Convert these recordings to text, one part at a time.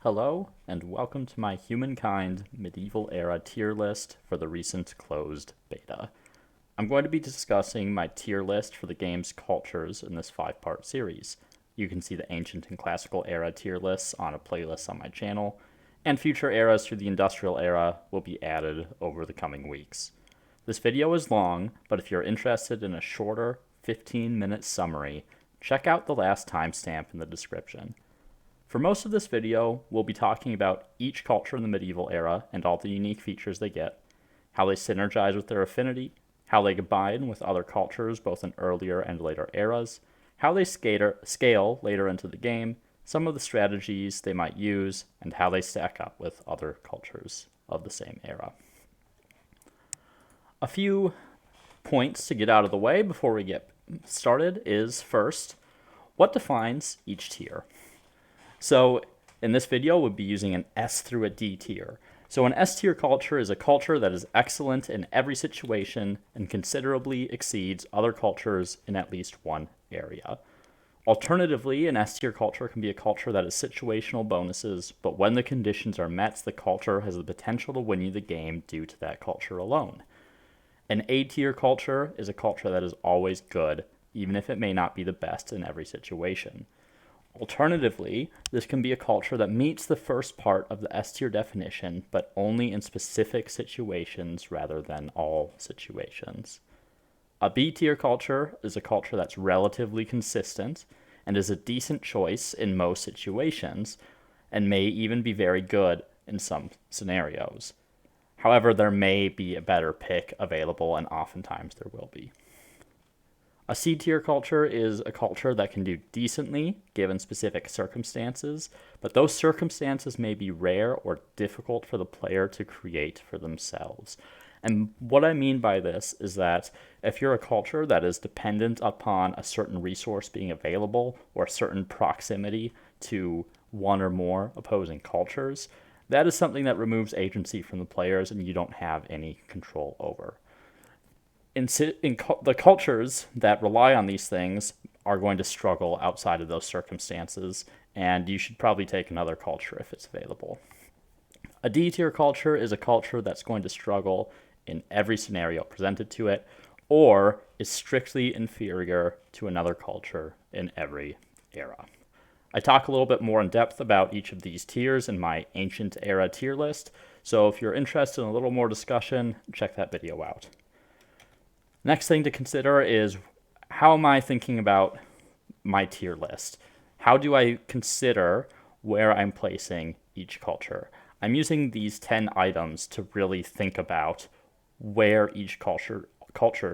Hello, and welcome to my Humankind medieval era tier list for the recent closed beta. I'm going to be discussing my tier list for the game's cultures in this 5-part series. You can see the ancient and classical era tier lists on a playlist on my channel, and future eras through the industrial era will be added over the coming weeks. This video is long, but if you're interested in a shorter 15-minute summary, check out the last timestamp in the description. For most of this video, we'll be talking about each culture in the medieval era and all the unique features they get, how they synergize with their affinity, how they combine with other cultures both in earlier and later eras, how they scale later into the game, some of the strategies they might use, and how they stack up with other cultures of the same era. A few points to get out of the way before we get started is first, what defines each tier? So in this video, we'll be using an S through a D tier. So an S tier culture is a culture that is excellent in every situation and considerably exceeds other cultures in at least one area. Alternatively, an S tier culture can be a culture that has situational bonuses, but when the conditions are met, the culture has the potential to win you the game due to that culture alone. An A tier culture is a culture that is always good, even if it may not be the best in every situation. Alternatively, this can be a culture that meets the first part of the S tier definition, but only in specific situations rather than all situations. A B tier culture is a culture that's relatively consistent and is a decent choice in most situations, and may even be very good in some scenarios. However, there may be a better pick available, and oftentimes there will be. A C tier culture is a culture that can do decently given specific circumstances, but those circumstances may be rare or difficult for the player to create for themselves. And what I mean by this is that if you're a culture that is dependent upon a certain resource being available or a certain proximity to one or more opposing cultures, that is something that removes agency from the players and you don't have any control over. The cultures that rely on these things are going to struggle outside of those circumstances, and you should probably take another culture if it's available. A D tier culture is a culture that's going to struggle in every scenario presented to it, or is strictly inferior to another culture in every era. I talk a little bit more in depth about each of these tiers in my ancient era tier list, so if you're interested in a little more discussion, check that video out. Next thing to consider is, how am I thinking about my tier list? How do I consider where I'm placing each culture? I'm using these 10 items to really think about where each culture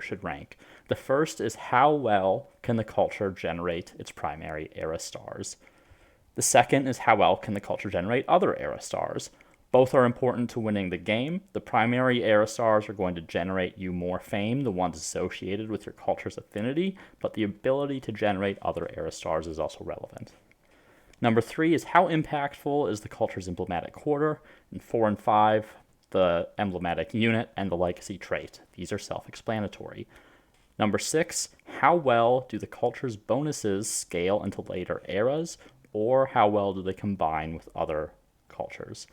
should rank. The first is, how well can the culture generate its primary era stars? The second is, how well can the culture generate other era stars? Both are important to winning the game. The primary era stars are going to generate you more fame, the ones associated with your culture's affinity, but the ability to generate other era stars is also relevant. Number 3 is, how impactful is the culture's emblematic quarter? And 4 and 5, the emblematic unit and the legacy trait. These are self-explanatory. Number 6, how well do the culture's bonuses scale into later eras, or how well do they combine with other cultures?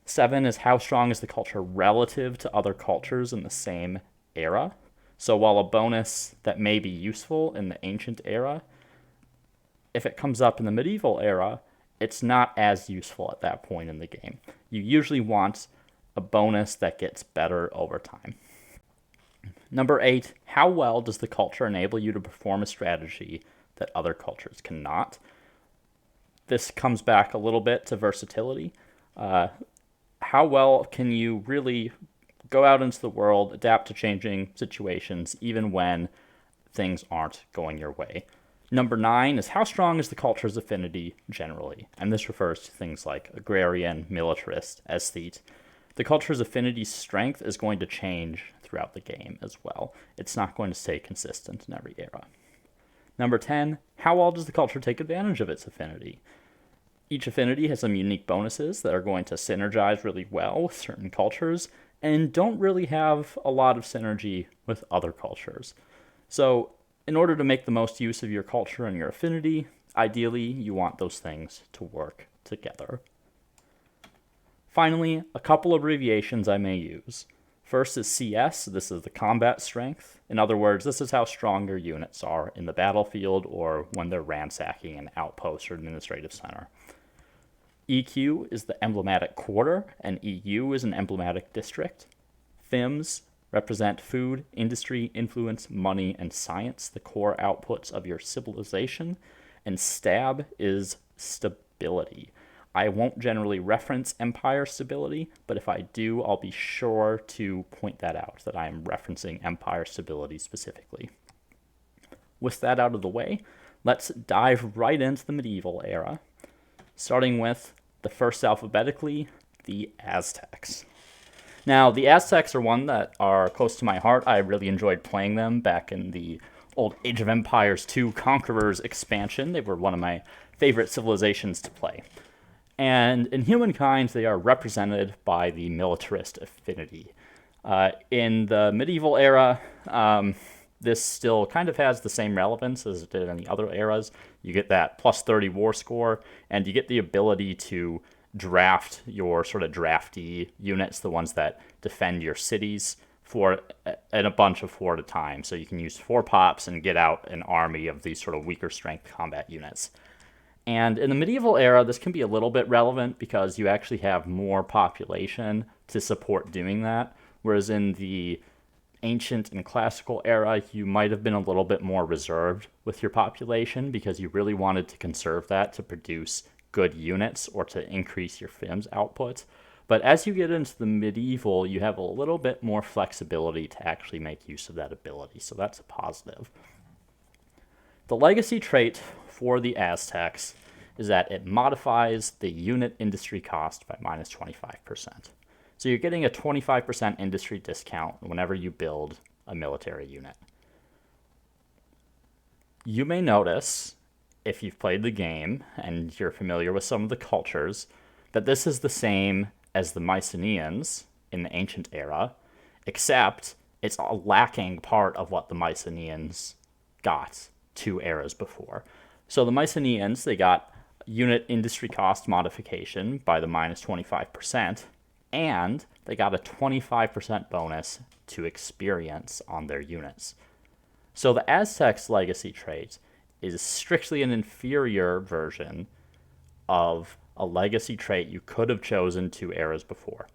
7 is, how strong is the culture relative to other cultures in the same era? So while a bonus that may be useful in the ancient era, if it comes up in the medieval era, it's not as useful at that point in the game. You usually want a bonus that gets better over time. Number 8, how well does the culture enable you to perform a strategy that other cultures cannot? This comes back a little bit to versatility. How well can you really go out into the world, adapt to changing situations, even when things aren't going your way? Number 9 is, how strong is the culture's affinity generally? And this refers to things like agrarian, militarist, aesthete. The culture's affinity strength is going to change throughout the game as well. It's not going to stay consistent in every era. Number 10, how well does the culture take advantage of its affinity? Each affinity has some unique bonuses that are going to synergize really well with certain cultures and don't really have a lot of synergy with other cultures. So in order to make the most use of your culture and your affinity, Ideally, you want those things to work together. Finally, a couple abbreviations I may use. First is CS, this is the combat strength. In other words, this is how strong your units are in the battlefield or when they're ransacking an outpost or administrative center. EQ is the emblematic quarter, and EU is an emblematic district. FIMS represent food, industry, influence, money, and science, the core outputs of your civilization. And STAB is stability. I won't generally reference empire stability, but if I do, I'll be sure to point that out, that I am referencing empire stability specifically. With that out of the way, let's dive right into the medieval era, starting with the first alphabetically, the Aztecs. Now, the Aztecs are one that are close to my heart. I really enjoyed playing them back in the old Age of Empires 2 Conquerors expansion. They were one of my favorite civilizations to play. And in Humankind, they are represented by the militarist affinity. In the medieval era, this still kind of has the same relevance as it did in the other eras. You get that plus 30 war score, and you get the ability to draft your sort of drafty units, the ones that defend your cities, in a bunch of 4 at a time. So you can use 4 pops and get out an army of these sort of weaker strength combat units. And in the medieval era, this can be a little bit relevant because you actually have more population to support doing that, whereas in the ancient and classical era, you might have been a little bit more reserved with your population because you really wanted to conserve that to produce good units or to increase your FIMS output. But as you get into the medieval, you have a little bit more flexibility to actually make use of that ability, so that's a positive. The legacy trait for the Aztecs is that it modifies the unit industry cost by minus 25%. So you're getting a 25% industry discount whenever you build a military unit. You may notice, if you've played the game and you're familiar with some of the cultures, that this is the same as the Mycenaeans in the ancient era, except it's a lacking part of what the Mycenaeans got 2 eras before. So the Mycenaeans, they got unit industry cost modification by the minus 25%, and they got a 25% bonus to experience on their units. So the Aztecs legacy trait is strictly an inferior version of a legacy trait you could have chosen 2 eras before.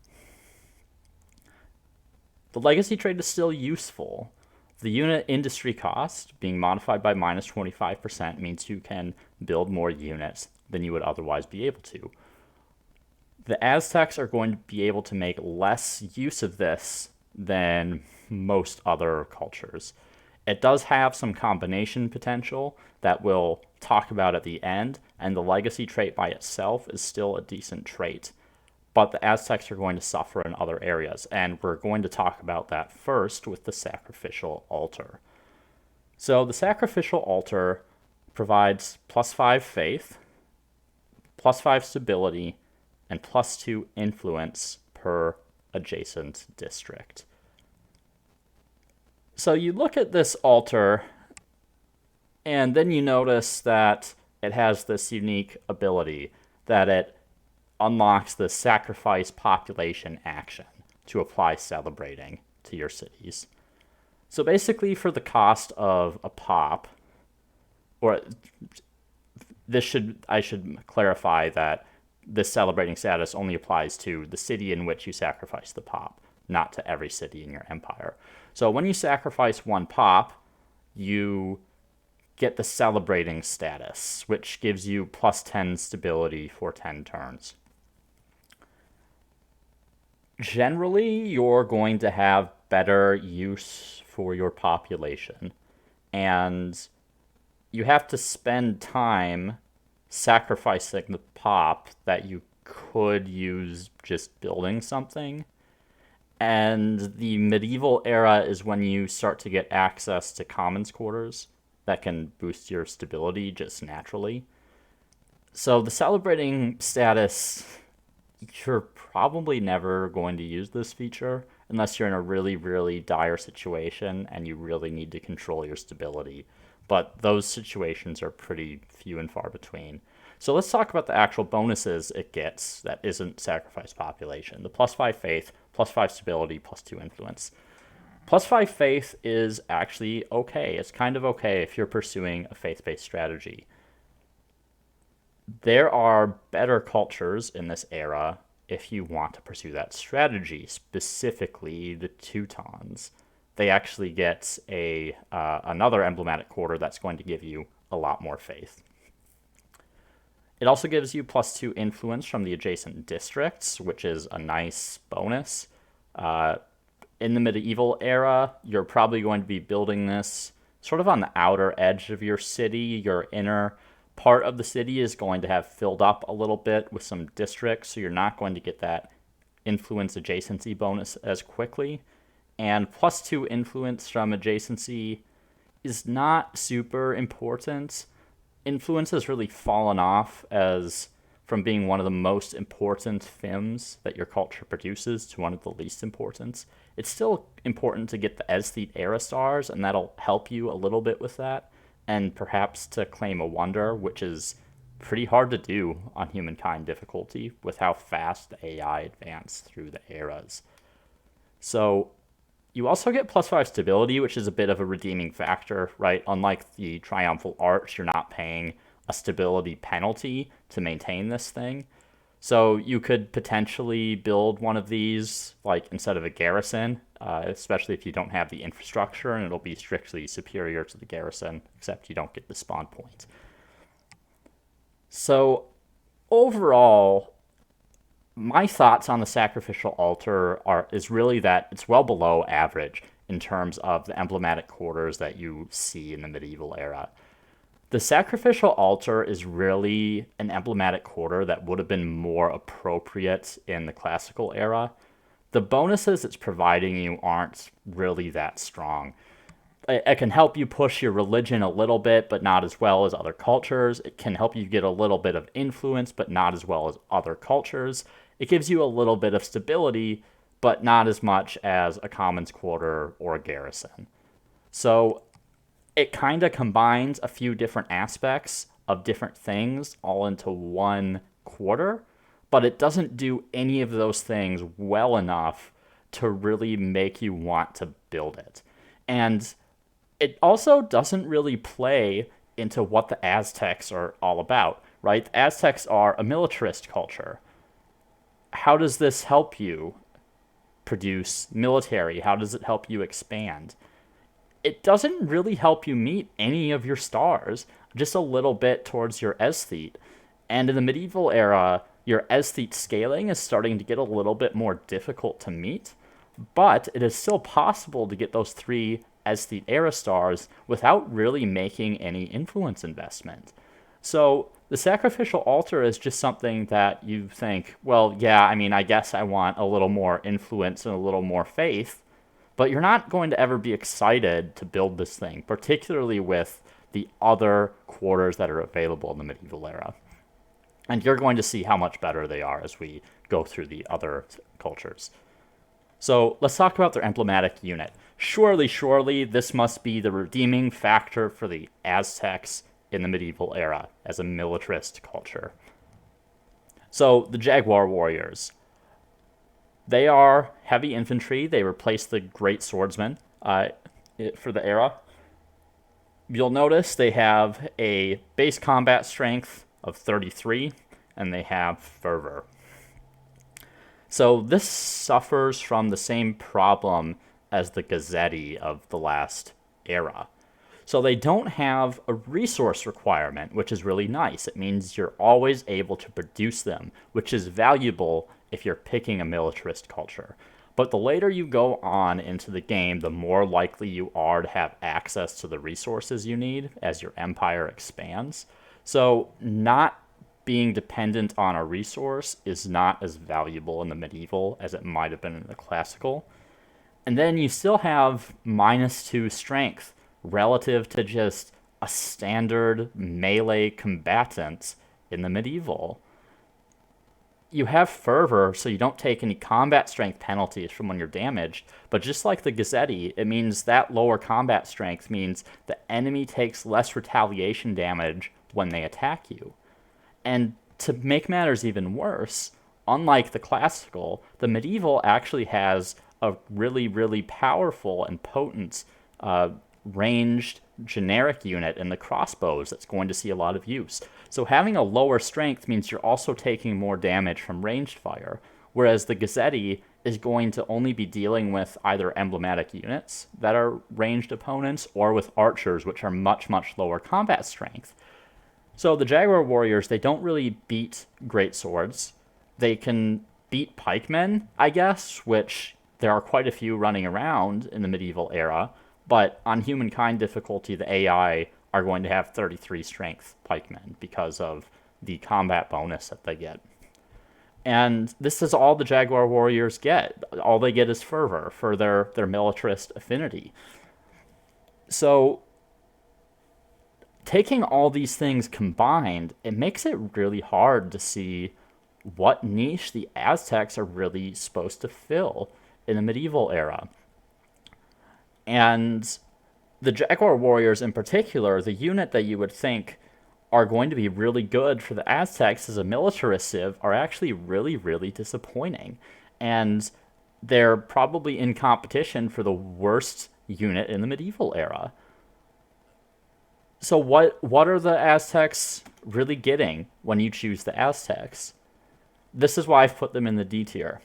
The legacy trait is still useful. The unit industry cost being modified by minus 25% means you can build more units than you would otherwise be able to. The Aztecs are going to be able to make less use of this than most other cultures. It does have some combination potential that we'll talk about at the end, and the legacy trait by itself is still a decent trait. But the Aztecs are going to suffer in other areas, and we're going to talk about that first with the sacrificial altar. So the sacrificial altar provides plus 5 faith, plus 5 stability, and plus 2 influence per adjacent district. So you look at this altar, and then you notice that it has this unique ability that it unlocks the sacrifice population action to apply celebrating to your cities. So basically, for the cost of a pop, or I should clarify that this celebrating status only applies to the city in which you sacrifice the pop, not to every city in your empire. So when you sacrifice 1 pop, you get the celebrating status, which gives you plus 10 stability for 10 turns. Generally, you're going to have better use for your population, and you have to spend time sacrificing the pop that you could use just building something. And the medieval era is when you start to get access to commons quarters that can boost your stability just naturally. So the celebrating status, you're probably never going to use this feature unless you're in a really, really dire situation and you really need to control your stability. but those situations are pretty few and far between. So let's talk about the actual bonuses it gets that isn't sacrifice population. The +5 faith, +5 stability, +2 influence. +5 faith is actually okay. It's kind of okay if you're pursuing a faith-based strategy. There are better cultures in this era if you want to pursue that strategy, specifically the Teutons. They actually get another emblematic quarter that's going to give you a lot more faith. It also gives you +2 influence from the adjacent districts, which is a nice bonus. In the medieval era, you're probably going to be building this sort of on the outer edge of your city. Your inner part of the city is going to have filled up a little bit with some districts, so you're not going to get that influence adjacency bonus as quickly. And +2 influence from adjacency is not super important. Influence has really fallen off as from being one of the most important themes that your culture produces to one of the least important. It's still important to get the aesthete era stars, and that'll help you a little bit with that, and perhaps to claim a wonder, which is pretty hard to do on Humankind difficulty with how fast the AI advanced through the eras. So you also get +5 stability, which is a bit of a redeeming factor, right? Unlike the Triumphal Arch, you're not paying a stability penalty to maintain this thing. So you could potentially build one of these, like, instead of a garrison, especially if you don't have the infrastructure, and it'll be strictly superior to the garrison, except you don't get the spawn point. So overall, my thoughts on the sacrificial altar is really that it's well below average in terms of the emblematic quarters that you see in the medieval era. The sacrificial altar is really an emblematic quarter that would have been more appropriate in the classical era. The bonuses it's providing you aren't really that strong. It can help you push your religion a little bit, but not as well as other cultures. It can help you get a little bit of influence, but not as well as other cultures. It gives you a little bit of stability, but not as much as a commons quarter or a garrison. So it kind of combines a few different aspects of different things all into one quarter, but it doesn't do any of those things well enough to really make you want to build it. And it also doesn't really play into what the Aztecs are all about, right? The Aztecs are a militarist culture. How does this help you produce military? How does it help you expand? It doesn't really help you meet any of your stars, just a little bit towards your aesthete. And in the medieval era, your aesthete scaling is starting to get a little bit more difficult to meet, but it is still possible to get those 3 aesthete era stars without really making any influence investment. So the sacrificial altar is just something that you think, well, yeah, I mean, I guess I want a little more influence and a little more faith, but you're not going to ever be excited to build this thing, particularly with the other quarters that are available in the medieval era. And you're going to see how much better they are as we go through the other cultures. So let's talk about their emblematic unit. Surely, this must be the redeeming factor for the Aztecs in the medieval era as a militarist culture. So the Jaguar warriors. They are heavy infantry. They replace the great swordsmen for the era. You'll notice they have a base combat strength of 33, and they have fervor. So this suffers from the same problem as the Gazzetti of the last era. So they don't have a resource requirement, which is really nice. It means you're always able to produce them, which is valuable if you're picking a militarist culture. But the later you go on into the game, the more likely you are to have access to the resources you need as your empire expands. So not being dependent on a resource is not as valuable in the medieval as it might have been in the classical. And then you still have -2 strength relative to just a standard melee combatant in the medieval. you have fervor, so you don't take any combat strength penalties from when you're damaged. But just like the Gazzetti, it means that lower combat strength means the enemy takes less retaliation damage when they attack you. And to make matters even worse, unlike the classical, the medieval actually has a really, really powerful and potent ranged generic unit in the crossbows that's going to see a lot of use. So having a lower strength means you're also taking more damage from ranged fire, whereas the Gazzetti is going to only be dealing with either emblematic units that are ranged opponents or with archers, which are much, much lower combat strength. So the Jaguar warriors, they don't really beat great swords. They can beat pikemen, I guess, which there are quite a few running around in the medieval era, but on Humankind difficulty, the AI are going to have 33 strength pikemen because of the combat bonus that they get. And this is all the Jaguar warriors get. All they get is fervor for their militarist affinity. So taking all these things combined, it makes it really hard to see what niche the Aztecs are really supposed to fill in the medieval era. And the Jaguar warriors in particular, the unit that you would think are going to be really good for the Aztecs as a militarist civ, are actually really, really disappointing. And they're probably in competition for the worst unit in the medieval era. So what are the Aztecs really getting when you choose the Aztecs? This is why I've put them in the D tier.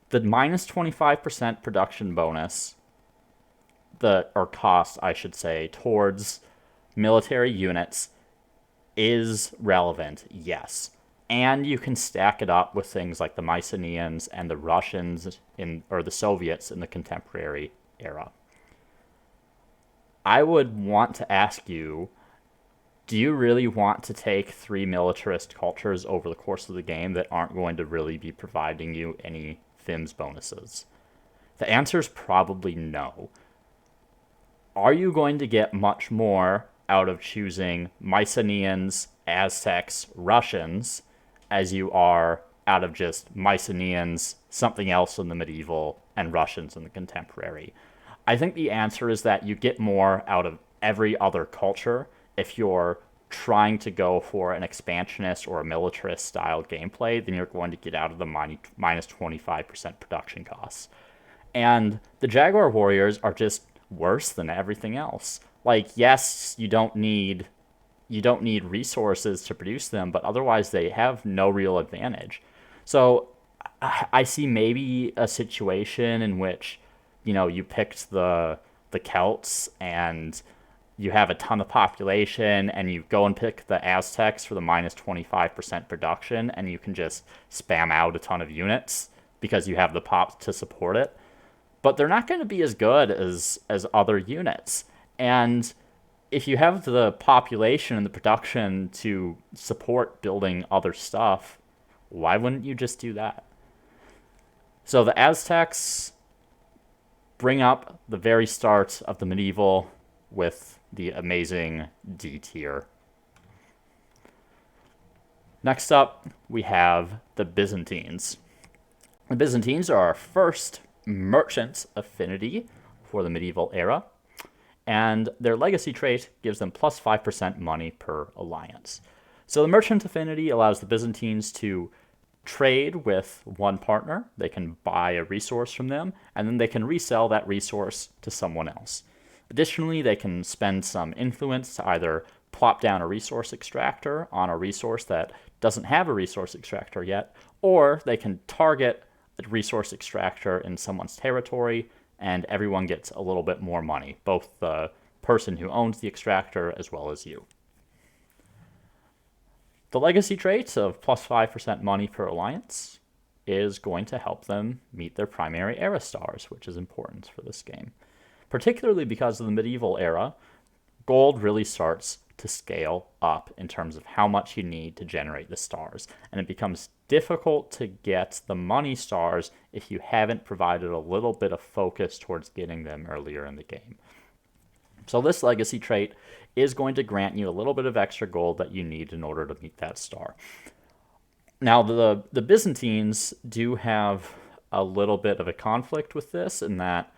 The minus 25% production bonus, or cost, I should say, towards military units is relevant, yes. And you can stack it up with things like the Mycenaeans and the Russians or the Soviets in the contemporary era. I would want to ask you, do you really want to take 3 militarist cultures over the course of the game that aren't going to really be providing you any FIMS bonuses? The answer is probably no. Are you going to get much more out of choosing Mycenaeans, Aztecs, Russians, as you are out of just Mycenaeans, something else in the medieval, and Russians in the contemporary? I think the answer is that you get more out of every other culture if you're trying to go for an expansionist or a militarist style gameplay than you're going to get out of the minus 25% production costs. And the Jaguar warriors are just worse than everything else. Like, yes, you don't need resources to produce them, but otherwise they have no real advantage. So I see maybe a situation in which, you picked the Celts and you have a ton of population and you go and pick the Aztecs for the minus 25% production and you can just spam out a ton of units because you have the pop to support it. But they're not going to be as good as other units. And if you have the population and the production to support building other stuff, why wouldn't you just do that? So the Aztecs bring up the very start of the medieval with the amazing D tier. Next up, we have the Byzantines. The Byzantines are our first merchant affinity for the medieval era, and their legacy trait gives them plus 5% money per alliance. So the merchant affinity allows the Byzantines to trade with one partner. They can buy a resource from them, and then they can resell that resource to someone else. Additionally, they can spend some influence to either plop down a resource extractor on a resource that doesn't have a resource extractor yet, or they can target a resource extractor in someone's territory, and everyone gets a little bit more money, both the person who owns the extractor as well as you. The legacy trait of plus 5% money per alliance is going to help them meet their primary era stars, which is important for this game. Particularly because of the medieval era, gold really starts to scale up in terms of how much you need to generate the stars. And it becomes difficult to get the money stars if you haven't provided a little bit of focus towards getting them earlier in the game. So this legacy trait is going to grant you a little bit of extra gold that you need in order to meet that star. Now, the Byzantines do have a little bit of a conflict with this in that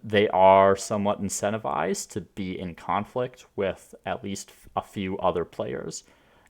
they are somewhat incentivized to be in conflict with at least a few other players,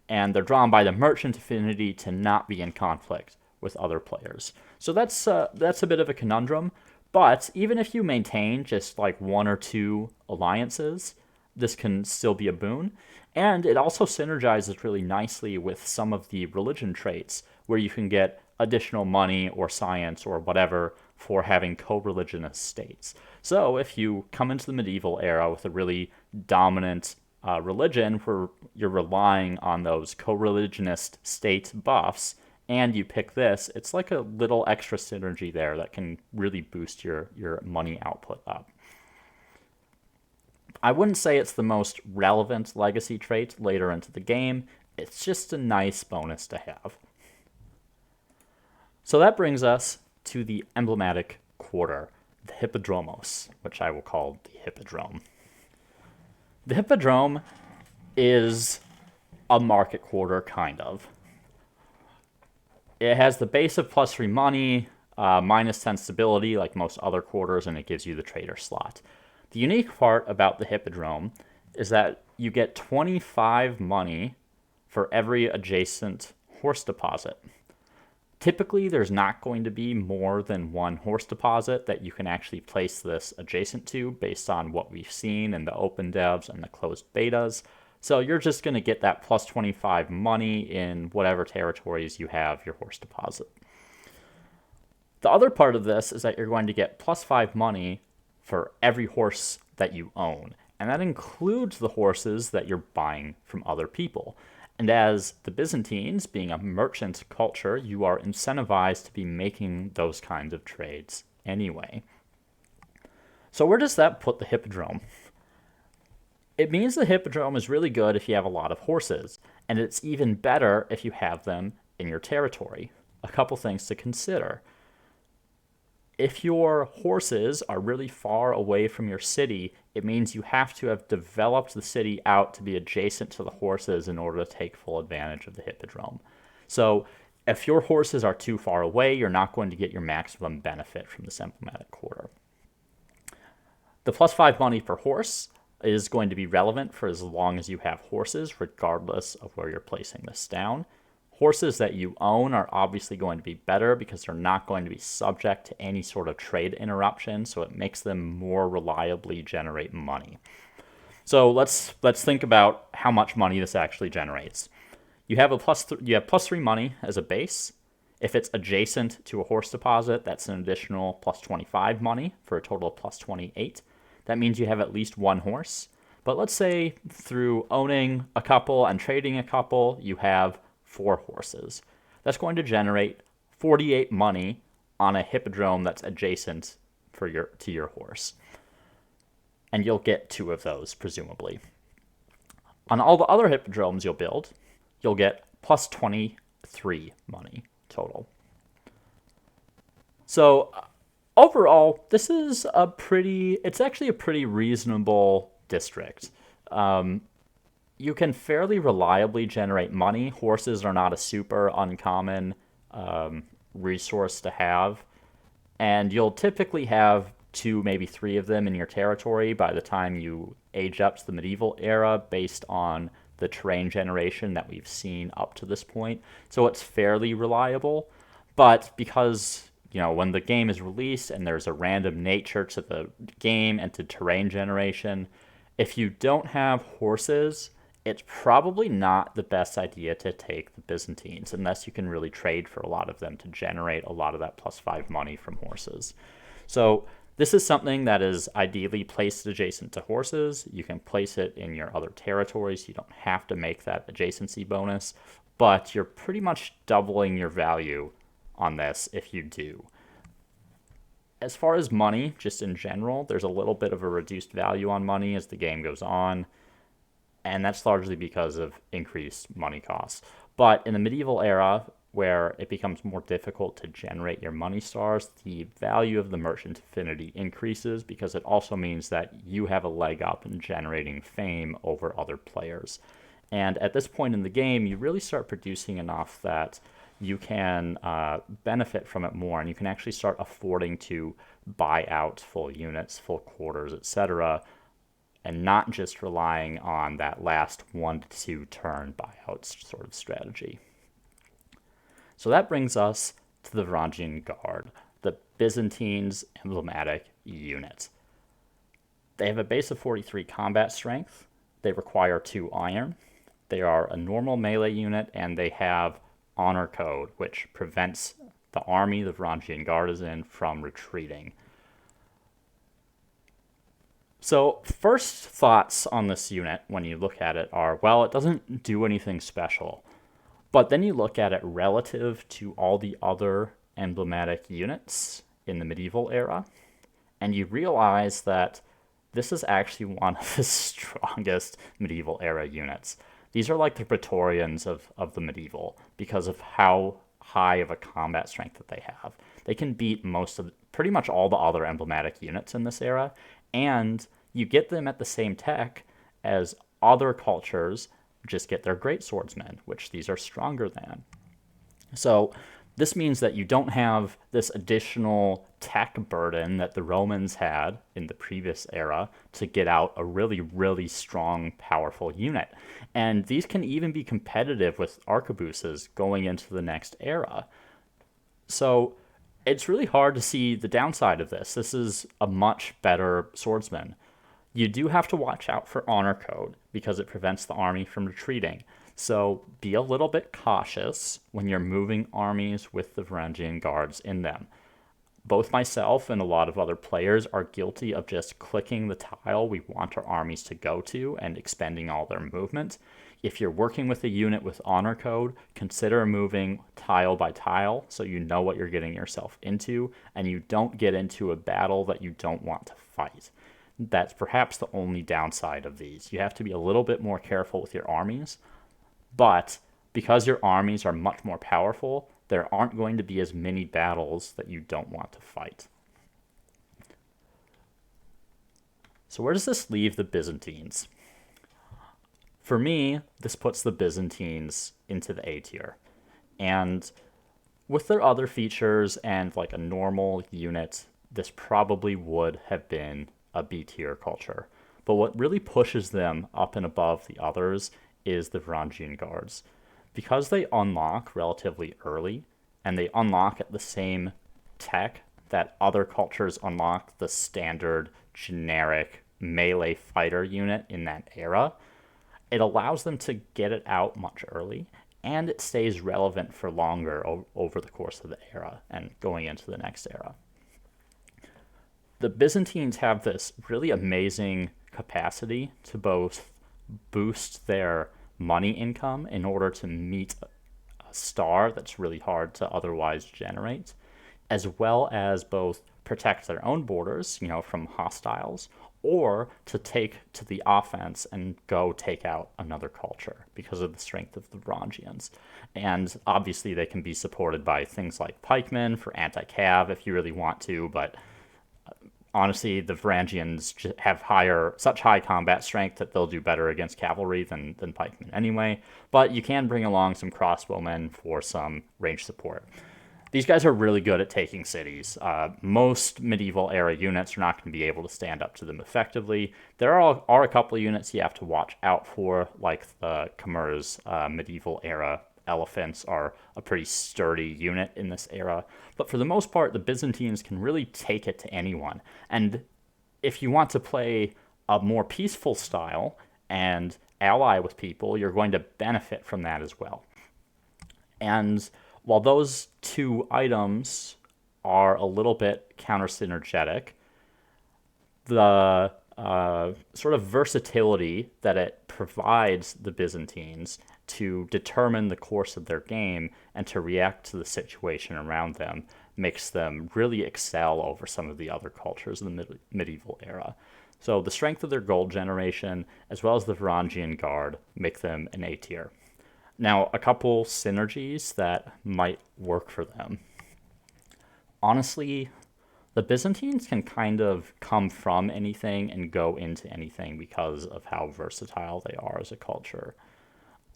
and they're drawn by the merchant affinity to not be in conflict with other players. So that's a bit of a conundrum. But even if you maintain just like one or two alliances, this can still be a boon. And it also synergizes really nicely with some of the religion traits where you can get additional money or science or whatever for having co-religionist states. So if you come into the medieval era with a really dominant religion where you're relying on those co-religionist state buffs, and you pick this, it's like a little extra synergy there that can really boost your money output up. I wouldn't say it's the most relevant legacy trait later into the game. It's just a nice bonus to have. So that brings us to the emblematic quarter, the Hippodromos, which I will call the Hippodrome. The Hippodrome is a market quarter, kind of. It has the base of +3 money, minus 10 stability like most other quarters, and it gives you the trader slot. The unique part about the Hippodrome is that you get 25 money for every adjacent horse deposit. Typically, there's not going to be more than one horse deposit that you can actually place this adjacent to based on what we've seen in the open devs and the closed betas. So you're just going to get that +25 money in whatever territories you have your horse deposit. The other part of this is that you're going to get +5 money for every horse that you own. And that includes the horses that you're buying from other people. And as the Byzantines, being a merchant culture, you are incentivized to be making those kinds of trades anyway. So where does that put the Hippodrome? It means the Hippodrome is really good if you have a lot of horses, and it's even better if you have them in your territory. A couple things to consider. If your horses are really far away from your city, it means you have to have developed the city out to be adjacent to the horses in order to take full advantage of the Hippodrome. So if your horses are too far away, you're not going to get your maximum benefit from this emblematic quarter. The +5 money per horse is going to be relevant for as long as you have horses, regardless of where you're placing this down. Horses that you own are obviously going to be better because they're not going to be subject to any sort of trade interruption, so it makes them more reliably generate money. So let's think about how much money this actually generates. You have +3 money as a base. If it's adjacent to a horse deposit, that's an additional +25 money for a total of +28. That means you have at least one horse. But let's say through owning a couple and trading a couple, you have 4 horses. That's going to generate 48 money on a hippodrome that's adjacent to your horse. And you'll get 2 of those, presumably. On all the other hippodromes you'll build, you'll get +23 money total. So overall, this is it's actually a pretty reasonable district. You can fairly reliably generate money. Horses are not a super uncommon resource to have. And you'll typically have 2, maybe 3 of them in your territory by the time you age up to the medieval era based on the terrain generation that we've seen up to this point. So it's fairly reliable. But because, when the game is released and there's a random nature to the game and to terrain generation, if you don't have horses, it's probably not the best idea to take the Byzantines unless you can really trade for a lot of them to generate a lot of that +5 money from horses. So this is something that is ideally placed adjacent to horses. You can place it in your other territories. You don't have to make that adjacency bonus, but you're pretty much doubling your value on this if you do. As far as money, just in general, there's a little bit of a reduced value on money as the game goes on. And that's largely because of increased money costs. But in the medieval era, where it becomes more difficult to generate your money stars, the value of the merchant affinity increases because it also means that you have a leg up in generating fame over other players. And at this point in the game, you really start producing enough that you can benefit from it more, and you can actually start affording to buy out full units, full quarters, etc., and not just relying on that last 1 to 2 turn buyout sort of strategy. So that brings us to the Varangian Guard, the Byzantines' emblematic unit. They have a base of 43 combat strength. They require 2 iron. They are a normal melee unit, and they have honor code, which prevents the army the Varangian Guard is in from retreating. So first thoughts on this unit when you look at it are, well, it doesn't do anything special. But then you look at it relative to all the other emblematic units in the medieval era, and you realize that this is actually one of the strongest medieval era units. These are like the Praetorians of the medieval because of how high of a combat strength that they have. They can beat pretty much all the other emblematic units in this era, and you get them at the same tech as other cultures just get their great swordsmen, which these are stronger than. So this means that you don't have this additional tech burden that the Romans had in the previous era to get out a really, really strong, powerful unit. And these can even be competitive with arquebuses going into the next era. So it's really hard to see the downside of this. This is a much better swordsman. You do have to watch out for honor code because it prevents the army from retreating. So be a little bit cautious when you're moving armies with the Varangian Guards in them. Both myself and a lot of other players are guilty of just clicking the tile we want our armies to go to and expending all their movement. If you're working with a unit with honor code, consider moving tile by tile so you know what you're getting yourself into and you don't get into a battle that you don't want to fight. That's perhaps the only downside of these. You have to be a little bit more careful with your armies, but because your armies are much more powerful, there aren't going to be as many battles that you don't want to fight. So where does this leave the Byzantines? For me, this puts the Byzantines into the A tier. And with their other features and like a normal unit, this probably would have been a B tier culture. But what really pushes them up and above the others is the Varangian Guards. Because they unlock relatively early, and they unlock at the same tech that other cultures unlock the standard generic melee fighter unit in that era, it allows them to get it out much early, and it stays relevant for longer over the course of the era and going into the next era. The Byzantines have this really amazing capacity to both boost their money income in order to meet a star that's really hard to otherwise generate, as well as both protect their own borders, from hostiles, or to take to the offense and go take out another culture because of the strength of the Varangians. And obviously they can be supported by things like pikemen for anti-cav if you really want to, but honestly, the Varangians have such high combat strength that they'll do better against cavalry than pikemen anyway. But you can bring along some crossbowmen for some range support. These guys are really good at taking cities. Most medieval era units are not going to be able to stand up to them effectively. There are a couple of units you have to watch out for, like the Khmer's medieval era elephants are a pretty sturdy unit in this era. But for the most part, the Byzantines can really take it to anyone. And if you want to play a more peaceful style and ally with people, you're going to benefit from that as well. And while those two items are a little bit counter-synergetic, the sort of versatility that it provides the Byzantines to determine the course of their game and to react to the situation around them makes them really excel over some of the other cultures in the medieval era. So the strength of their gold generation, as well as the Varangian Guard, make them an A tier. Now, a couple synergies that might work for them. Honestly, the Byzantines can kind of come from anything and go into anything because of how versatile they are as a culture.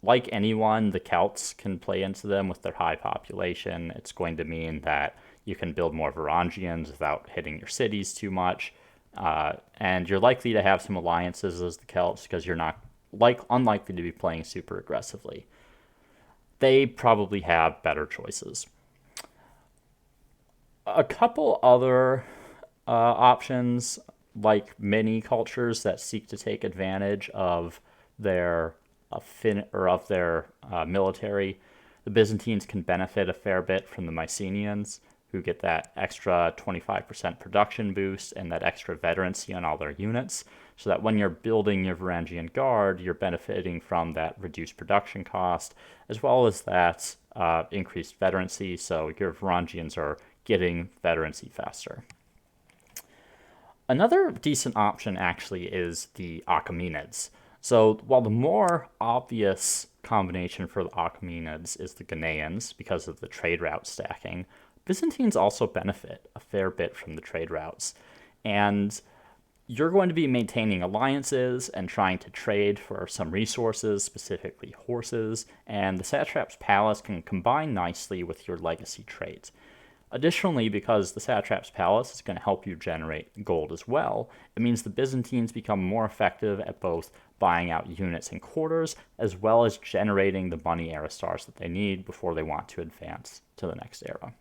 like anyone, the Celts can play into them with their high population. It's going to mean that you can build more Varangians without hitting your cities too much. And you're likely to have some alliances as the Celts because you're not unlikely to be playing super aggressively. They probably have better choices. A couple other options, like mini cultures that seek to take advantage of their military. The Byzantines can benefit a fair bit from the Mycenaeans, who get that extra 25% production boost and that extra veterancy on all their units, so that when you're building your Varangian Guard, you're benefiting from that reduced production cost, as well as that increased veterancy, so your Varangians are getting veterancy faster. Another decent option actually is the Achaemenids. So while the more obvious combination for the Achaemenids is the Ghanaians because of the trade route stacking, Byzantines also benefit a fair bit from the trade routes. And you're going to be maintaining alliances and trying to trade for some resources, specifically horses, and the satrap's palace can combine nicely with your legacy trait. Additionally, because the satrap's palace is going to help you generate gold as well, it means the Byzantines become more effective at both buying out units and quarters, as well as generating the money era stars that they need before they want to advance to the next era.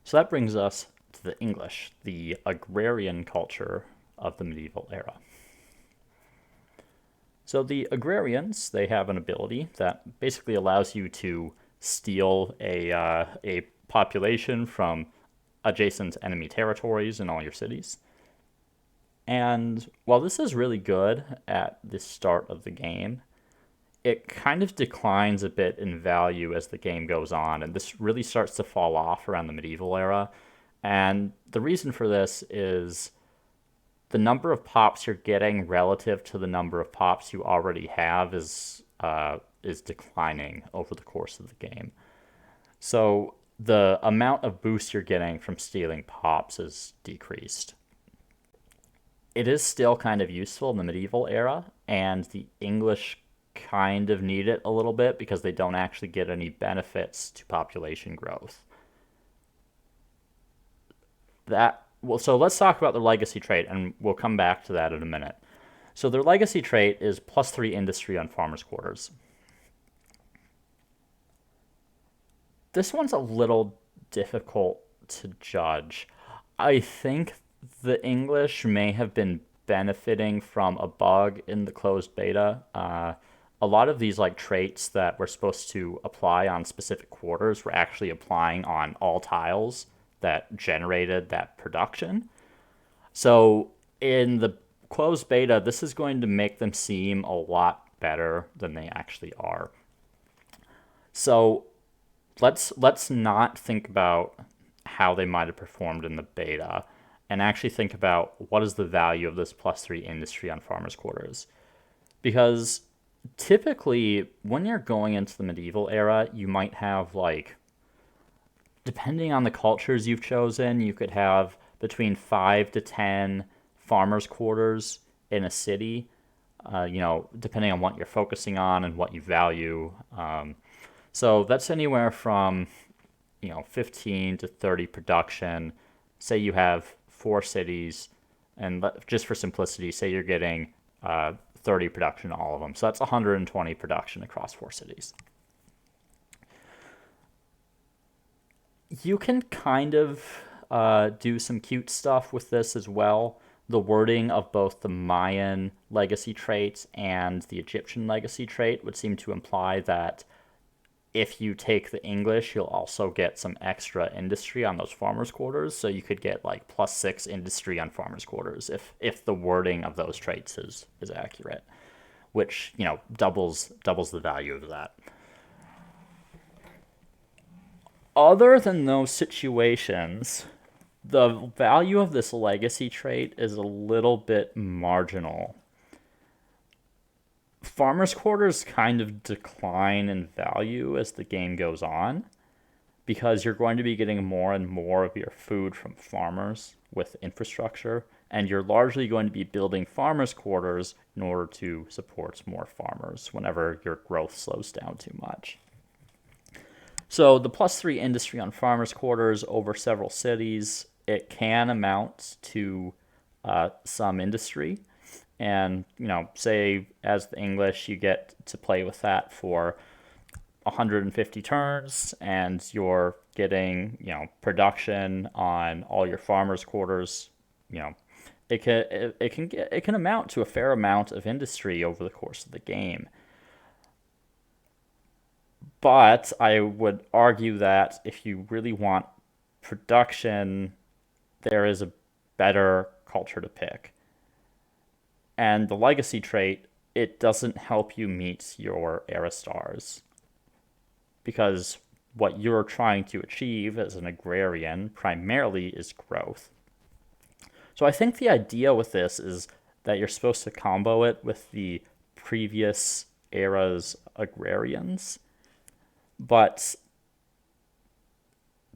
So that brings us to the English, the agrarian culture of the medieval era. So the agrarians, they have an ability that basically allows you to steal a population from adjacent enemy territories in all your cities. And while this is really good at the start of the game, it kind of declines a bit in value as the game goes on, and this really starts to fall off around the medieval era. And the reason for this is the number of pops you're getting relative to the number of pops you already have is declining over the course of the game. So the amount of boost you're getting from stealing pops is decreased. It is still kind of useful in the medieval era, and the English kind of need it a little bit because they don't actually get any benefits to population growth. So let's talk about the legacy trait, and we'll come back to that in a minute. So their legacy trait is +3 industry on farmers' quarters. This one's a little difficult to judge. I think the English may have been benefiting from a bug in the closed beta. A lot of these traits that were supposed to apply on specific quarters were actually applying on all tiles that generated that production. So in the closed beta, this is going to make them seem a lot better than they actually are. So let's not think about how they might have performed in the beta and actually think about what is the value of this +3 industry on farmers' quarters. Because typically, when you're going into the medieval era, you might have, depending on the cultures you've chosen, you could have between 5 to 10 farmers' quarters in a city, depending on what you're focusing on and what you value. So that's anywhere from, 15 to 30 production. Say you have 4 cities, and just for simplicity, say you're getting 30 production in all of them. So that's 120 production across 4 cities. You can kind of do some cute stuff with this as well. The wording of both the Mayan legacy trait and the Egyptian legacy trait would seem to imply that if you take the English, you'll also get some extra industry on those farmers' quarters. So you could get +6 industry on farmers' quarters if the wording of those traits is accurate, which doubles the value of that. Other than those situations, the value of this legacy trait is a little bit marginal. Farmers' quarters kind of decline in value as the game goes on because you're going to be getting more and more of your food from farmers with infrastructure, and you're largely going to be building farmers' quarters in order to support more farmers whenever your growth slows down too much. So the +3 industry on farmers' quarters over several cities, it can amount to some industry. And, say as the English, you get to play with that for 150 turns, and you're getting, production on all your farmers' quarters. It can amount to a fair amount of industry over the course of the game. But I would argue that if you really want production, there is a better culture to pick. And the legacy trait, it doesn't help you meet your era stars. Because what you're trying to achieve as an agrarian primarily is growth. So I think the idea with this is that you're supposed to combo it with the previous era's agrarians. But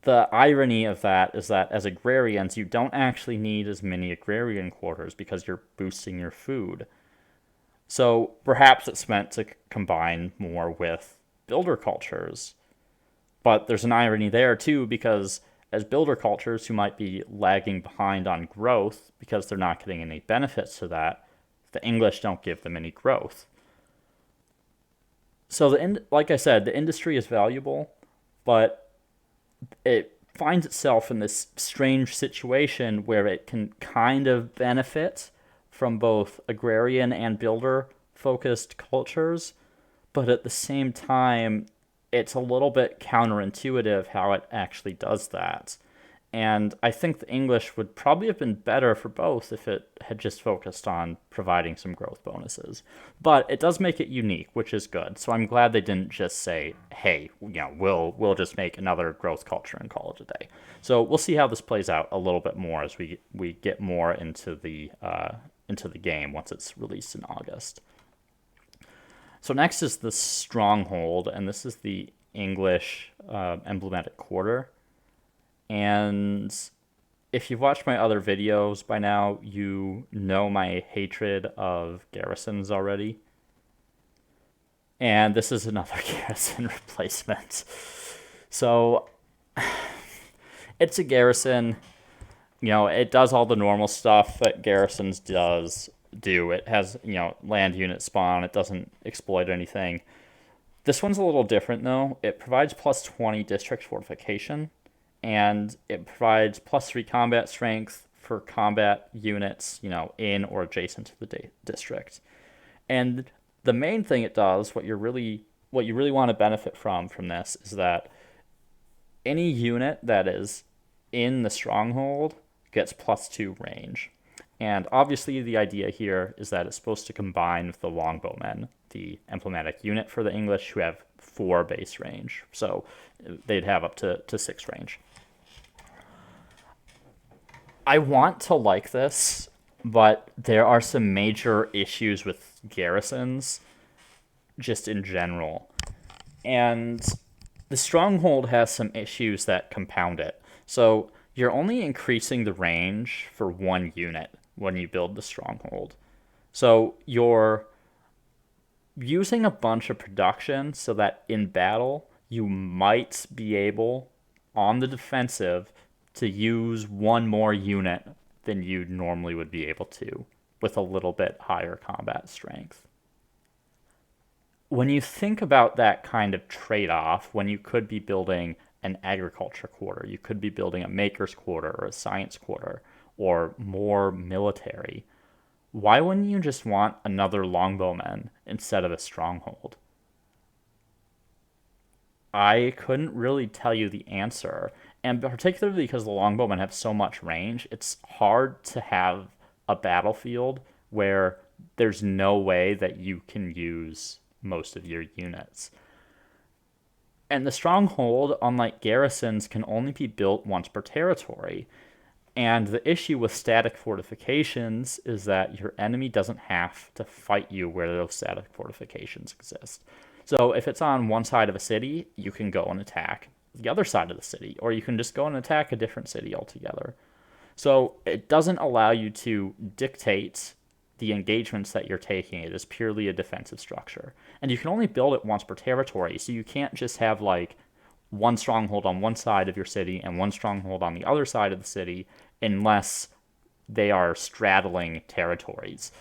the irony of that is that as agrarians, you don't actually need as many agrarian quarters because you're boosting your food. So perhaps it's meant to combine more with builder cultures. But there's an irony there too, because as builder cultures who might be lagging behind on growth because they're not getting any benefits to that, the English don't give them any growth. So like I said, the industry is valuable, but it finds itself in this strange situation where it can kind of benefit from both agrarian and builder focused cultures, but at the same time, it's a little bit counterintuitive how it actually does that. And I think the English would probably have been better for both if it had just focused on providing some growth bonuses. But it does make it unique, which is good. So I'm glad they didn't just say, hey, we'll just make another growth culture and call it a day. So we'll see how this plays out a little bit more as we get more into the game once it's released in August. So next is the Stronghold, and this is the English emblematic quarter. And if you've watched my other videos by now, you know my hatred of garrisons already. And this is another garrison replacement. So it's a garrison. It does all the normal stuff that garrisons do. It has, land unit spawn. It doesn't exploit anything. This one's a little different, though. It provides +20 district fortification, and it provides +3 combat strength for combat units, in or adjacent to the district. And the main thing it does, what you really want to benefit from this, is that any unit that is in the stronghold gets +2 range. And obviously the idea here is that it's supposed to combine with the longbowmen, the emblematic unit for the English, who have 4 base range. So they'd have up to 6 range. I want to like this, but there are some major issues with garrisons just in general. And the stronghold has some issues that compound it. So you're only increasing the range for 1 unit when you build the stronghold. So you're using a bunch of production so that in battle you might be able, on the defensive, to use 1 more unit than you normally would be able to, with a little bit higher combat strength. When you think about that kind of trade-off, when you could be building an agriculture quarter, you could be building a maker's quarter or a science quarter, or more military, why wouldn't you just want another longbowman instead of a stronghold? I couldn't really tell you the answer, and particularly because the longbowmen have so much range, it's hard to have a battlefield where there's no way that you can use most of your units. And the stronghold, unlike garrisons, can only be built once per territory. And the issue with static fortifications is that your enemy doesn't have to fight you where those static fortifications exist. So if it's on one side of a city, you can go and attack the other side of the city, or you can just go and attack a different city altogether. So it doesn't allow you to dictate the engagements that you're taking. It is purely a defensive structure. And you can only build it once per territory, so you can't just have like one stronghold on one side of your city and one stronghold on the other side of the city unless they are straddling territories.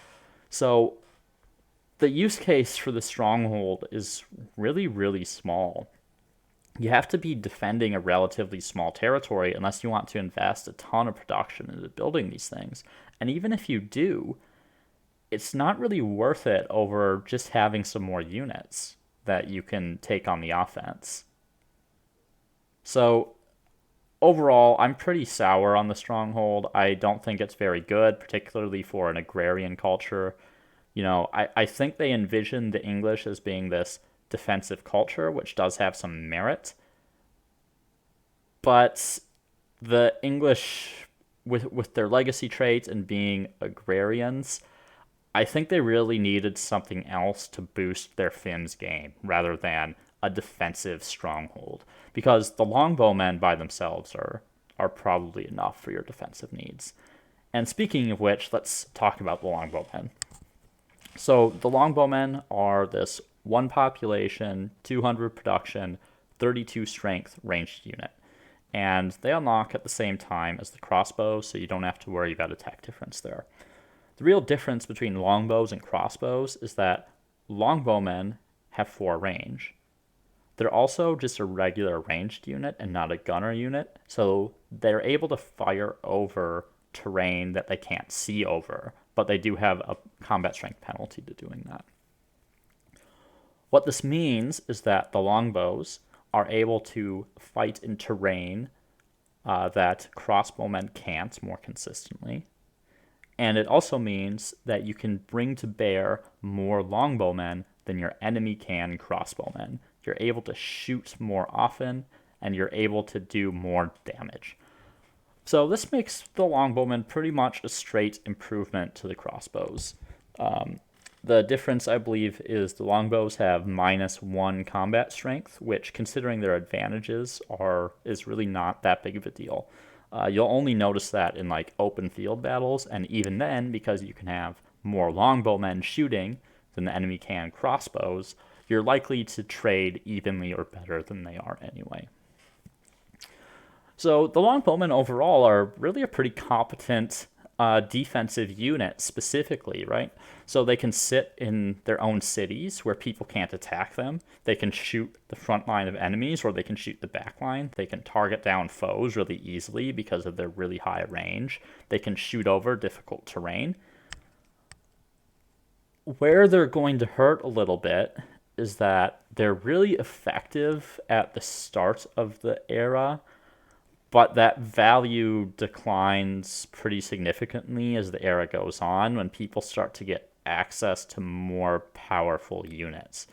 So the use case for the stronghold is really, really small. You have to be defending a relatively small territory unless you want to invest a ton of production into building these things. And even if you do, it's not really worth it over just having some more units that you can take on the offense. So overall, I'm pretty sour on the stronghold. I don't think it's very good, particularly for an agrarian culture. I think they envision the English as being this defensive culture, which does have some merit. But the English, with their legacy traits and being agrarians, I think they really needed something else to boost their Finns game rather than a defensive stronghold. Because the longbowmen by themselves are probably enough for your defensive needs. And speaking of which, let's talk about the longbowmen. So the longbowmen are this 1 population, 200 production, 32 strength ranged unit. And they unlock at the same time as the crossbow, so you don't have to worry about attack difference there. The real difference between longbows and crossbows is that longbowmen have 4 range. They're also just a regular ranged unit and not a gunner unit, so they're able to fire over terrain that they can't see over, but they do have a combat strength penalty to doing that. What this means is that the longbows are able to fight in terrain that crossbowmen can't more consistently. And it also means that you can bring to bear more longbowmen than your enemy can crossbowmen. You're able to shoot more often, and you're able to do more damage. So this makes the longbowmen pretty much a straight improvement to the crossbows. The difference, I believe, is the longbows have -1 combat strength, which, considering their advantages, is really not that big of a deal. You'll only notice that in like open field battles, and even then, because you can have more longbowmen shooting than the enemy can crossbows, you're likely to trade evenly or better than they are anyway. So the longbowmen overall are really a pretty competent defensive unit specifically, right? So they can sit in their own cities where people can't attack them. They can shoot the front line of enemies, or they can shoot the back line. They can target down foes really easily because of their really high range. They can shoot over difficult terrain. Where they're going to hurt a little bit is that they're really effective at the start of the era, but that value declines pretty significantly as the era goes on when people start to get access to more powerful units,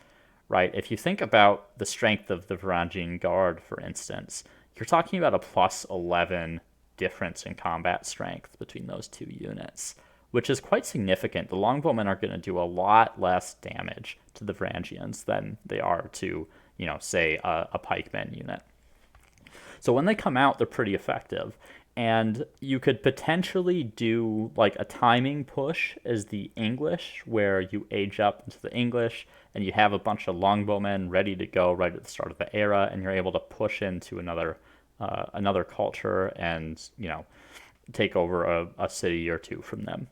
right? If you think about the strength of the Varangian Guard, for instance, you're talking about a +11 difference in combat strength between those two units, which is quite significant. The longbowmen are going to do a lot less damage to the Varangians than they are to, say, a pikeman unit. So when they come out, they're pretty effective. And you could potentially do like a timing push as the English, where you age up into the English and you have a bunch of longbowmen ready to go right at the start of the era, and you're able to push into another culture and take over a city or two from them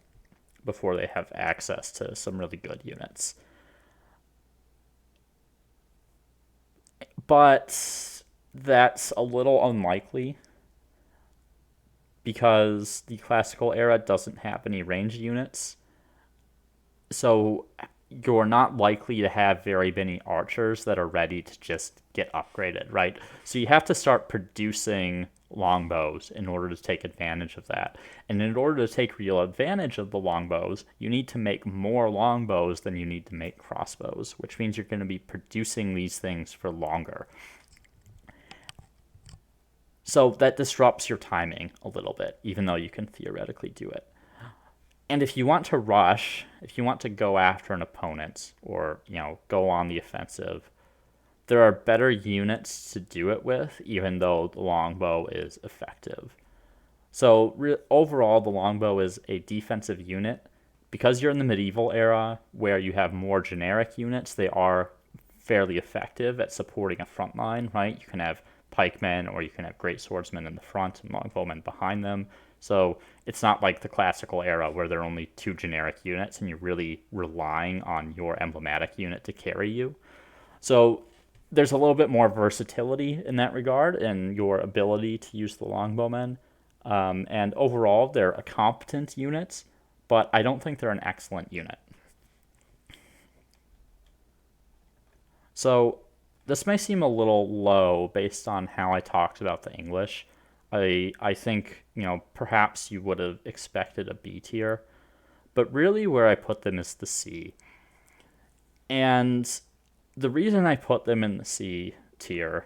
before they have access to some really good units. But that's a little unlikely because the classical era doesn't have any ranged units. So you're not likely to have very many archers that are ready to just get upgraded, right? So you have to start producing longbows in order to take advantage of that. And in order to take real advantage of the longbows, you need to make more longbows than you need to make crossbows, which means you're going to be producing these things for longer. So that disrupts your timing a little bit, even though you can theoretically do it. And if you want to rush, if you want to go after an opponent or, go on the offensive, there are better units to do it with, even though the longbow is effective. So overall, the longbow is a defensive unit. Because you're in the medieval era where you have more generic units, they are fairly effective at supporting a front line, right? You can have pikemen or you can have great swordsmen in the front and longbowmen behind them. So it's not like the classical era where there are only two generic units and you're really relying on your emblematic unit to carry you. So there's a little bit more versatility in that regard and your ability to use the longbowmen. And overall, they're a competent unit, but I don't think they're an excellent unit. So this may seem a little low based on how I talked about the English. I think, perhaps you would have expected a B tier, but really where I put them is the C. And the reason I put them in the C tier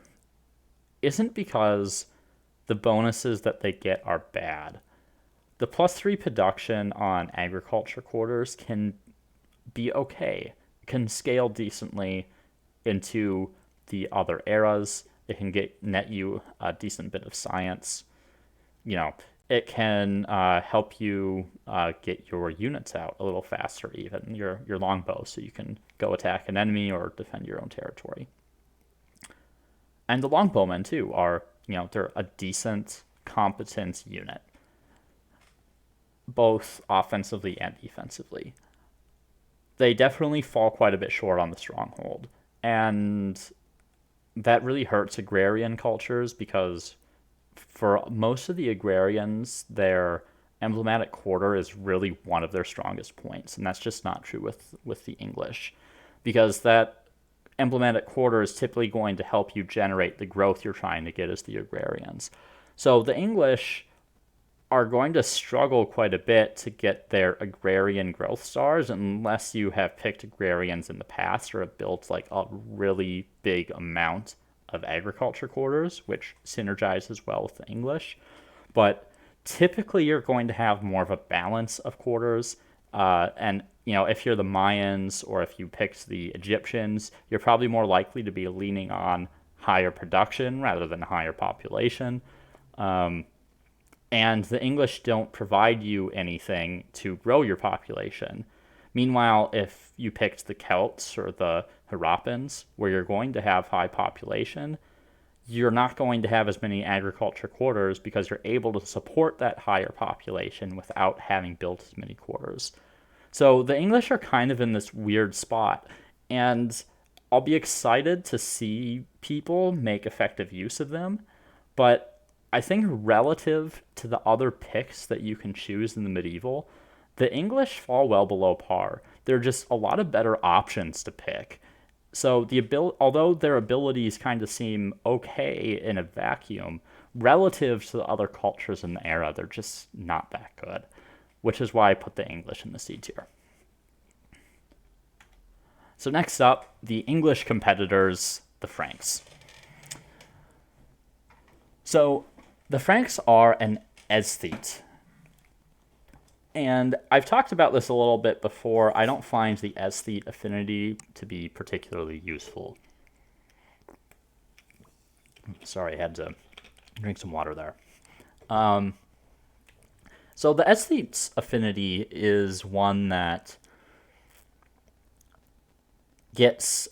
isn't because the bonuses that they get are bad. The +3 production on agriculture quarters can be okay. It can scale decently into the other eras. It can net you a decent bit of science. It can help you get your units out a little faster, even your longbow, so you can go attack an enemy or defend your own territory. And the longbowmen too are, they're a decent, competent unit, both offensively and defensively. They definitely fall quite a bit short on the stronghold, and that really hurts agrarian cultures because for most of the agrarians, their emblematic quarter is really one of their strongest points, and that's just not true with the English, because that emblematic quarter is typically going to help you generate the growth you're trying to get as the agrarians. So the English are going to struggle quite a bit to get their agrarian growth stars unless you have picked agrarians in the past or have built like a really big amount of agriculture quarters, which synergizes well with the English. But typically you're going to have more of a balance of quarters. And if you're the Mayans or if you picked the Egyptians, you're probably more likely to be leaning on higher production rather than higher population. And the English don't provide you anything to grow your population. Meanwhile, if you picked the Celts or the Harappans, where you're going to have high population, you're not going to have as many agriculture quarters because you're able to support that higher population without having built as many quarters. So the English are kind of in this weird spot, and I'll be excited to see people make effective use of them, but I think relative to the other picks that you can choose in the medieval, the English fall well below par. There are just a lot of better options to pick. So although their abilities kind of seem okay in a vacuum, relative to the other cultures in the era, they're just not that good, which is why I put the English in the C tier. So next up, the English competitors, the Franks. So the Franks are an aesthete. And I've talked about this a little bit before. I don't find the aesthete affinity to be particularly useful. Sorry, I had to drink some water there. So the aesthete's affinity is one that gets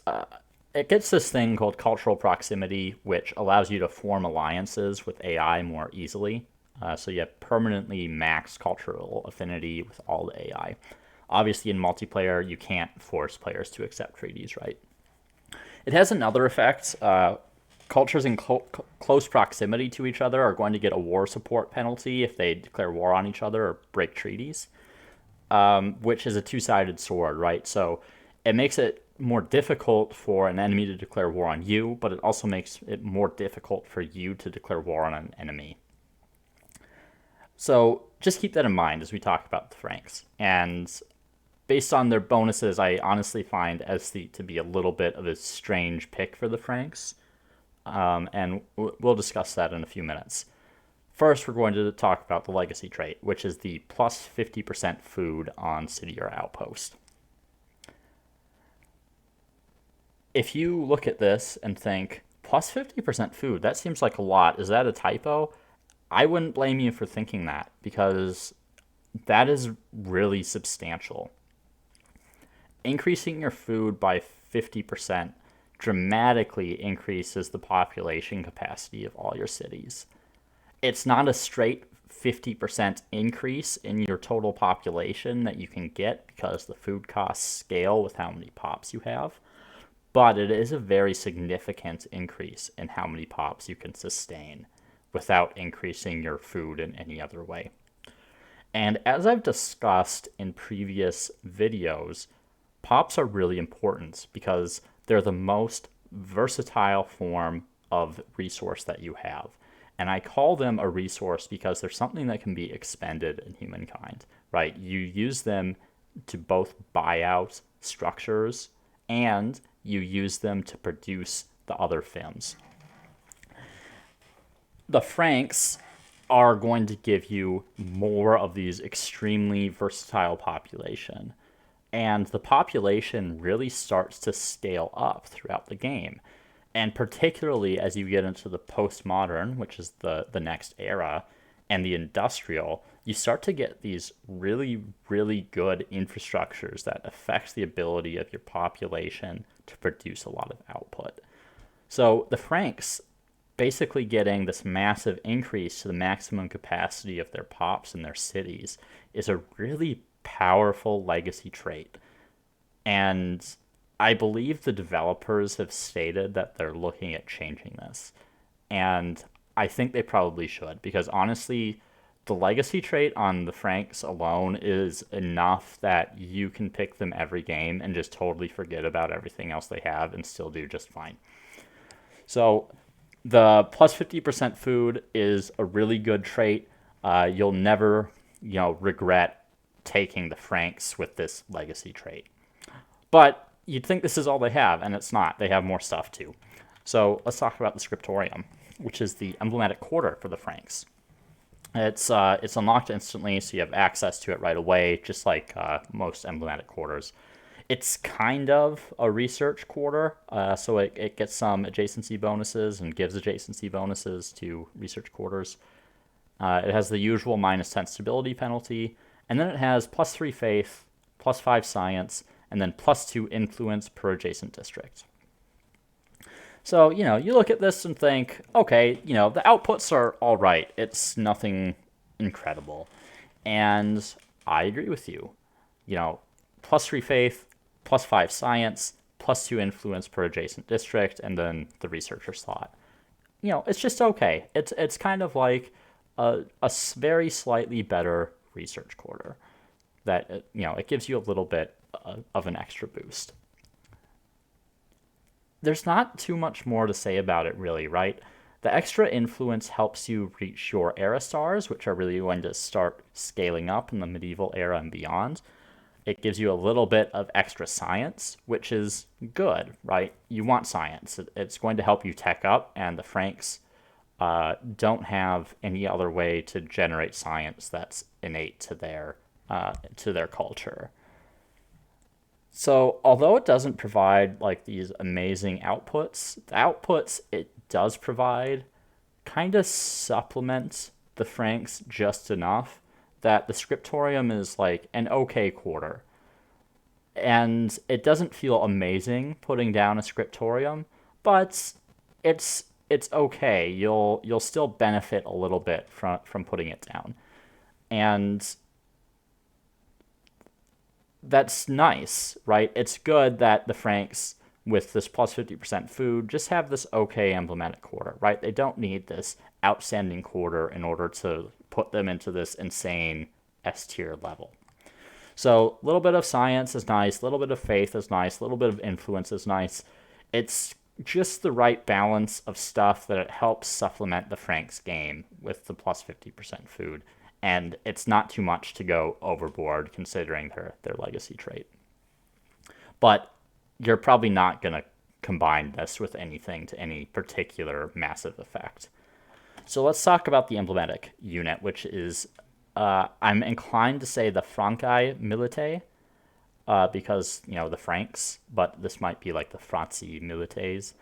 this thing called cultural proximity, which allows you to form alliances with AI more easily. So you have permanently maxed cultural affinity with all the AI. Obviously, in multiplayer, you can't force players to accept treaties, right? It has another effect. Cultures in close proximity to each other are going to get a war support penalty if they declare war on each other or break treaties, which is a two-sided sword, right? So it makes it more difficult for an enemy to declare war on you, but it also makes it more difficult for you to declare war on an enemy. So just keep that in mind as we talk about the Franks. And based on their bonuses, I honestly find aesthete to be a little bit of a strange pick for the Franks. And we'll discuss that in a few minutes. First, we're going to talk about the legacy trait, which is the plus 50% food on city or outpost. If you look at this and think, plus 50% food, that seems like a lot. Is that a typo? I wouldn't blame you for thinking that, because that is really substantial. Increasing your food by 50% dramatically increases the population capacity of all your cities. It's not a straight 50% increase in your total population that you can get because the food costs scale with how many pops you have, but it is a very significant increase in how many pops you can sustain without increasing your food in any other way. And as I've discussed in previous videos, pops are really important because they're the most versatile form of resource that you have. And I call them a resource because they're something that can be expended in Humankind, right? You use them to both buy out structures and you use them to produce the other films. The Franks are going to give you more of these extremely versatile population. And the population really starts to scale up throughout the game. And particularly as you get into the postmodern, which is the next era, and the industrial, you start to get these really, really good infrastructures that affect the ability of your population to produce a lot of output. So the Franks basically getting this massive increase to the maximum capacity of their pops and their cities is a really powerful legacy trait. And I believe the developers have stated that they're looking at changing this. And I think they probably should, because honestly, the legacy trait on the Franks alone is enough that you can pick them every game and just totally forget about everything else they have and still do just fine. So the plus 50% food is a really good trait. You'll never, regret taking the Franks with this legacy trait. But you'd think this is all they have, and it's not. They have more stuff too. So let's talk about the Scriptorium, which is the emblematic quarter for the Franks. It's unlocked instantly, so you have access to it right away, just like most emblematic quarters. It's kind of a research quarter, so it gets some adjacency bonuses and gives adjacency bonuses to research quarters. It has the usual minus 10 stability penalty, and then it has plus 3 faith, plus 5 science, and then plus 2 influence per adjacent district. So, you look at this and think, okay, the outputs are all right. It's nothing incredible. And I agree with you. Plus 3 faith, plus 5 science, plus 2 influence per adjacent district, and then the researcher slot. It's just okay. It's kind of like a very slightly better research quarter that, it gives you a little bit of an extra boost. There's not too much more to say about it, really, right? The extra influence helps you reach your era stars, which are really going to start scaling up in the medieval era and beyond. It gives you a little bit of extra science, which is good, right? You want science. It's going to help you tech up, and the Franks don't have any other way to generate science that's innate to their culture. So although it doesn't provide like these amazing outputs, the outputs it does provide kind of supplement the Franks just enough that the Scriptorium is like an okay quarter. And it doesn't feel amazing putting down a Scriptorium, but it's okay. You'll still benefit a little bit from putting it down. And that's nice, right? It's good that the Franks, with this plus 50% food, just have this okay emblematic quarter, right? They don't need this outstanding quarter in order to put them into this insane S-tier level. So a little bit of science is nice, a little bit of faith is nice, a little bit of influence is nice. It's just the right balance of stuff that it helps supplement the Franks game with the plus 50% food. And it's not too much to go overboard considering their legacy trait. But you're probably not going to combine this with anything to any particular massive effect. So let's talk about the emblematic unit, which is, I'm inclined to say the Franci Militae, because, the Franks, but this might be like the Franci Milites.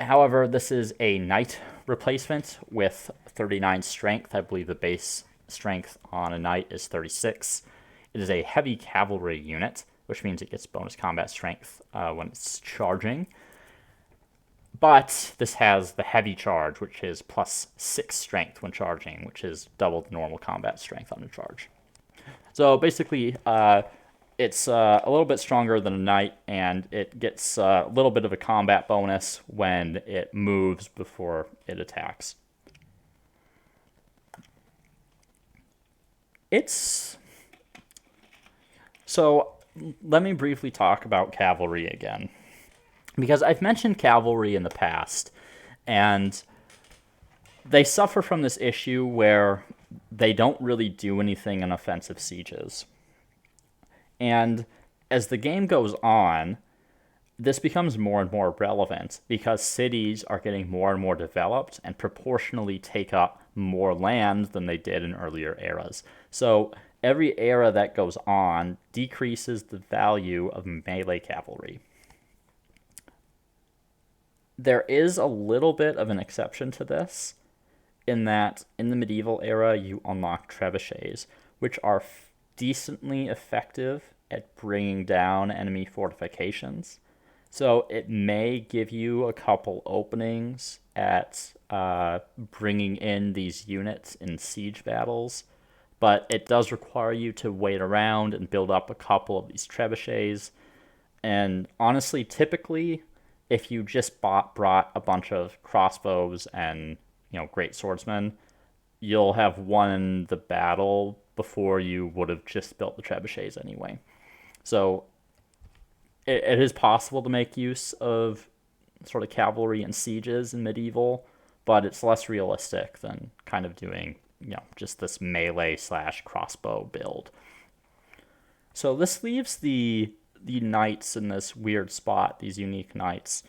However, this is a knight replacement with 39 strength. I believe the base strength on a knight is 36. It is a heavy cavalry unit, which means it gets bonus combat strength when it's charging. But this has the heavy charge, which is plus 6 strength when charging, which is double the normal combat strength on a charge. So basically, it's a little bit stronger than a knight, and it gets a little bit of a combat bonus when it moves before it attacks. So let me briefly talk about cavalry again, because I've mentioned cavalry in the past, and they suffer from this issue where they don't really do anything in offensive sieges. And as the game goes on, this becomes more and more relevant because cities are getting more and more developed and proportionally take up more land than they did in earlier eras. So every era that goes on decreases the value of melee cavalry. There is a little bit of an exception to this, in that in the medieval era you unlock trebuchets, which are decently effective at bringing down enemy fortifications. So it may give you a couple openings at bringing in these units in siege battles, but it does require you to wait around and build up a couple of these trebuchets. And honestly, typically, if you just brought a bunch of crossbows and great swordsmen, you'll have won the battle before you would have just built the trebuchets anyway. So it is possible to make use of sort of cavalry and sieges in medieval, but it's less realistic than kind of doing just this melee / crossbow build. So this leaves the knights in this weird spot, these unique knights.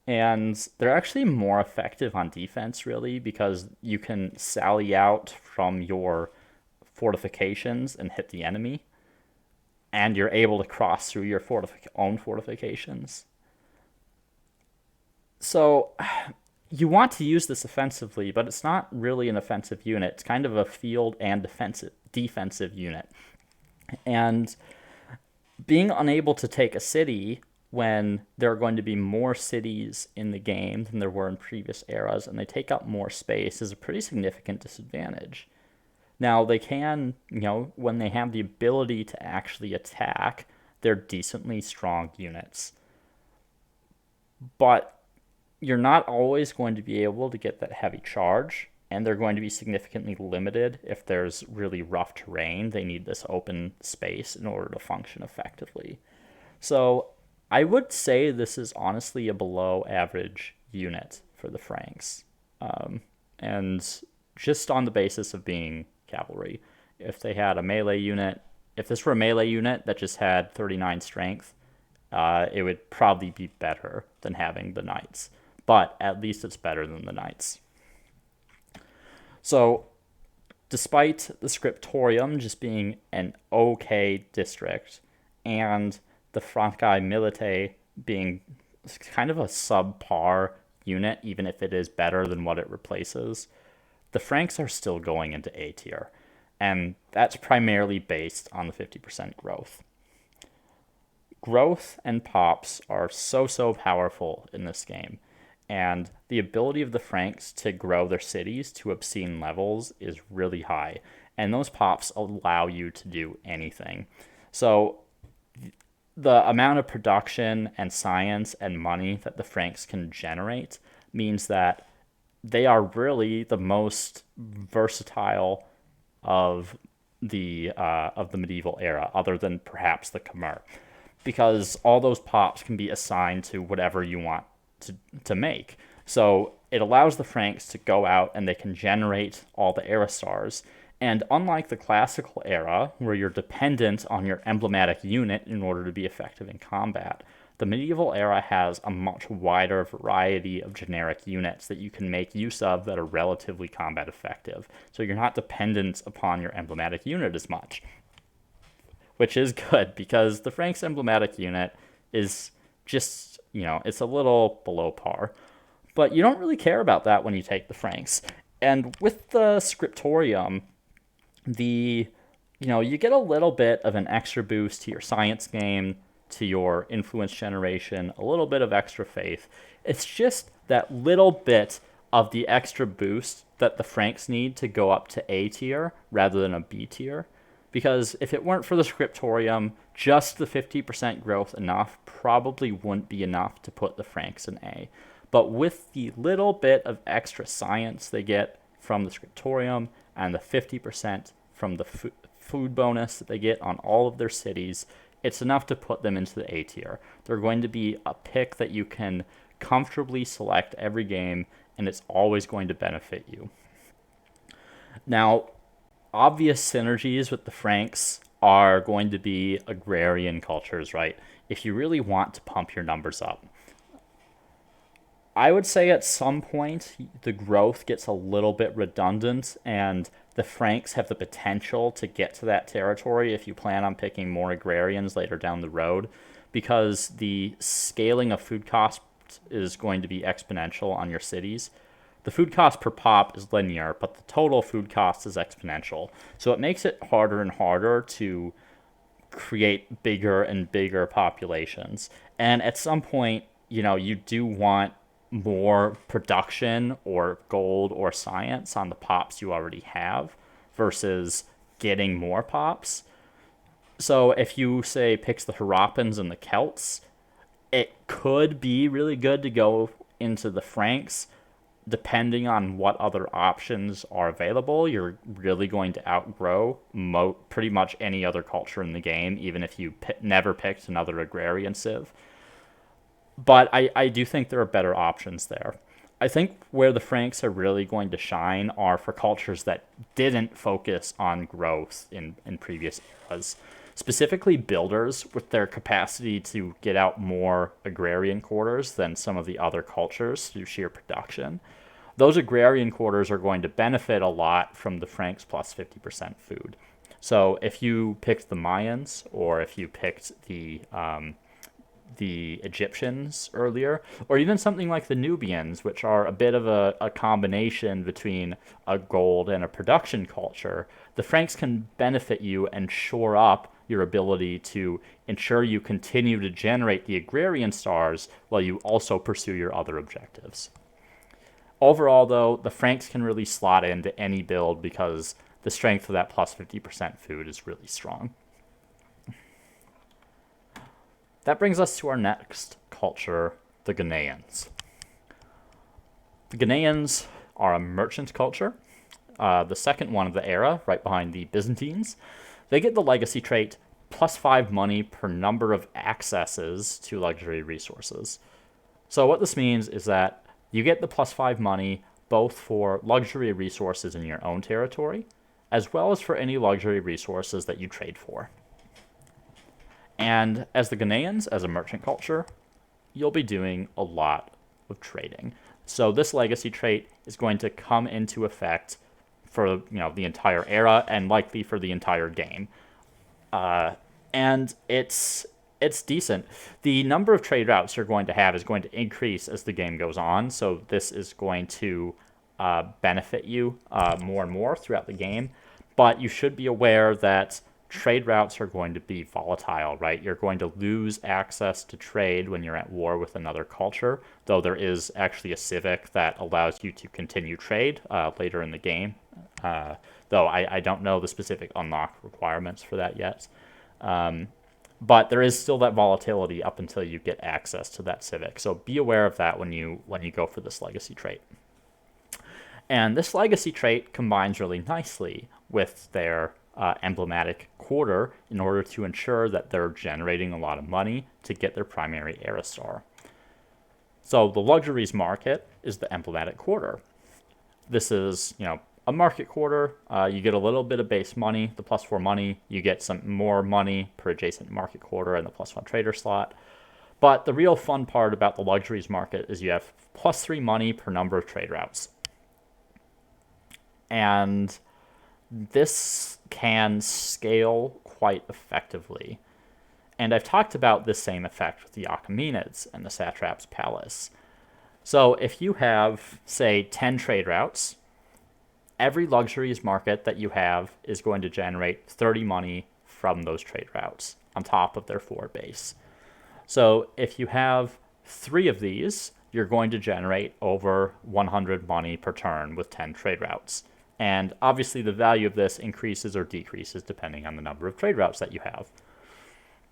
And they're actually more effective on defense, really, because you can sally out from your fortifications and hit the enemy. And you're able to cross through your own fortifications. So you want to use this offensively, but it's not really an offensive unit. It's kind of a field and defensive unit. And being unable to take a city when there are going to be more cities in the game than there were in previous eras, and they take up more space, is a pretty significant disadvantage. Now, they can, when they have the ability to actually attack, they're decently strong units. But you're not always going to be able to get that heavy charge, and they're going to be significantly limited if there's really rough terrain. They need this open space in order to function effectively. So I would say this is honestly a below average unit for the Franks. And just on the basis of being cavalry. If they had a melee unit, if this were a melee unit that just had 39 strength, it would probably be better than having the knights. But at least it's better than the knights. So, despite the Scriptorium just being an okay district, and the Francae Militae being kind of a subpar unit, even if it is better than what it replaces, the Franks are still going into A tier, and that's primarily based on the 50% growth. Growth and pops are so powerful in this game, and the ability of the Franks to grow their cities to obscene levels is really high, and those pops allow you to do anything. So the amount of production and science and money that the Franks can generate means that they are really the most versatile of the medieval era, other than perhaps the Khmer, because all those pops can be assigned to whatever you want to make. So it allows the Franks to go out and they can generate all the era stars. And unlike the classical era, where you're dependent on your emblematic unit in order to be effective in combat, the medieval era has a much wider variety of generic units that you can make use of that are relatively combat effective. So you're not dependent upon your emblematic unit as much, which is good, because the Franks' emblematic unit is just, it's a little below par. But you don't really care about that when you take the Franks. And with the scriptorium, the you get a little bit of an extra boost to your science game, to your influence generation, a little bit of extra faith. It's just that little bit of the extra boost that the Franks need to go up to A tier rather than a B tier. Because if it weren't for the scriptorium, just the 50% growth enough probably wouldn't be enough to put the Franks in A. But with the little bit of extra science they get from the scriptorium and the 50% from the food bonus that they get on all of their cities, it's enough to put them into the A tier. They're going to be a pick that you can comfortably select every game, and it's always going to benefit you. Now, obvious synergies with the Franks are going to be agrarian cultures, right? If you really want to pump your numbers up. I would say at some point the growth gets a little bit redundant, and the Franks have the potential to get to that territory if you plan on picking more agrarians later down the road, because the scaling of food costs is going to be exponential on your cities. The food cost per pop is linear, but the total food cost is exponential. So it makes it harder and harder to create bigger and bigger populations. And at some point, you do want more production or gold or science on the pops you already have versus getting more pops. So if you say picks the Harappans and the Celts, it could be really good to go into the Franks. Depending on what other options are available, you're really going to outgrow pretty much any other culture in the game, even if you never picked another agrarian civ. But I do think there are better options there. I think where the Franks are really going to shine are for cultures that didn't focus on growth in previous eras. Specifically builders with their capacity to get out more agrarian quarters than some of the other cultures through sheer production. Those agrarian quarters are going to benefit a lot from the Franks plus 50% food. So if you picked the Mayans, or if you picked the Egyptians earlier, or even something like the Nubians, which are a bit of a combination between a gold and a production culture, the Franks can benefit you and shore up your ability to ensure you continue to generate the agrarian stars while you also pursue your other objectives. Overall, though, the Franks can really slot into any build because the strength of that plus 50% food is really strong. That brings us to our next culture, the Ghanaians. The Ghanaians are a merchant culture, the second one of the era, right behind the Byzantines. They get the legacy trait plus 5 money per number of accesses to luxury resources. So what this means is that you get the plus 5 money both for luxury resources in your own territory, as well as for any luxury resources that you trade for. And as the Ghanaians, as a merchant culture, you'll be doing a lot of trading. So this legacy trait is going to come into effect for the entire era and likely for the entire game. And it's decent. The number of trade routes you're going to have is going to increase as the game goes on. So this is going to benefit you more and more throughout the game. But you should be aware that trade routes are going to be volatile, right? You're going to lose access to trade when you're at war with another culture, though there is actually a civic that allows you to continue trade later in the game. Though I don't know the specific unlock requirements for that yet. But there is still that volatility up until you get access to that civic. So be aware of that when you go for this legacy trait. And this legacy trait combines really nicely with their emblematic quarter in order to ensure that they're generating a lot of money to get their primary era star. So the luxuries market is the emblematic quarter. This is, a market quarter. You get a little bit of base money, the plus 4 money. You get some more money per adjacent market quarter and the plus 1 trader slot. But the real fun part about the luxuries market is you have plus 3 money per number of trade routes. And this can scale quite effectively. And I've talked about this same effect with the Achaemenids and the Satrap's Palace. So if you have, say, 10 trade routes, every luxuries market that you have is going to generate 30 money from those trade routes on top of their 4 base. So if you have 3 of these, you're going to generate over 100 money per turn with 10 trade routes. And obviously the value of this increases or decreases depending on the number of trade routes that you have.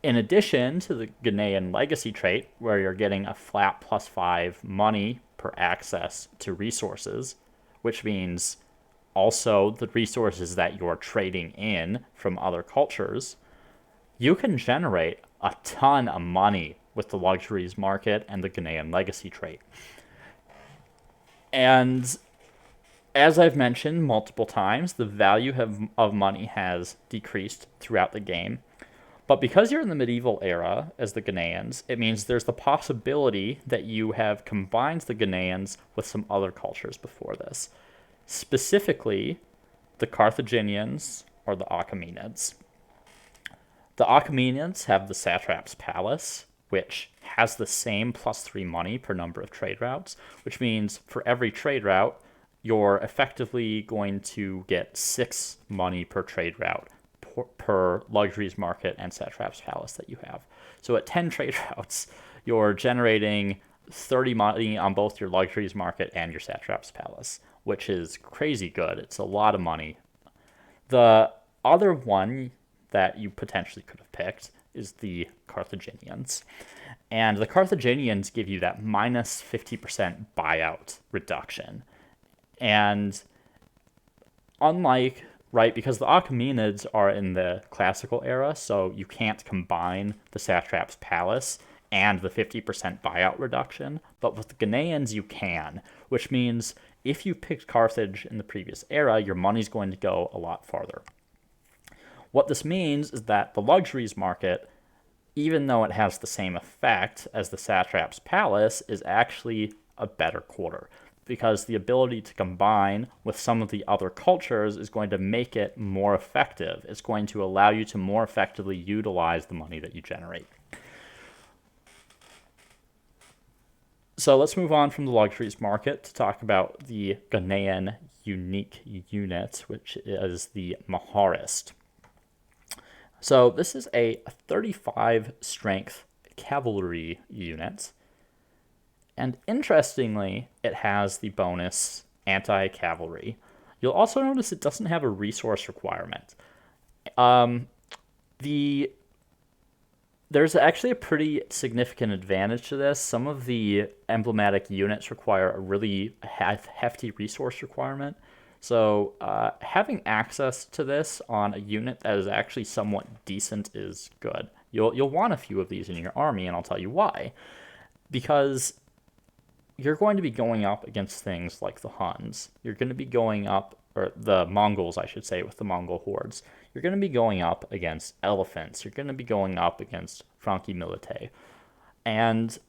In addition to the Ghanaian legacy trait, where you're getting a flat +5 money per access to resources, which means also the resources that you're trading in from other cultures, you can generate a ton of money with the luxuries market and the Ghanaian legacy trait. And as I've mentioned multiple times, the value of money has decreased throughout the game. But because you're in the medieval era as the Ghanaians, it means there's the possibility that you have combined the Ghanaians with some other cultures before this. Specifically, the Carthaginians or the Achaemenids. The Achaemenids have the Satrap's Palace, which has the same +3 money per number of trade routes, which means for every trade route, you're effectively going to get 6 money per trade route per luxuries market and Satrap's Palace that you have. So at 10 trade routes, you're generating 30 money on both your luxuries market and your Satrap's Palace, which is crazy good. It's a lot of money. The other one that you potentially could have picked is the Carthaginians. And the Carthaginians give you that minus 50% buyout reduction. And unlike, right, because the Achaemenids are in the classical era, so you can't combine the Satrap's Palace and the 50% buyout reduction, but with the Ghanaians you can, which means if you picked Carthage in the previous era, your money's going to go a lot farther. What this means is that the luxuries market, even though it has the same effect as the Satrap's Palace, is actually a better quarter, because the ability to combine with some of the other cultures is going to make it more effective. It's going to allow you to more effectively utilize the money that you generate. So let's move on from the luxuries market to talk about the Ghanaian unique unit, which is the Maharist. So this is a 35 strength cavalry unit. And interestingly, it has the bonus anti-cavalry. You'll also notice it doesn't have a resource requirement. There's actually a pretty significant advantage to this. Some of the emblematic units require a really hefty resource requirement. So having access to this on a unit that is actually somewhat decent is good. You'll want a few of these in your army, and I'll tell you why. Because you're going to be going up against things like the Huns. You're going to be going up, or the Mongols, I should say, with the Mongol hordes. You're going to be going up against elephants. You're going to be going up against Franki Milite. And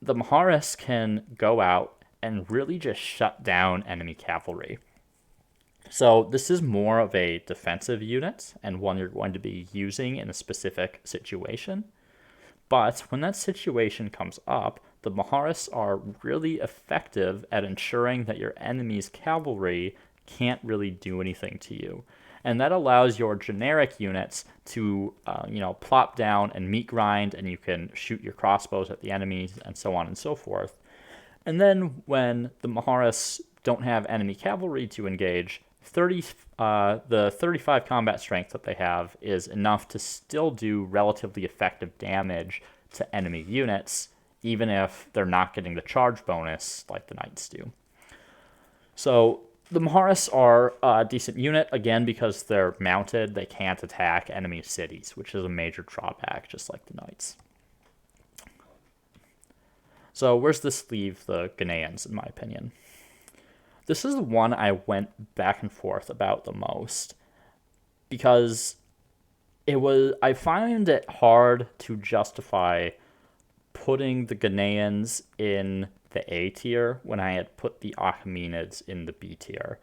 the Maharis can go out and really just shut down enemy cavalry. So this is more of a defensive unit and one you're going to be using in a specific situation. But when that situation comes up, the Maharis are really effective at ensuring that your enemy's cavalry can't really do anything to you. And that allows your generic units to, plop down and meat grind, and you can shoot your crossbows at the enemies and so on and so forth. And then when the Maharis don't have enemy cavalry to engage, the 35 combat strength that they have is enough to still do relatively effective damage to enemy units, even if they're not getting the charge bonus like the Knights do. So the Maharis are a decent unit, again, because they're mounted. They can't attack enemy cities, which is a major drawback, just like the Knights. So where's this leave the Ghanaians, in my opinion? This is the one I went back and forth about the most, because I find it hard to justify putting the Ghanaians in the A tier when I had put the Achaemenids in the B tier,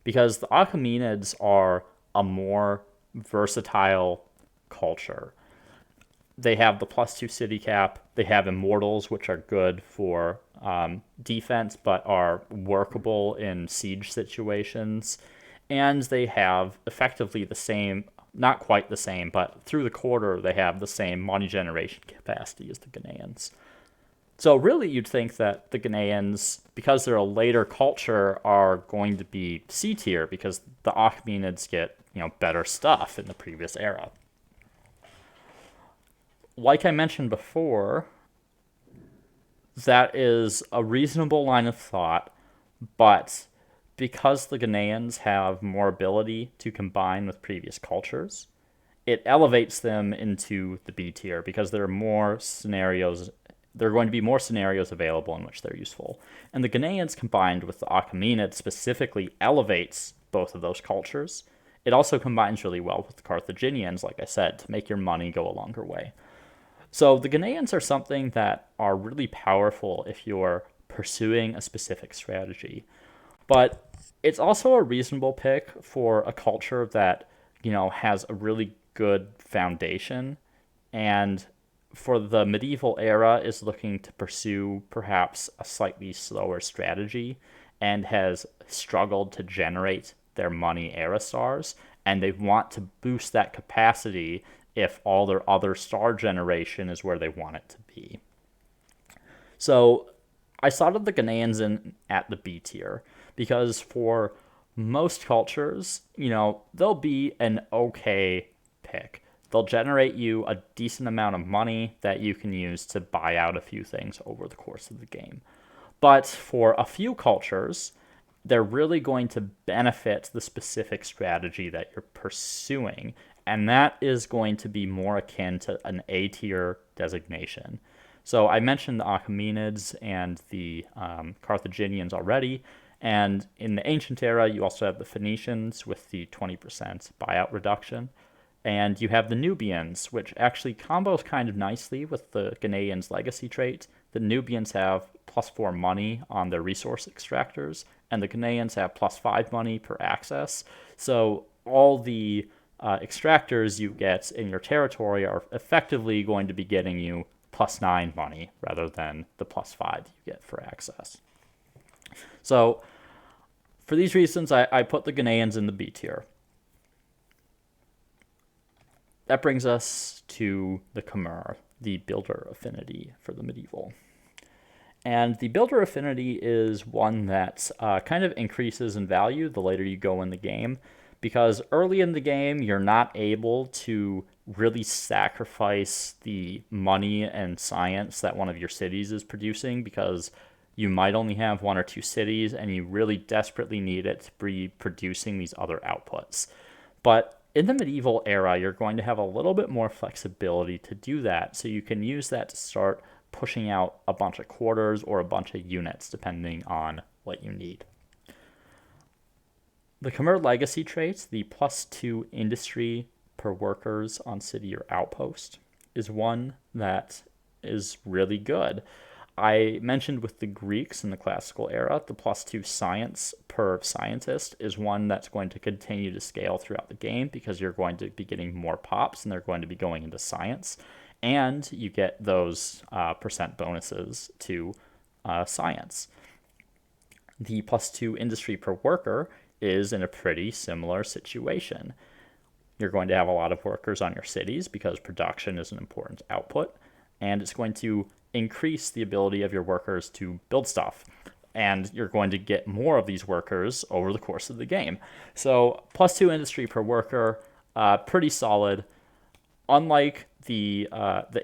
because the Achaemenids are a more versatile culture. they have the +2 city cap. They have immortals, which are good for defense, but are workable in siege situations. And they have effectively the same, not quite the same, but through the quarter, they have the same money generation capacity as the Ghanaians. So really, you'd think that the Ghanaians, because they're a later culture, are going to be C tier because the Achaemenids get better stuff in the previous era. Like I mentioned before, that is a reasonable line of thought, but because the Ghanaians have more ability to combine with previous cultures, it elevates them into the B tier because there are more scenarios. There are going to be more scenarios available in which they're useful. And the Ghanaians combined with the Achaemenids specifically elevates both of those cultures. It also combines really well with the Carthaginians, like I said, to make your money go a longer way. So the Ghanaians are something that are really powerful if you're pursuing a specific strategy. But it's also a reasonable pick for a culture that, has a really good foundation and for the medieval era is looking to pursue perhaps a slightly slower strategy and has struggled to generate their money era stars, and they want to boost that capacity if all their other star generation is where they want it to be. So I slotted the Ghanaians in at the B tier because for most cultures, they'll be an okay pick. They'll generate you a decent amount of money that you can use to buy out a few things over the course of the game. But for a few cultures, they're really going to benefit the specific strategy that you're pursuing, and that is going to be more akin to an A tier designation. So I mentioned the Achaemenids and the Carthaginians already, and in the ancient era, you also have the Phoenicians with the 20% buyout reduction. And you have the Nubians, which actually combos kind of nicely with the Ghanaians' legacy trait. The Nubians have +4 money on their resource extractors, and the Ghanaians have +5 money per access. So all the extractors you get in your territory are effectively going to be getting you +9 money rather than the +5 you get for access. So for these reasons, I put the Ghanaians in the B tier. That brings us to the Khmer, the builder affinity for the medieval. And the builder affinity is one that kind of increases in value the later you go in the game, because early in the game, you're not able to really sacrifice the money and science that one of your cities is producing, because you might only have 1 or 2 cities, and you really desperately need it to be producing these other outputs. But in the medieval era, you're going to have a little bit more flexibility to do that, so you can use that to start pushing out a bunch of quarters or a bunch of units, depending on what you need. The Khmer legacy traits, the +2 industry per workers on city or outpost, is one that is really good. I mentioned with the Greeks in the classical era, the +2 science per scientist is one that's going to continue to scale throughout the game because you're going to be getting more pops and they're going to be going into science. And you get those percent bonuses to science. The +2 industry per worker is in a pretty similar situation. You're going to have a lot of workers on your cities because production is an important output, and it's going to increase the ability of your workers to build stuff. And you're going to get more of these workers over the course of the game. So +2 industry per worker, pretty solid. Unlike the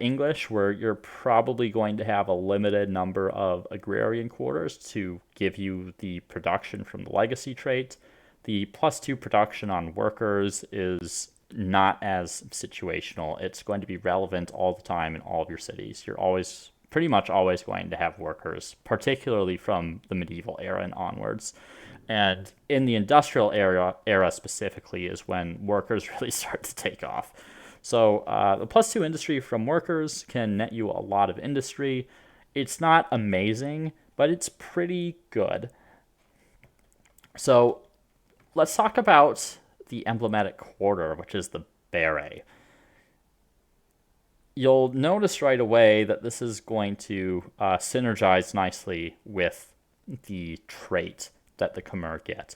English, where you're probably going to have a limited number of agrarian quarters to give you the production from the legacy trait, the +2 production on workers is not as situational. It's going to be relevant all the time in all of your cities. You're pretty much always going to have workers, particularly from the medieval era and onwards. And in the industrial era specifically is when workers really start to take off. So the +2 industry from workers can net you a lot of industry. It's not amazing, but it's pretty good. So let's talk about the emblematic quarter, which is the beret. You'll notice right away that this is going to synergize nicely with the trait that the Khmer get.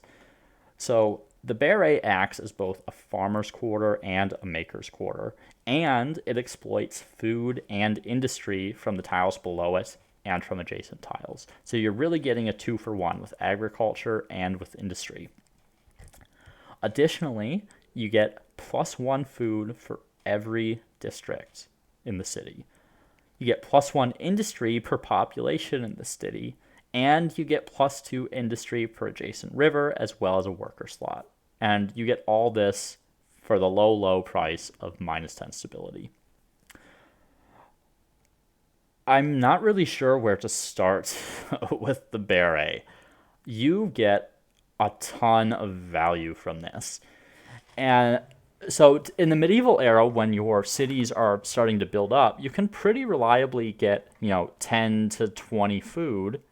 So the beret acts as both a farmer's quarter and a maker's quarter, and it exploits food and industry from the tiles below it and from adjacent tiles. So you're really getting a 2-for-1 with agriculture and with industry. Additionally, you get +1 food for every district in the city. You get +1 industry per population in the city, and you get +2 industry per adjacent river as well as a worker slot. And you get all this for the low, low price of -10 stability. I'm not really sure where to start with the beret. You get a ton of value from this. And so in the medieval era, when your cities are starting to build up, you can pretty reliably get, 10 to 20 food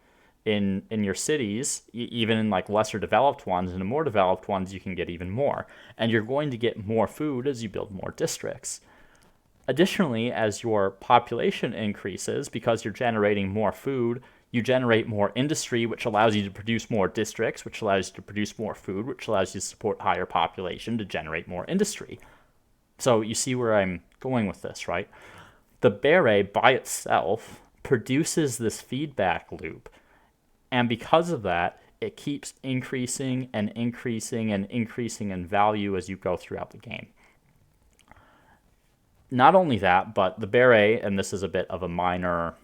in your cities, even in like lesser developed ones. And in more developed ones, you can get even more. And you're going to get more food as you build more districts. Additionally, as your population increases, because you're generating more food, you generate more industry, which allows you to produce more districts, which allows you to produce more food, which allows you to support higher population to generate more industry. So you see where I'm going with this, right? The beret by itself produces this feedback loop. And because of that, it keeps increasing and increasing and increasing in value as you go throughout the game. Not only that, but the beret, and this is a bit of a minor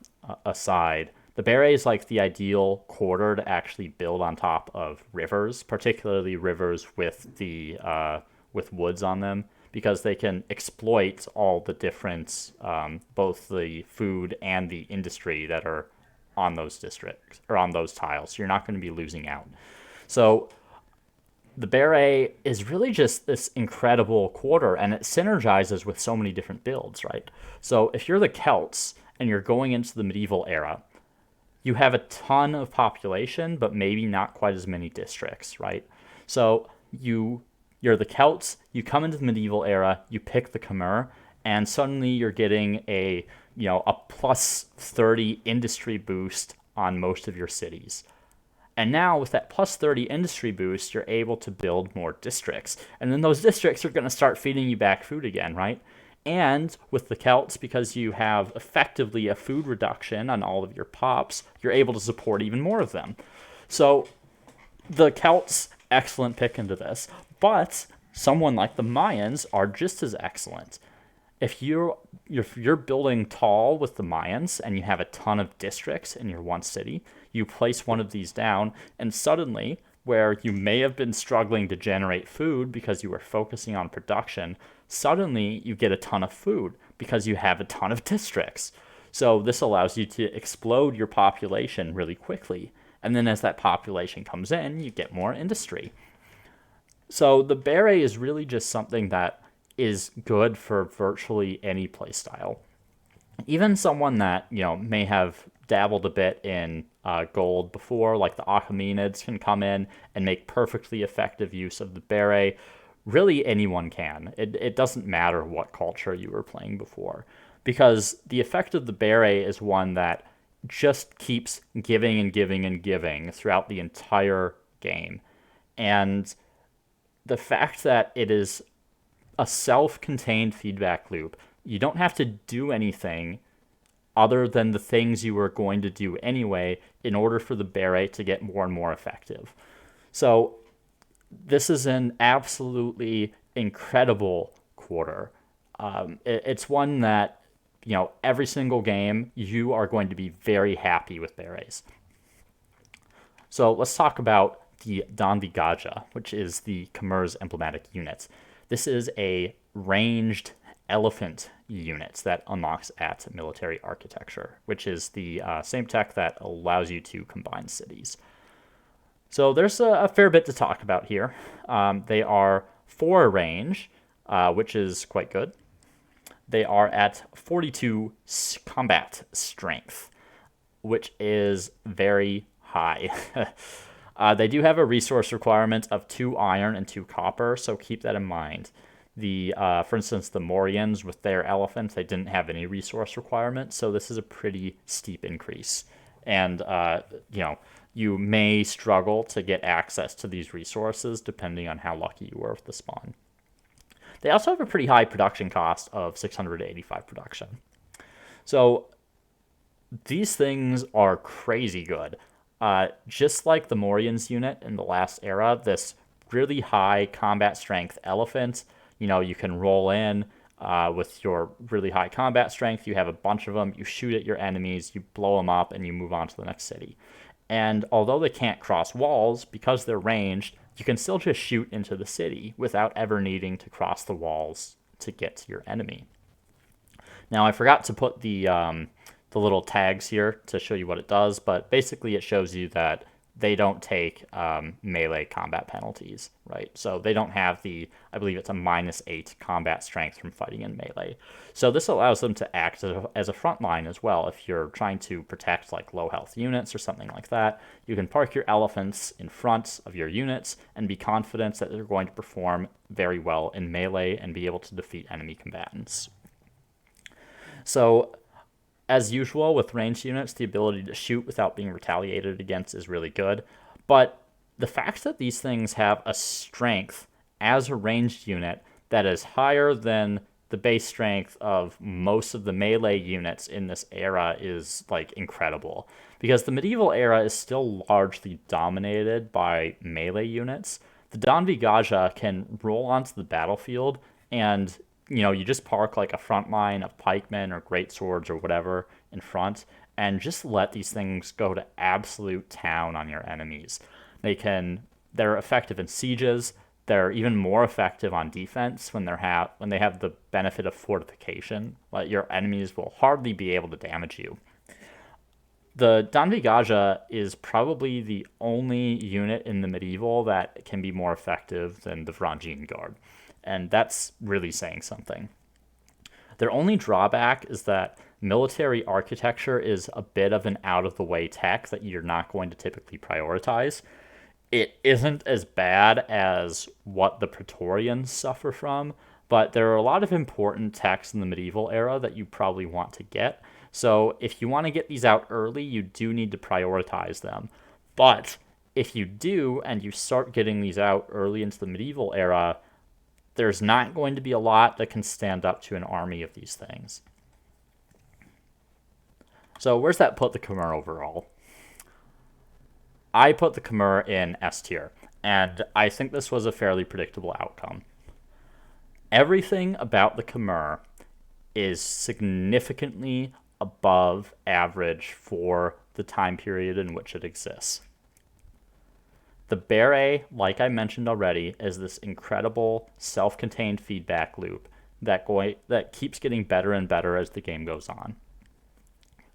aside, the beret is like the ideal quarter to actually build on top of rivers, particularly rivers with the with woods on them, because they can exploit all the different, both the food and the industry that are on those districts or on those tiles. So you're not going to be losing out. So the beret is really just this incredible quarter, and it synergizes with so many different builds, right? So if you're the Celts and you're going into the medieval era, you have a ton of population, but maybe not quite as many districts, right? So you're the Celts, you come into the medieval era, you pick the Khmer, and suddenly you're getting a +30 industry boost on most of your cities. And now with that +30 industry boost, you're able to build more districts. And then those districts are going to start feeding you back food again, right? And with the Celts, because you have effectively a food reduction on all of your pops, you're able to support even more of them. So the Celts, excellent pick into this. But someone like the Mayans are just as excellent. If you're building tall with the Mayans and you have a ton of districts in your one city, you place one of these down, and suddenly, where you may have been struggling to generate food because you were focusing on production, suddenly you get a ton of food because you have a ton of districts. So this allows you to explode your population really quickly. And then as that population comes in, you get more industry. So the beret is really just something that is good for virtually any playstyle. Even someone that, may have dabbled a bit in gold before, like the Achaemenids, can come in and make perfectly effective use of the beret. Really, anyone can. It doesn't matter what culture you were playing before, because the effect of the beret is one that just keeps giving and giving and giving throughout the entire game. And the fact that it is a self-contained feedback loop, you don't have to do anything other than the things you were going to do anyway in order for the beret to get more and more effective. So this is an absolutely incredible quarter. It's one that, every single game you are going to be very happy with berets. So let's talk about the Dandi Gaja, which is the Khmer's emblematic unit. This is a ranged elephant unit that unlocks at military architecture, which is the same tech that allows you to combine cities. So there's a fair bit to talk about here. They are 4 range, which is quite good. They are at 42 combat strength, which is very high. They do have a resource requirement of 2 iron and 2 copper, so keep that in mind. For instance, the Morians with their elephants, they didn't have any resource requirements, so this is a pretty steep increase. And, you may struggle to get access to these resources depending on how lucky you were with the spawn. They also have a pretty high production cost of 685 production. So these things are crazy good. Just like the Morians unit in the last era, this really high combat strength elephant, you can roll in with your really high combat strength. You have a bunch of them. You shoot at your enemies, you blow them up, and you move on to the next city. And although they can't cross walls, because they're ranged, you can still just shoot into the city without ever needing to cross the walls to get to your enemy. Now, I forgot to put the little tags here to show you what it does, but basically it shows you that they don't take melee combat penalties, right? So they don't have I believe it's a -8 combat strength from fighting in melee. So this allows them to act as a front line as well. If you're trying to protect like low health units or something like that, you can park your elephants in front of your units and be confident that they're going to perform very well in melee and be able to defeat enemy combatants. So, as usual with ranged units, the ability to shoot without being retaliated against is really good. But the fact that these things have a strength as a ranged unit that is higher than the base strength of most of the melee units in this era is like incredible. Because the medieval era is still largely dominated by melee units. The Danvi Gaja can roll onto the battlefield and you just park like a front line of pikemen or greatswords or whatever in front and just let these things go to absolute town on your enemies. They're effective in sieges. They're even more effective on defense when they have the benefit of fortification. Like your enemies will hardly be able to damage you. The Danvi Gaja is probably the only unit in the medieval that can be more effective than the Vrangine Guard. And that's really saying something. Their only drawback is that military architecture is a bit of an out-of-the-way tech that you're not going to typically prioritize. It isn't as bad as what the Praetorians suffer from, but there are a lot of important techs in the medieval era that you probably want to get. So if you want to get these out early, you do need to prioritize them. But if you do, and you start getting these out early into the medieval era, there's not going to be a lot that can stand up to an army of these things. So where's that put the Khmer overall? I put the Khmer in S tier, and I think this was a fairly predictable outcome. Everything about the Khmer is significantly above average for the time period in which it exists. The Beret, like I mentioned already, is this incredible self-contained feedback loop that keeps getting better and better as the game goes on.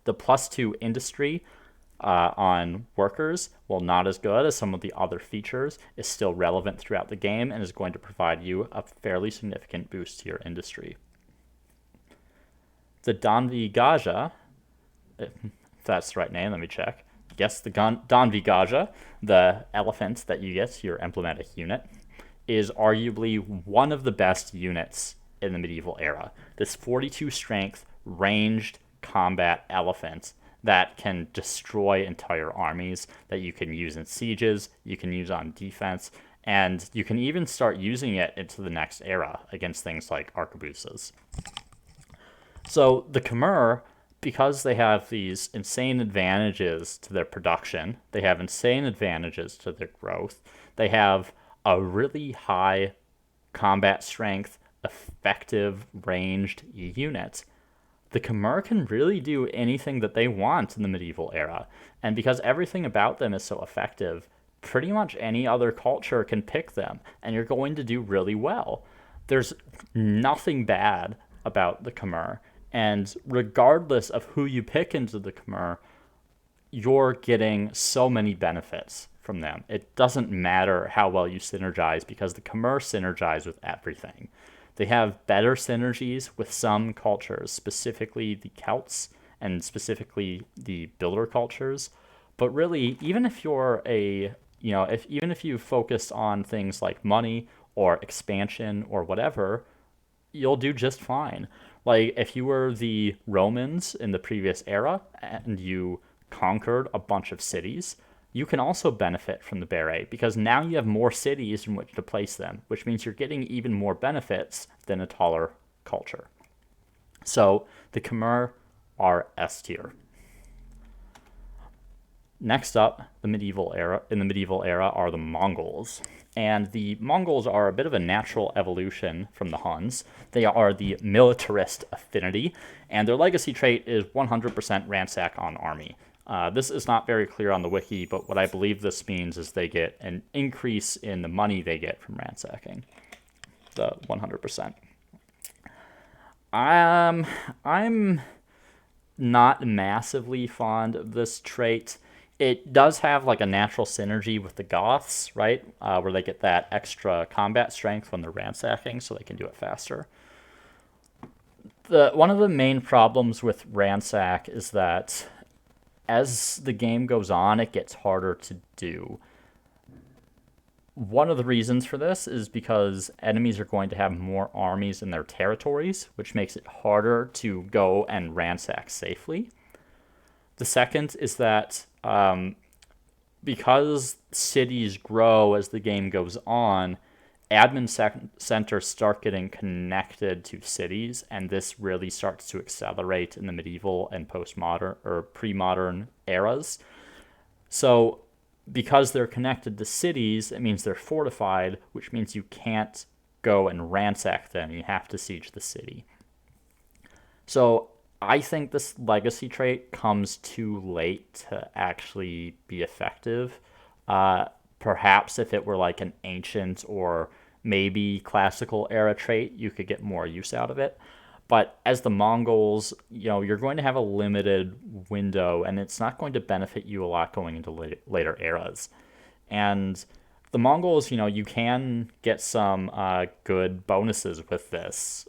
The +2 industry on workers, while not as good as some of the other features, is still relevant throughout the game and is going to provide you a fairly significant boost to your industry. The Danvi Gaja, if that's the right name, let me check. Yes, the Danvi Gaja, the elephant that you get, your emblematic unit, is arguably one of the best units in the medieval era. This 42 strength ranged combat elephant that can destroy entire armies, that you can use in sieges, you can use on defense, and you can even start using it into the next era against things like arquebuses. So the Khmer, because they have these insane advantages to their production, they have insane advantages to their growth, they have a really high combat strength, effective ranged unit. The Khmer can really do anything that they want in the medieval era. And because everything about them is so effective, pretty much any other culture can pick them, and you're going to do really well. There's nothing bad about the Khmer. And regardless of who you pick into the Khmer, you're getting so many benefits from them. It doesn't matter how well you synergize, because the Khmer synergize with everything. They have better synergies with some cultures, specifically the Celts and specifically the builder cultures. But really, even if you're even if you focus on things like money or expansion or whatever, you'll do just fine. Like, if you were the Romans in the previous era and you conquered a bunch of cities, you can also benefit from the beret because now you have more cities in which to place them, which means you're getting even more benefits than a taller culture. So the Khmer are S tier. Next up, in the medieval era are the Mongols. And the Mongols are a bit of a natural evolution from the Huns. They are the militarist affinity, and their legacy trait is 100% ransack on army. This is not very clear on the wiki, but what I believe this means is they get an increase in the money they get from ransacking. The 100%. I'm not massively fond of this trait. It does have like a natural synergy with the Goths, right? Where they get that extra combat strength when they're ransacking, so they can do it faster. One of the main problems with ransack is that as the game goes on, it gets harder to do. One of the reasons for this is because enemies are going to have more armies in their territories, which makes it harder to go and ransack safely. The second is that because cities grow as the game goes on, admin centers start getting connected to cities, and this really starts to accelerate in the medieval and postmodern or pre-modern eras. So because they're connected to cities, it means they're fortified, which means you can't go and ransack them. You have to siege the city. So I think this legacy trait comes too late to actually be effective. Perhaps if it were like an ancient or maybe classical era trait, you could get more use out of it. But as the Mongols, you're going to have a limited window, and it's not going to benefit you a lot going into later eras. And the Mongols, you can get some good bonuses with this.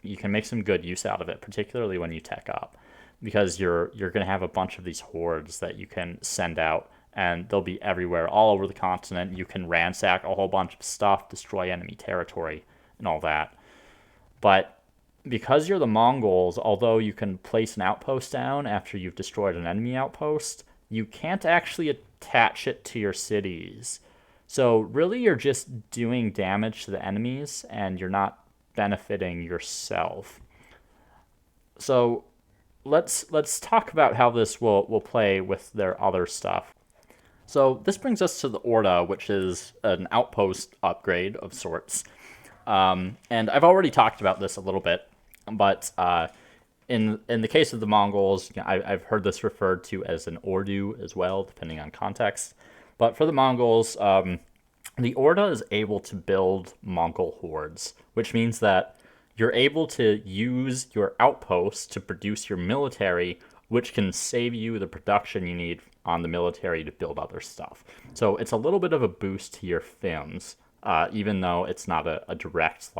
You can make some good use out of it, particularly when you tech up, because you're going to have a bunch of these hordes that you can send out, and they'll be everywhere, all over the continent. You can ransack a whole bunch of stuff, destroy enemy territory, and all that. But because you're the Mongols, although you can place an outpost down after you've destroyed an enemy outpost, you can't actually attach it to your cities. So really you're just doing damage to the enemies, and you're not benefiting yourself. So let's talk about how this will play with their other stuff. So this brings us to the Orda, which is an outpost upgrade of sorts. And I've already talked about this a little bit, but in the case of the Mongols, I've heard this referred to as an Ordu as well, depending on context. But for the Mongols, the Orda is able to build Mongol hordes, which means that you're able to use your outposts to produce your military, which can save you the production you need on the military to build other stuff. So it's a little bit of a boost to your FIMs, even though it's not a direct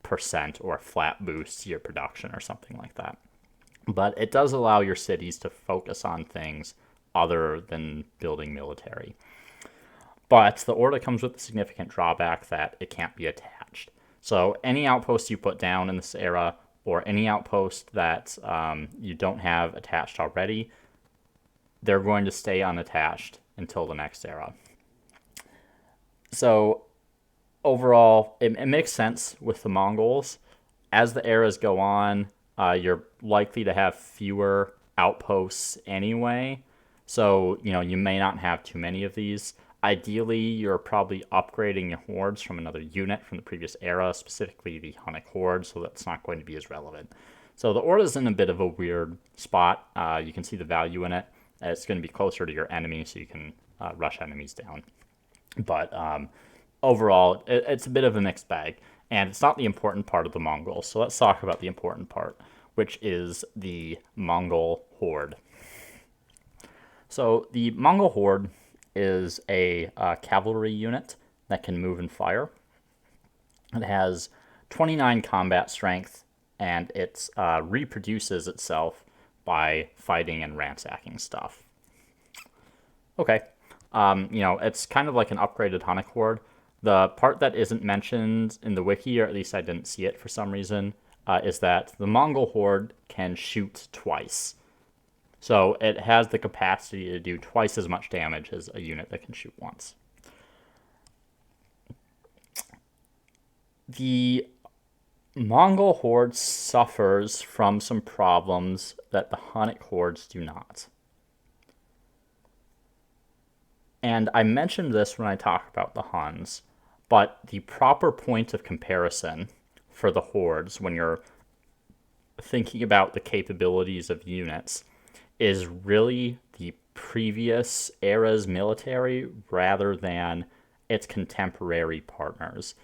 percent or flat boost to your production or something like that. But it does allow your cities to focus on things other than building military. But the Orda comes with a significant drawback that it can't be attached. So any outpost you put down in this era, or any outpost that you don't have attached already, they're going to stay unattached until the next era. So overall, it makes sense with the Mongols. As the eras go on, you're likely to have fewer outposts anyway. So, you may not have too many of these. Ideally, you're probably upgrading your hordes from another unit from the previous era, specifically the Hunnic horde, so that's not going to be as relevant. So the Orda's in a bit of a weird spot. You can see the value in it. It's going to be closer to your enemy, so you can rush enemies down. But overall, it's a bit of a mixed bag, and it's not the important part of the Mongols. So let's talk about the important part, which is the Mongol horde. So the Mongol horde is a cavalry unit that can move and fire. It has 29 combat strength, and it reproduces itself by fighting and ransacking stuff. Okay, it's kind of like an upgraded Hunnic horde. The part that isn't mentioned in the wiki, or at least I didn't see it for some reason, is that the Mongol horde can shoot twice. So it has the capacity to do twice as much damage as a unit that can shoot once. The Mongol horde suffers from some problems that the Hunnic hordes do not. And I mentioned this when I talk about the Huns, but the proper point of comparison for the hordes when you're thinking about the capabilities of units is really the previous era's military rather than its contemporary partners.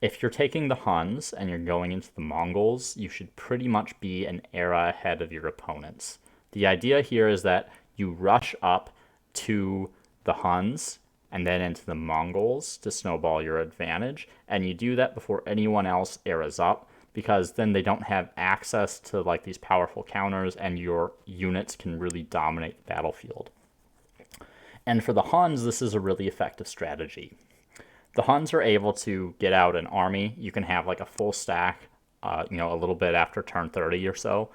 If you're taking the Huns and you're going into the Mongols, you should pretty much be an era ahead of your opponents. The idea here is that you rush up to the Huns and then into the Mongols to snowball your advantage, and you do that before anyone else eras up, because then they don't have access to like these powerful counters and your units can really dominate the battlefield. And for the Huns, this is a really effective strategy. The Huns are able to get out an army. You can have like a full stack, a little bit after turn 30 or so,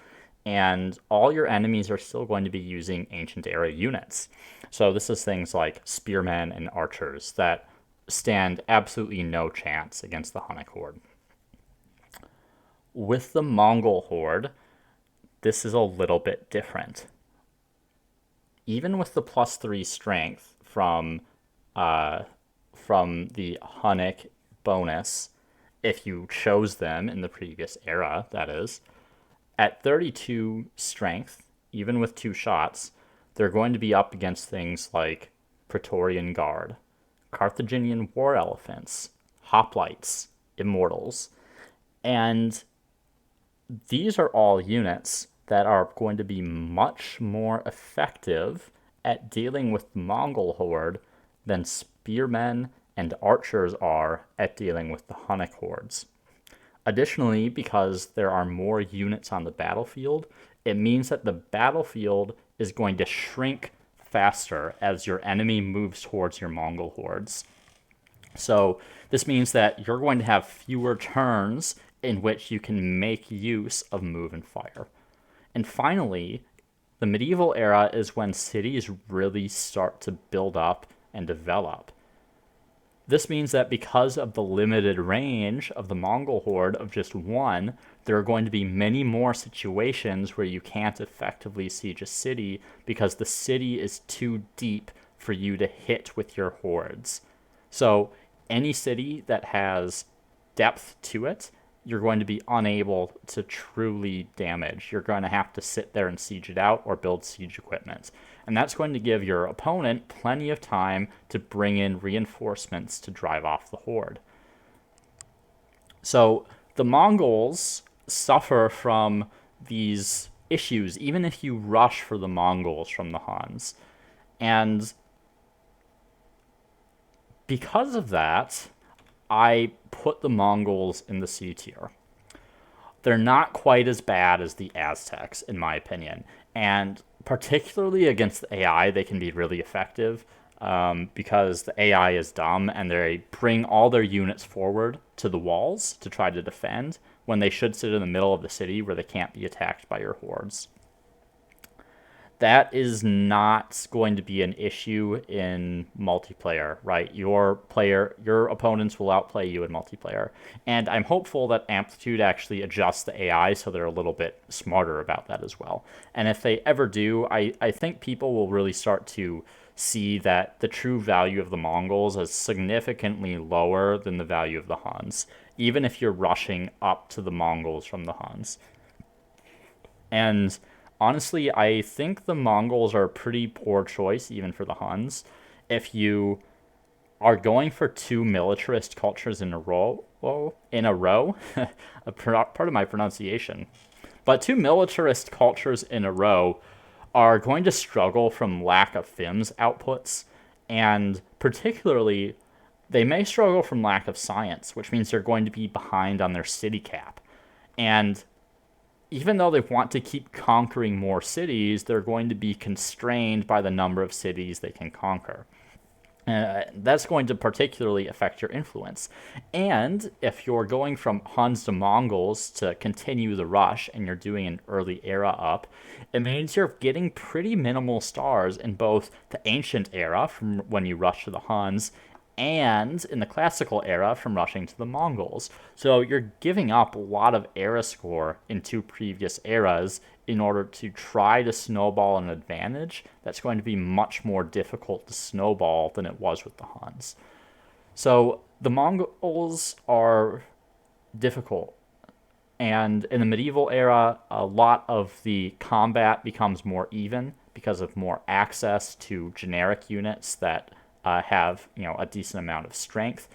and all your enemies are still going to be using ancient era units. So this is things like spearmen and archers that stand absolutely no chance against the Hunnic horde. With the Mongol horde, this is a little bit different. Even with the +3 strength from the Hunnic bonus, if you chose them in the previous era, that is, at 32 strength, even with 2 shots, they're going to be up against things like Praetorian Guard, Carthaginian War Elephants, Hoplites, Immortals, and these are all units that are going to be much more effective at dealing with the Mongol horde than spearmen and archers are at dealing with the Hunnic hordes. Additionally, because there are more units on the battlefield, it means that the battlefield is going to shrink faster as your enemy moves towards your Mongol hordes. So this means that you're going to have fewer turns in which you can make use of move and fire. And finally, the medieval era is when cities really start to build up and develop. This means that because of the limited range of the Mongol horde of just one, there are going to be many more situations where you can't effectively siege a city because the city is too deep for you to hit with your hordes. So any city that has depth to it, you're going to be unable to truly damage. You're going to have to sit there and siege it out or build siege equipment. And that's going to give your opponent plenty of time to bring in reinforcements to drive off the horde. So the Mongols suffer from these issues, even if you rush for the Mongols from the Huns. And because of that, I put the Mongols in the C tier. They're not quite as bad as the Aztecs, in my opinion. And particularly against the AI, they can be really effective because the AI is dumb and they bring all their units forward to the walls to try to defend when they should sit in the middle of the city where they can't be attacked by your hordes. That is not going to be an issue in multiplayer, right? Your opponents will outplay you in multiplayer. And I'm hopeful that Amplitude actually adjusts the AI so they're a little bit smarter about that as well. And if they ever do, I think people will really start to see that the true value of the Mongols is significantly lower than the value of the Huns, even if you're rushing up to the Mongols from the Huns. And honestly, I think the Mongols are a pretty poor choice, even for the Huns. If you are going for 2 militarist cultures in a row, part of my pronunciation, but 2 militarist cultures in a row are going to struggle from lack of FIMS outputs, and particularly, they may struggle from lack of science, which means they're going to be behind on their city cap. And even though they want to keep conquering more cities, they're going to be constrained by the number of cities they can conquer. That's going to particularly affect your influence. And if you're going from Huns to Mongols to continue the rush and you're doing an early era up, it means you're getting pretty minimal stars in both the ancient era from when you rush to the Huns and in the classical era from rushing to the Mongols. So you're giving up a lot of era score in two previous eras in order to try to snowball an advantage that's going to be much more difficult to snowball than it was with the Huns. So the Mongols are difficult. And in the medieval era, a lot of the combat becomes more even because of more access to generic units that have a decent amount of strength,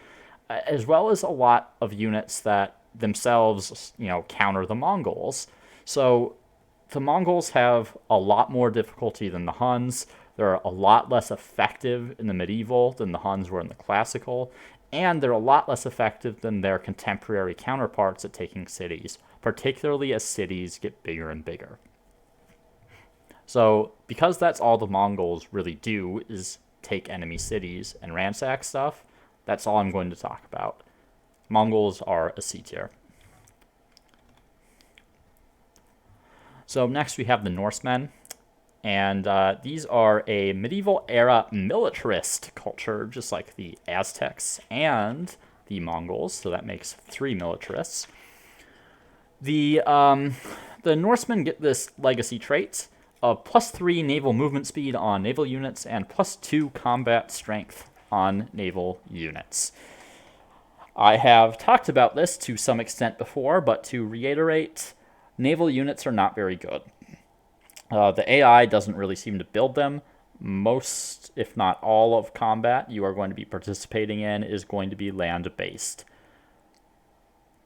as well as a lot of units that themselves counter the Mongols. So the Mongols have a lot more difficulty than the Huns. They're a lot less effective in the medieval than the Huns were in the classical, and they're a lot less effective than their contemporary counterparts at taking cities, particularly as cities get bigger and bigger. So, because that's all the Mongols really do is take enemy cities and ransack stuff, that's all I'm going to talk about. Mongols are a C tier. So next we have the Norsemen, and these are a medieval era militarist culture, just like the Aztecs and the Mongols. So that makes 3 militarists. The Norsemen get this legacy trait of +3 naval movement speed on naval units and +2 combat strength on naval units. I have talked about this to some extent before, but to reiterate, naval units are not very good. The AI doesn't really seem to build them. Most, if not all, of combat you are going to be participating in is going to be land-based.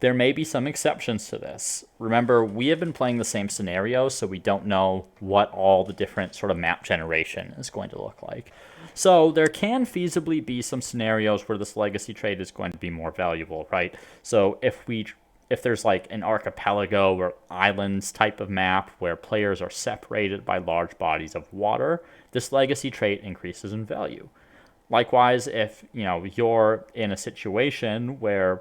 There may be some exceptions to this. Remember, we have been playing the same scenario, so we don't know what all the different sort of map generation is going to look like. So there can feasibly be some scenarios where this legacy trait is going to be more valuable, right? So if there's like an archipelago or islands type of map where players are separated by large bodies of water, this legacy trait increases in value. Likewise, if you're in a situation where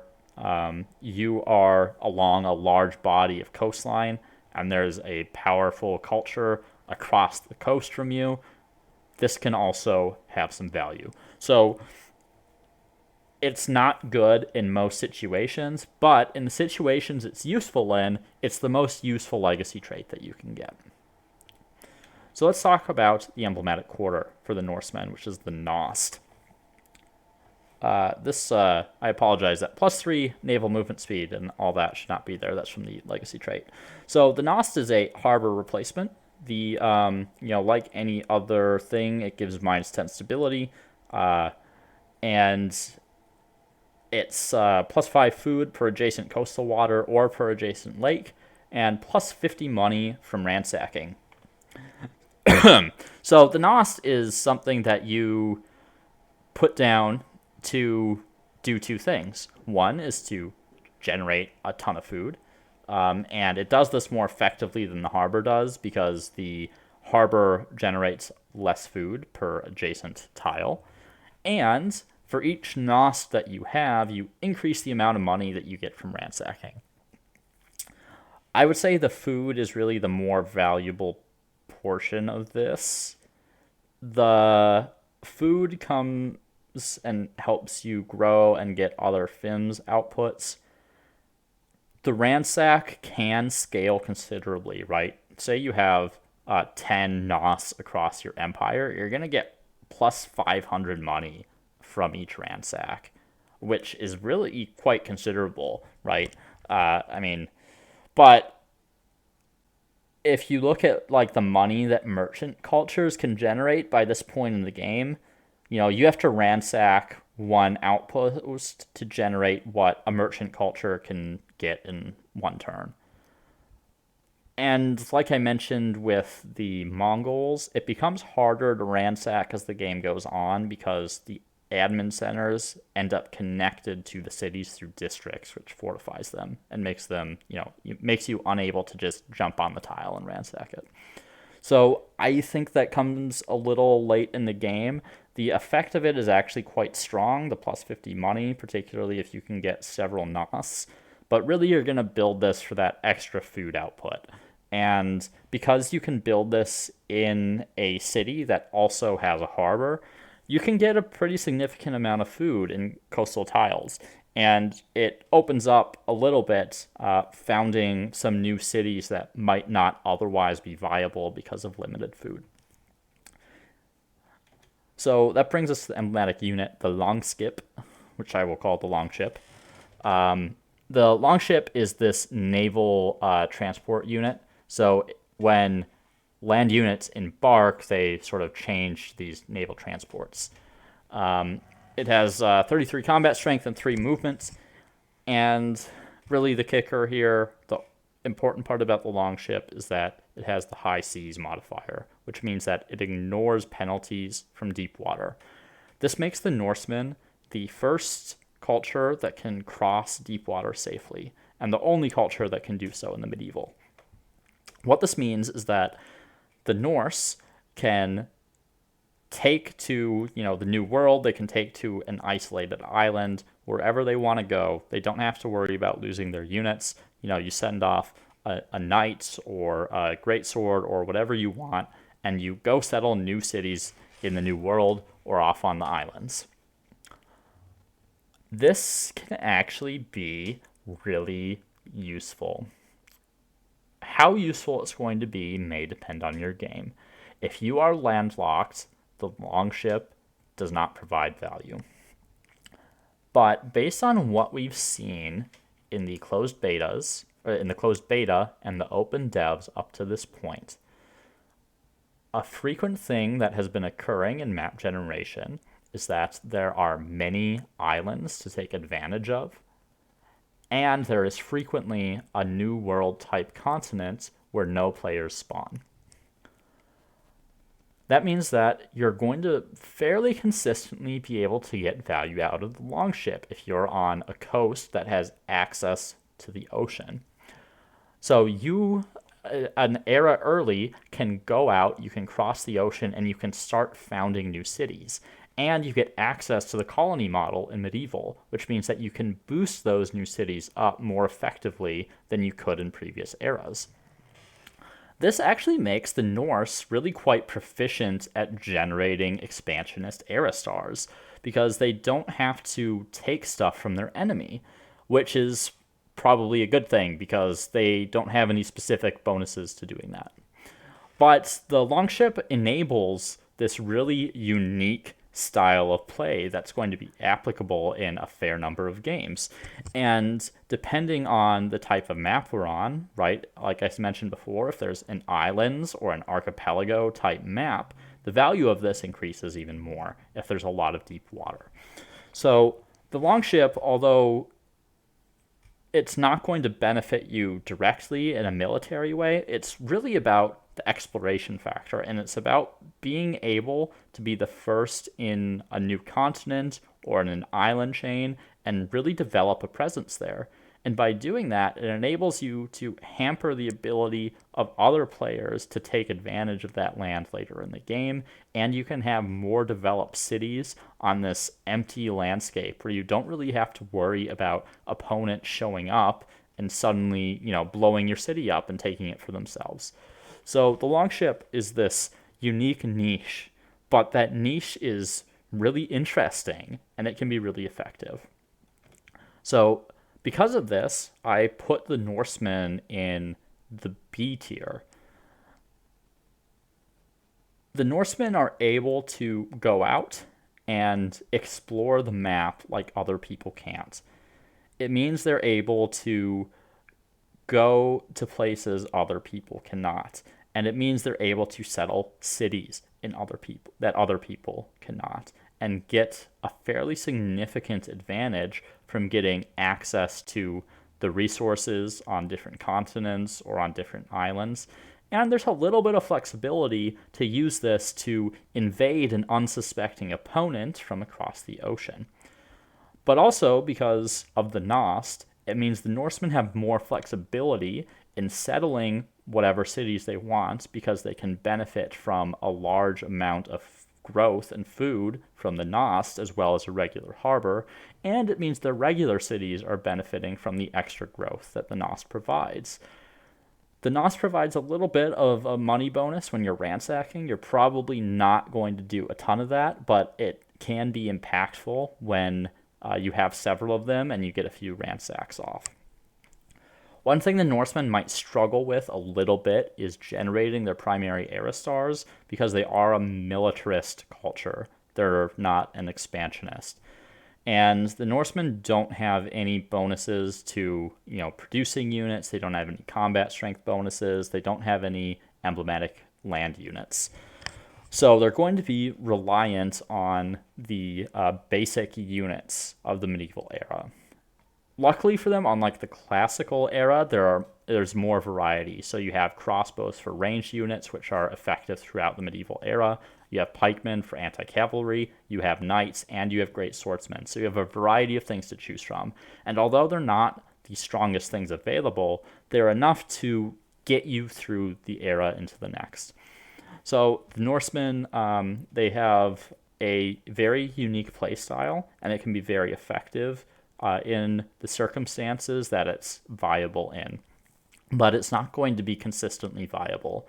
you are along a large body of coastline and there's a powerful culture across the coast from you, this can also have some value. So it's not good in most situations, but in the situations it's useful in, it's the most useful legacy trait that you can get. So let's talk about the emblematic quarter for the Norsemen, which is the Nost. I apologize, that +3 naval movement speed and all that should not be there. That's from the legacy trait. So the Nost is a harbor replacement. The like any other thing, it gives -10 stability, and it's +5 food per adjacent coastal water or per adjacent lake, and +50 money from ransacking. So the Nost is something that you put down to do 2 things. One is to generate a ton of food, and it does this more effectively than the harbor does because the harbor generates less food per adjacent tile. And for each Nost that you have, you increase the amount of money that you get from ransacking. I would say the food is really the more valuable portion of this. The food comes and helps you grow and get other FIMS outputs. The ransack can scale considerably, right? Say you have 10 Nos across your empire, you're going to get +500 money from each ransack, which is really quite considerable, right? But if you look at like the money that merchant cultures can generate by this point in the game, you have to ransack one outpost to generate what a merchant culture can get in one turn. And like I mentioned with the Mongols, it becomes harder to ransack as the game goes on because the admin centers end up connected to the cities through districts, which fortifies them and makes them, makes you unable to just jump on the tile and ransack it. So I think that comes a little late in the game, The effect of it is actually quite strong, the plus 50 money, particularly if you can get several Nos. But really, you're going to build this for that extra food output. And because you can build this in a city that also has a harbor, you can get a pretty significant amount of food in coastal tiles. And it opens up a little bit, founding some new cities that might not otherwise be viable because of limited food. So that brings us to the emblematic unit, the longskip, which I will call the longship. The longship is this naval transport unit. So when land units embark, they sort of change these naval transports. It has 33 combat strength and 3 movements. And really the kicker here, the important part about the longship is that it has the high seas modifier, which means that it ignores penalties from deep water. This makes the Norsemen the first culture that can cross deep water safely, and the only culture that can do so in the medieval. What this means is that the Norse can take to, the new world, they can take to an isolated island wherever they want to go. They don't have to worry about losing their units. You send off a knight or a greatsword or whatever you want, and you go settle new cities in the new world or off on the islands. This can actually be really useful. How useful it's going to be may depend on your game. If you are landlocked, the longship does not provide value. But based on what we've seen in the closed betas, or in the closed beta and the open devs up to this point, a frequent thing that has been occurring in map generation is that there are many islands to take advantage of, and there is frequently a new world type continent where no players spawn. That means that you're going to fairly consistently be able to get value out of the longship if you're on a coast that has access to the ocean. So you, an era early, can go out, you can cross the ocean, and you can start founding new cities. And you get access to the colony model in medieval, which means that you can boost those new cities up more effectively than you could in previous eras. This actually makes the Norse really quite proficient at generating expansionist era stars, because they don't have to take stuff from their enemy, which is probably a good thing because they don't have any specific bonuses to doing that. But the longship enables this really unique style of play that's going to be applicable in a fair number of games. And depending on the type of map we're on, right, like I mentioned before, if there's an islands or an archipelago type map, the value of this increases even more if there's a lot of deep water. So the longship, although it's not going to benefit you directly in a military way, it's really about the exploration factor, and it's about being able to be the first in a new continent or in an island chain and really develop a presence there. And by doing that, it enables you to hamper the ability of other players to take advantage of that land later in the game, and you can have more developed cities on this empty landscape where you don't really have to worry about opponents showing up and suddenly, blowing your city up and taking it for themselves. So the longship is this unique niche, but that niche is really interesting and it can be really effective. So because of this, I put the Norsemen in the B tier. The Norsemen are able to go out and explore the map like other people can't. It means they're able to go to places other people cannot. And it means they're able to settle cities that other people cannot, and get a fairly significant advantage from getting access to the resources on different continents or on different islands. And there's a little bit of flexibility to use this to invade an unsuspecting opponent from across the ocean. But also, because of the Nost, it means the Norsemen have more flexibility in settling whatever cities they want, because they can benefit from a large amount of growth and food from the Nost as well as a regular harbor, and it means their regular cities are benefiting from the extra growth that the Nost provides. The Nost provides a little bit of a money bonus when you're ransacking. You're probably not going to do a ton of that, but it can be impactful when you have several of them and you get a few ransacks off. One thing the Norsemen might struggle with a little bit is generating their primary era stars because they are a militarist culture. They're not an expansionist. And the Norsemen don't have any bonuses to, producing units. They don't have any combat strength bonuses. They don't have any emblematic land units. So they're going to be reliant on the basic units of the medieval era. Luckily for them, unlike the classical era, there's more variety. So you have crossbows for ranged units, which are effective throughout the medieval era. You have pikemen for anti-cavalry, you have knights, and you have great swordsmen. So you have a variety of things to choose from. And although they're not the strongest things available, they're enough to get you through the era into the next. So the Norsemen, they have a very unique playstyle, and it can be very effective in the circumstances that it's viable in. But it's not going to be consistently viable.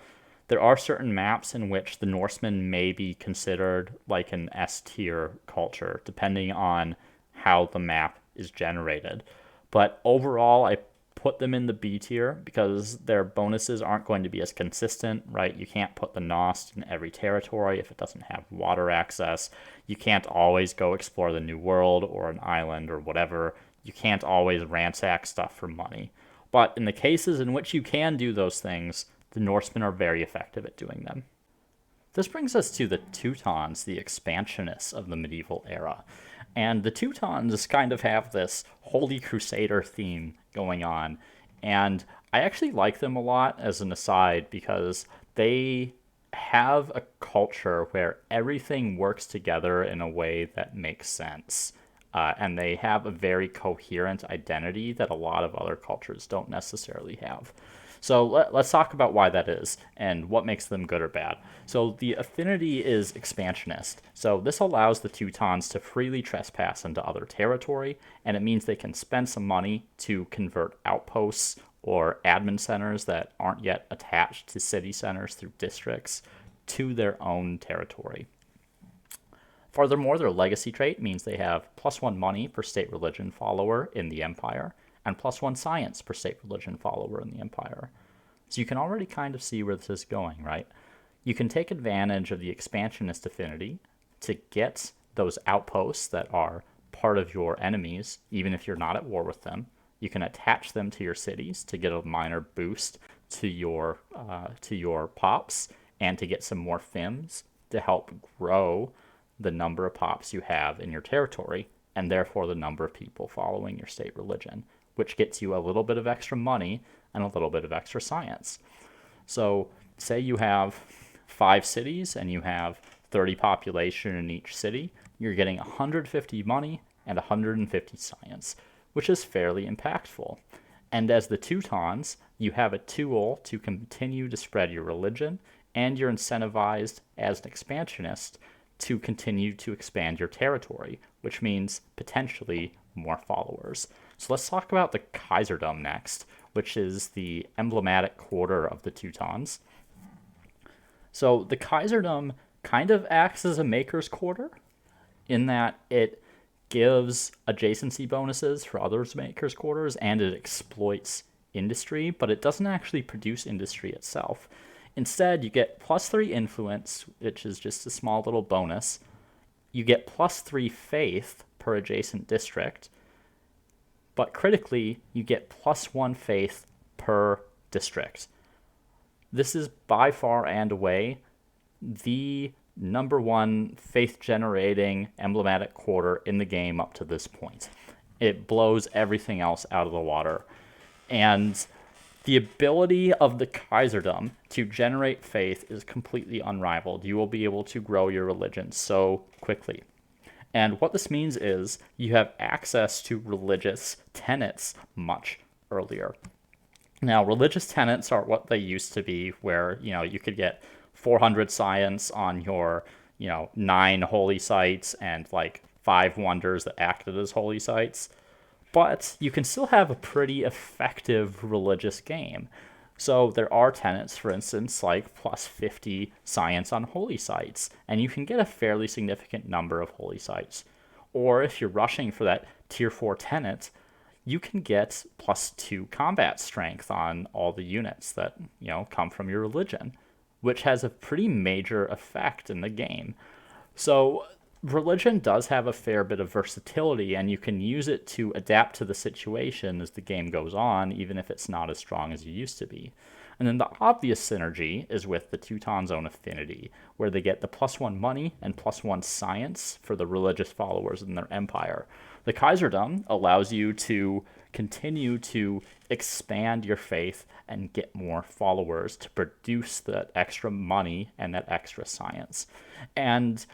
There are certain maps in which the Norsemen may be considered like an S-tier culture, depending on how the map is generated. But overall, I put them in the B tier because their bonuses aren't going to be as consistent, right? You can't put the Nost in every territory if it doesn't have water access. You can't always go explore the New World or an island or whatever. You can't always ransack stuff for money. But in the cases in which you can do those things, the Norsemen are very effective at doing them. This brings us to the Teutons, the expansionists of the medieval era. And the Teutons kind of have this Holy Crusader theme going on. And I actually like them a lot as an aside because they have a culture where everything works together in a way that makes sense. And they have a very coherent identity that a lot of other cultures don't necessarily have. So let's talk about why that is and what makes them good or bad. So the affinity is expansionist. So this allows the Teutons to freely trespass into other territory, and it means they can spend some money to convert outposts or admin centers that aren't yet attached to city centers through districts to their own territory. Furthermore, their legacy trait means they have +1 money per state religion follower in the empire, and +1 science per state religion follower in the empire. So you can already kind of see where this is going, right? You can take advantage of the expansionist affinity to get those outposts that are part of your enemies, even if you're not at war with them. You can attach them to your cities to get a minor boost to your pops and to get some more FIMs to help grow the number of pops you have in your territory and therefore the number of people following your state religion, which gets you a little bit of extra money and a little bit of extra science. So say you have 5 cities and you have 30 population in each city, you're getting 150 money and 150 science, which is fairly impactful. And as the Teutons, you have a tool to continue to spread your religion, and you're incentivized as an expansionist to continue to expand your territory, which means potentially more followers. So let's talk about the Kaiserdom next, which is the emblematic quarter of the Teutons. So the Kaiserdom kind of acts as a maker's quarter in that it gives adjacency bonuses for others' makers' quarters and it exploits industry, but it doesn't actually produce industry itself. Instead, you get +3 influence, which is just a small little bonus. You get +3 faith per adjacent district, but critically, you get +1 faith per district. This is by far and away the #1 faith-generating emblematic quarter in the game up to this point. It blows everything else out of the water. And the ability of the Kaiserdom to generate faith is completely unrivaled. You will be able to grow your religion so quickly. And what this means is you have access to religious tenets much earlier. Now, religious tenets are what they used to be, where, you could get 400 science on your 9 holy sites and like 5 wonders that acted as holy sites. But you can still have a pretty effective religious game. So there are tenets, for instance, like plus 50 science on holy sites, and you can get a fairly significant number of holy sites. Or if you're rushing for that tier 4 tenet, you can get plus 2 combat strength on all the units that, come from your religion, which has a pretty major effect in the game. So religion does have a fair bit of versatility, and you can use it to adapt to the situation as the game goes on, even if it's not as strong as you used to be. And then the obvious synergy is with the Teutons' own affinity, where they get the +1 money and +1 science for the religious followers in their empire. The Kaiserdom allows you to continue to expand your faith and get more followers to produce that extra money and that extra science. And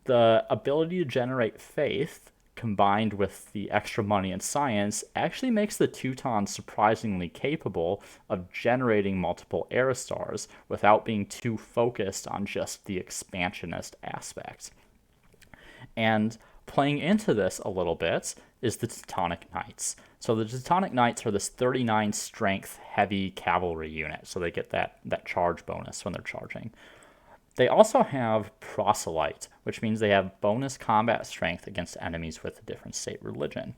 the ability to generate faith combined with the extra money and science actually makes the Teutons surprisingly capable of generating multiple era stars without being too focused on just the expansionist aspect. And playing into this a little bit is the Teutonic Knights. So the Teutonic Knights are this 39 strength heavy cavalry unit, so they get that charge bonus when they're charging. They also have proselyte, which means they have bonus combat strength against enemies with a different state religion.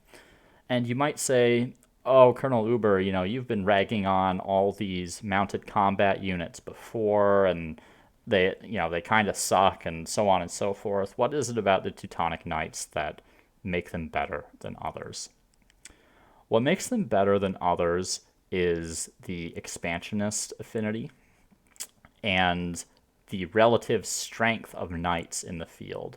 And you might say, oh, Colonel Uber, you've been ragging on all these mounted combat units before, and they kind of suck, and so on and so forth. What is it about the Teutonic Knights that make them better than others? What makes them better than others is the expansionist affinity and the relative strength of knights in the field.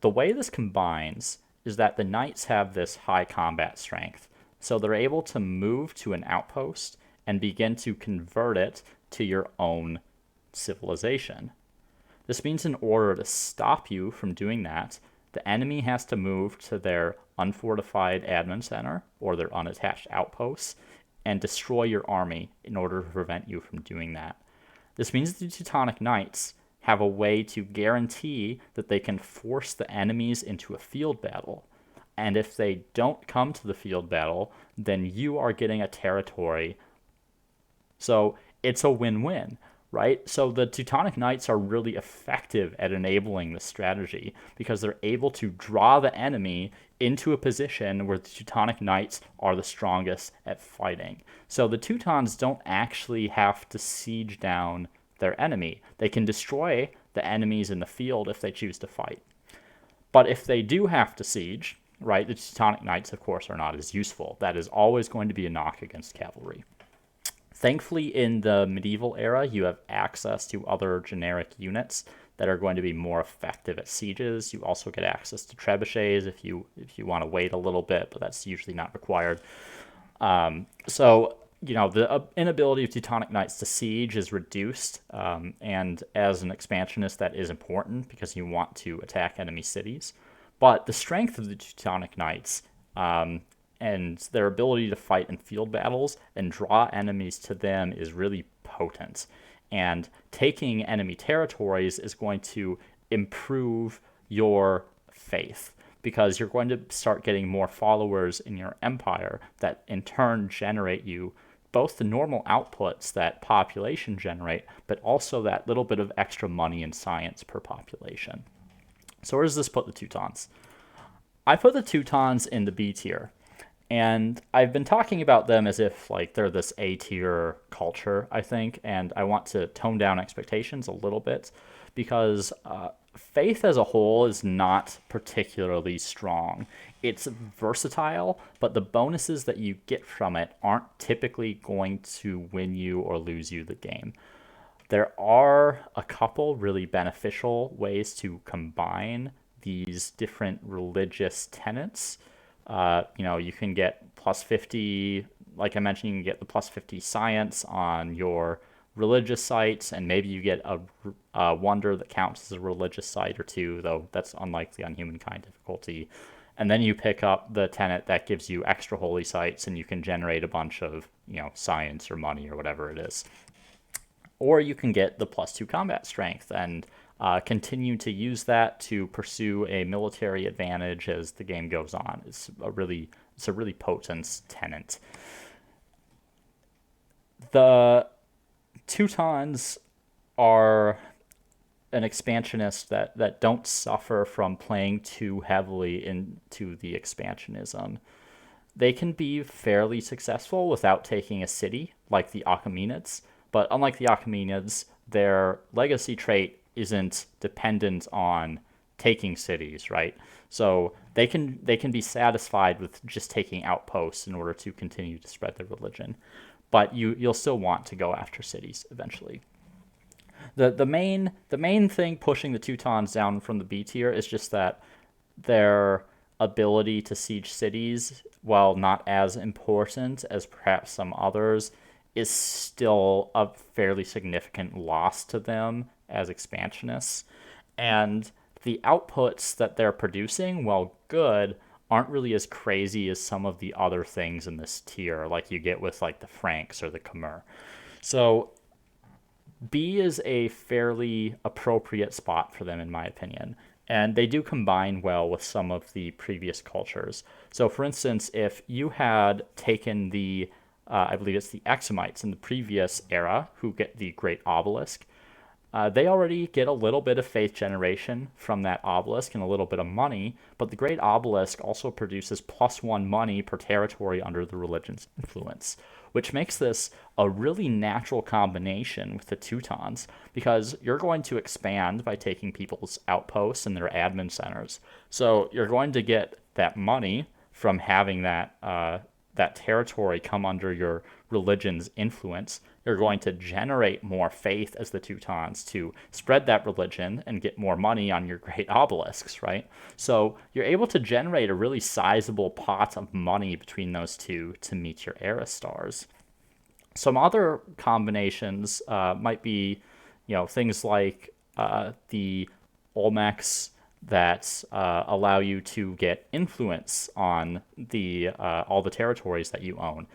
The way this combines is that the knights have this high combat strength, so they're able to move to an outpost and begin to convert it to your own civilization. This means in order to stop you from doing that, the enemy has to move to their unfortified admin center or their unattached outposts and destroy your army in order to prevent you from doing that. This means the Teutonic Knights have a way to guarantee that they can force the enemies into a field battle. And if they don't come to the field battle, then you are getting a territory. So it's a win-win, right? So the Teutonic Knights are really effective at enabling this strategy because they're able to draw the enemy into a position where the Teutonic Knights are the strongest at fighting. So the Teutons don't actually have to siege down their enemy. They can destroy the enemies in the field if they choose to fight. But if they do have to siege, right, the Teutonic Knights, of course, are not as useful. That is always going to be a knock against cavalry. Thankfully, in the medieval era, you have access to other generic units that are going to be more effective at sieges. You also get access to trebuchets if you want to wait a little bit, but that's usually not required. So the inability of Teutonic Knights to siege is reduced, and as an expansionist, that is important because you want to attack enemy cities. But the strength of the Teutonic Knights and their ability to fight in field battles and draw enemies to them is really potent. And taking enemy territories is going to improve your faith because you're going to start getting more followers in your empire that in turn generate you both the normal outputs that population generate, but also that little bit of extra money and science per population. So where does this put the Teutons? I put the Teutons in the B tier. And I've been talking about them as if like they're this A-tier culture, I think, and I want to tone down expectations a little bit because faith as a whole is not particularly strong. It's versatile, but the bonuses that you get from it aren't typically going to win you or lose you the game. There are a couple really beneficial ways to combine these different religious tenets. You can get plus 50, like I mentioned, you can get the plus 50 science on your religious sites, and maybe you get a wonder that counts as a religious site or two, though that's unlikely on Humankind difficulty. And then you pick up the tenet that gives you extra holy sites, and you can generate a bunch of, science or money or whatever it is. Or you can get the plus 2 combat strength, and continue to use that to pursue a military advantage as the game goes on. It's a really potent tenet. The Teutons are an expansionist that don't suffer from playing too heavily into the expansionism. They can be fairly successful without taking a city, like the Achaemenids, but unlike the Achaemenids, their legacy trait isn't dependent on taking cities, right? So they can be satisfied with just taking outposts in order to continue to spread their religion, but you'll still want to go after cities eventually. The main thing pushing the Teutons down from the B tier is just that their ability to siege cities, while not as important as perhaps some others, is still a fairly significant loss to them as expansionists. And the outputs that they're producing, while good, aren't really as crazy as some of the other things in this tier, like you get with like the Franks or the Khmer. So B is a fairly appropriate spot for them, in my opinion. And they do combine well with some of the previous cultures. So, for instance, if you had taken I believe it's the Examites in the previous era, who get the Great Obelisk, they already get a little bit of faith generation from that obelisk and a little bit of money, but the Great Obelisk also produces +1 money per territory under the religion's influence, which makes this a really natural combination with the Teutons, because you're going to expand by taking people's outposts and their admin centers. So you're going to get that money from having that territory come under your religion's influence. You're going to generate more faith as the Teutons to spread that religion and get more money on your great obelisks, right? So you're able to generate a really sizable pot of money between those two to meet your era stars. Some other combinations might be, things like the Olmecs that allow you to get influence on all the territories that you own.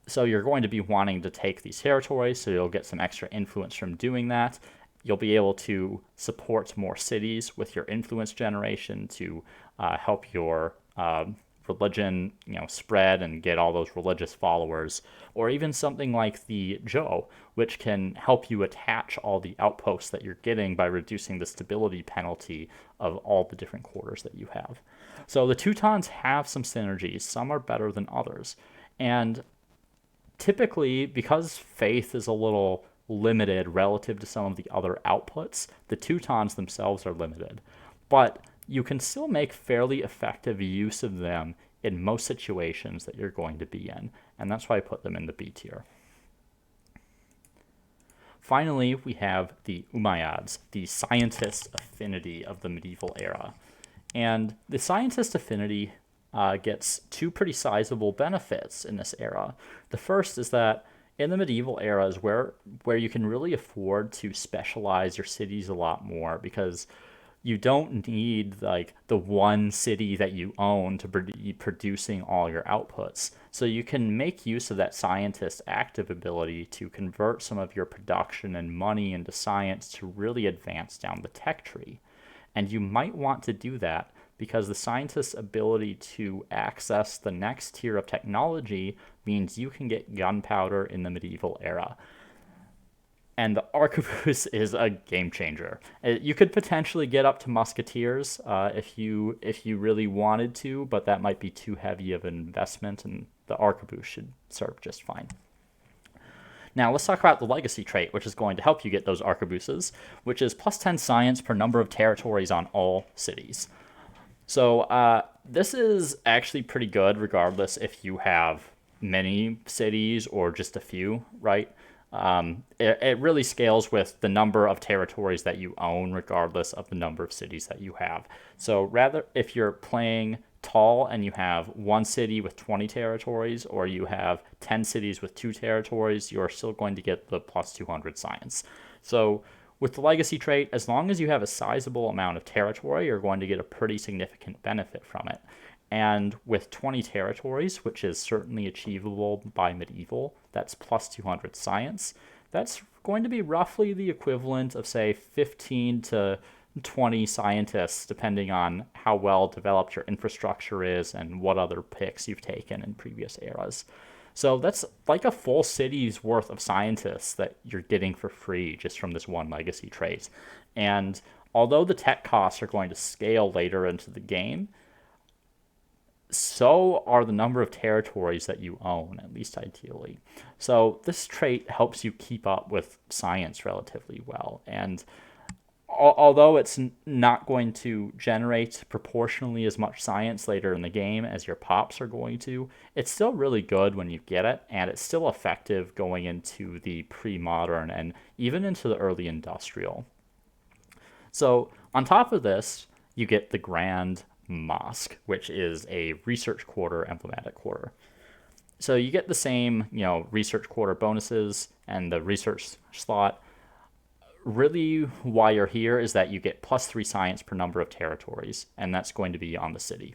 So you're going to be wanting to take these territories, so you'll get some extra influence from doing that. You'll be able to support more cities with your influence generation to help your religion, spread and get all those religious followers, or even something like the Zhou, which can help you attach all the outposts that you're getting by reducing the stability penalty of all the different quarters that you have. So the Teutons have some synergies. Some are better than others. And typically, because faith is a little limited relative to some of the other outputs, the Teutons themselves are limited. But you can still make fairly effective use of them in most situations that you're going to be in, and that's why I put them in the B tier. Finally, we have the Umayyads, the scientist affinity of the medieval era. And the scientist affinity gets two pretty sizable benefits in this era. The first is that in the medieval era is where you can really afford to specialize your cities a lot more, because you don't need like the one city that you own to be producing all your outputs. So you can make use of that scientist active ability to convert some of your production and money into science to really advance down the tech tree. And you might want to do that because the scientist's ability to access the next tier of technology means you can get gunpowder in the medieval era. And the arquebus is a game changer. You could potentially get up to musketeers if you really wanted to, but that might be too heavy of an investment, and the arquebus should serve just fine. Now let's talk about the legacy trait, which is going to help you get those arquebuses, which is +10 science per number of territories on all cities. So this is actually pretty good regardless if you have many cities or just a few, right? It really scales with the number of territories that you own regardless of the number of cities that you have. So rather, if you're playing tall and you have one city with 20 territories, or you have 10 cities with 2 territories, you're still going to get the +200 science. So with the legacy trait, as long as you have a sizable amount of territory, you're going to get a pretty significant benefit from it. And with 20 territories, which is certainly achievable by medieval, that's +200 science. That's going to be roughly the equivalent of, say, 15 to 20 scientists, depending on how well developed your infrastructure is and what other picks you've taken in previous eras. So that's like a full city's worth of scientists that you're getting for free just from this one legacy trait. And although the tech costs are going to scale later into the game, so are the number of territories that you own, at least ideally. So this trait helps you keep up with science relatively well. And although it's not going to generate proportionally as much science later in the game as your pops are going to, it's still really good when you get it, and it's still effective going into the pre-modern and even into the early industrial. So on top of this, you get the Grand Mosque, which is a research quarter, emblematic quarter. So you get the same, research quarter bonuses and the research slot. Really, why you're here is that you get +3 science per number of territories, and that's going to be on the city.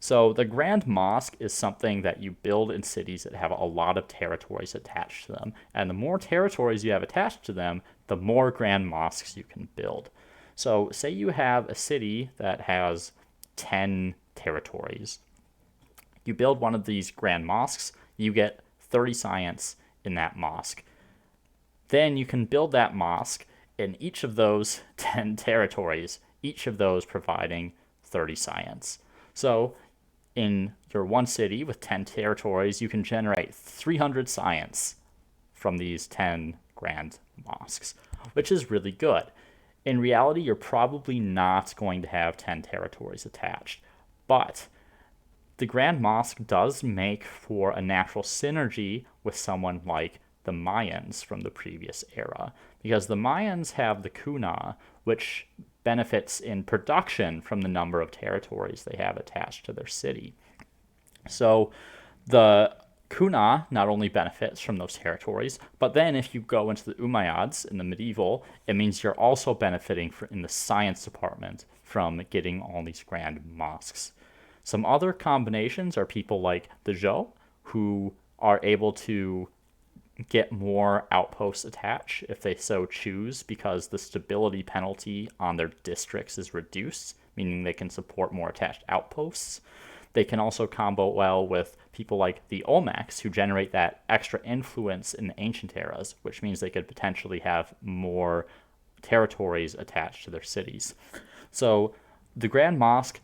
So the Grand Mosque is something that you build in cities that have a lot of territories attached to them. And the more territories you have attached to them, the more Grand Mosques you can build. So say you have a city that has 10 territories. You build one of these Grand Mosques, you get 30 science in that mosque. Then you can build that mosque in each of those 10 territories, each of those providing 30 science. So in your one city with 10 territories, you can generate 300 science from these 10 grand mosques, which is really good. In reality, you're probably not going to have 10 territories attached, but the Grand Mosque does make for a natural synergy with someone like the Mayans from the previous era, because the Mayans have the kuna, which benefits in production from the number of territories they have attached to their city. So the kuna not only benefits from those territories, but then if you go into the Umayyads in the medieval, it means you're also benefiting in the science department from getting all these grand mosques. Some other combinations are people like the Zhou, who are able to get more outposts attached if they so choose, because the stability penalty on their districts is reduced, meaning they can support more attached outposts. They can also combo well with people like the Olmecs, who generate that extra influence in the ancient eras, which means they could potentially have more territories attached to their cities. So the Grand Mosque,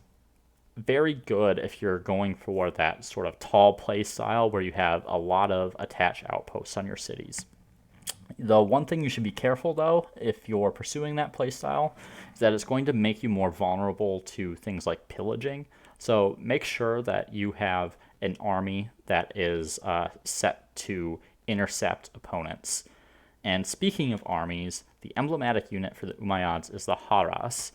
very good if you're going for that sort of tall play style where you have a lot of attached outposts on your cities. The one thing you should be careful, though, if you're pursuing that play style, is that it's going to make you more vulnerable to things like pillaging. So make sure that you have an army that is set to intercept opponents. And speaking of armies, the emblematic unit for the Umayyads is the Haras.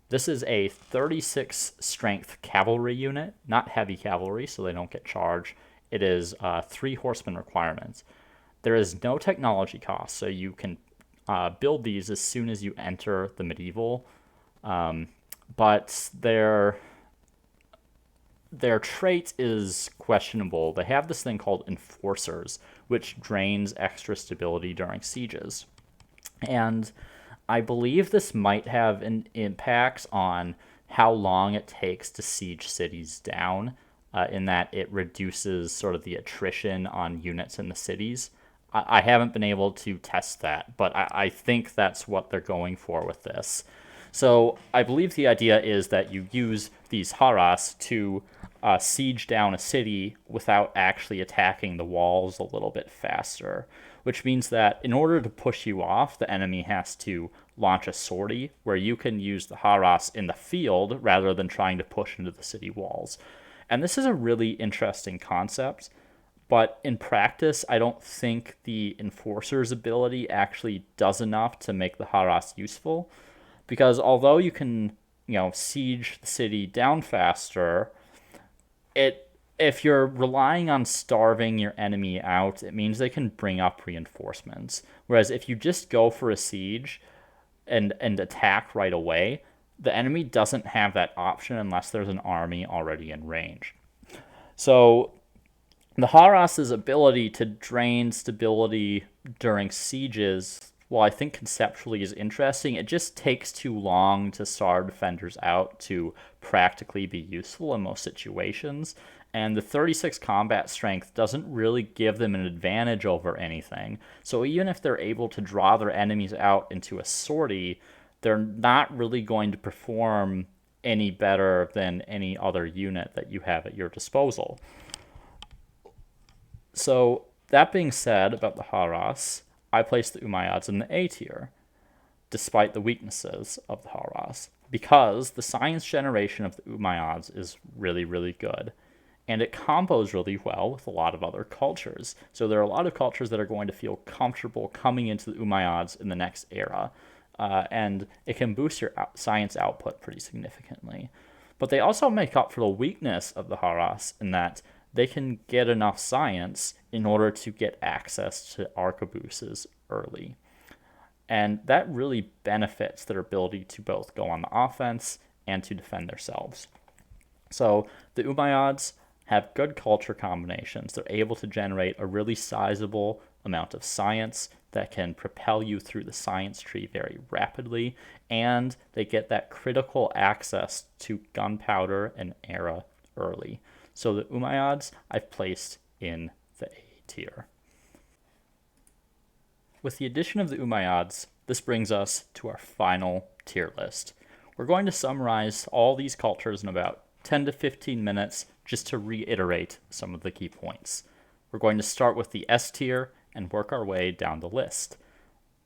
This is a 36 strength cavalry unit, not heavy cavalry, so they don't get charged. It is 3 horsemen requirements. There is no technology cost, so you can build these as soon as you enter the medieval. But their trait is questionable. They have this thing called enforcers, which drains extra stability during sieges. And I believe this might have an impact on how long it takes to siege cities down, in that it reduces sort of the attrition on units in the cities. I haven't been able to test that, but I think that's what they're going for with this. So I believe the idea is that you use these haras to siege down a city without actually attacking the walls a little bit faster, which means that in order to push you off, the enemy has to launch a sortie where you can use the haras in the field rather than trying to push into the city walls. And this is a really interesting concept, but in practice, I don't think the enforcer's ability actually does enough to make the haras useful, because although you can, siege the city down faster, if you're relying on starving your enemy out, it means they can bring up reinforcements. Whereas if you just go for a siege and attack right away, the enemy doesn't have that option unless there's an army already in range. So The Haras's ability to drain stability during sieges, well, I think conceptually is interesting. It just takes too long to starve defenders out to practically be useful in most situations. And the 36 combat strength doesn't really give them an advantage over anything. So even if they're able to draw their enemies out into a sortie, they're not really going to perform any better than any other unit that you have at your disposal. So, that being said about the Haras, I place the Umayyads in the A tier, despite the weaknesses of the Haras, because the science generation of the Umayyads is really, really good. And it combos really well with a lot of other cultures. So there are a lot of cultures that are going to feel comfortable coming into the Umayyads in the next era. And it can boost your science output pretty significantly. But they also make up for the weakness of the Haras in that they can get enough science in order to get access to arquebuses early. And that really benefits their ability to both go on the offense and to defend themselves. So the Umayyads have good culture combinations. They're able to generate a really sizable amount of science that can propel you through the science tree very rapidly, and they get that critical access to gunpowder and era early. So the Umayyads I've placed in the A tier. With the addition of the Umayyads, this brings us to our final tier list. We're going to summarize all these cultures in about 10 to 15 minutes just to reiterate some of the key points. We're going to start with the S tier and work our way down the list.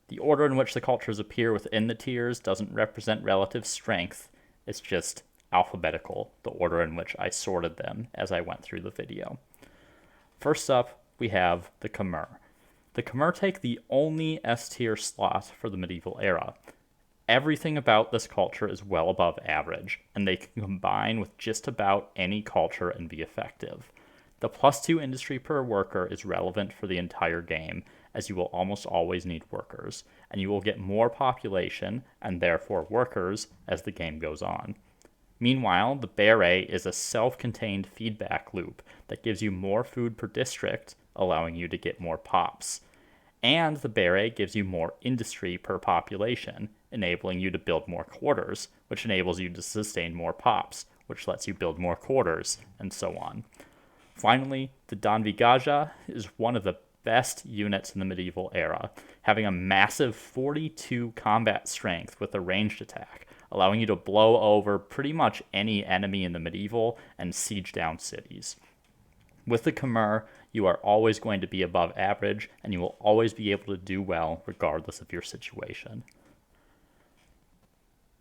The order in which the cultures appear within the tiers doesn't represent relative strength, it's just alphabetical, the order in which I sorted them as I went through the video. First up, we have the Khmer. The Khmer take the only S tier slot for the medieval era. Everything about this culture is well above average, and they can combine with just about any culture and be effective. The +2 industry per worker is relevant for the entire game, as you will almost always need workers, and you will get more population, and therefore workers, as the game goes on. Meanwhile, the beret is a self-contained feedback loop that gives you more food per district, allowing you to get more pops. And the beret gives you more industry per population, enabling you to build more quarters, which enables you to sustain more pops, which lets you build more quarters, and so on. Finally, the Danvigaja is one of the best units in the medieval era, having a massive 42 combat strength with a ranged attack, allowing you to blow over pretty much any enemy in the medieval and siege down cities. With the Khmer, you are always going to be above average, and you will always be able to do well regardless of your situation.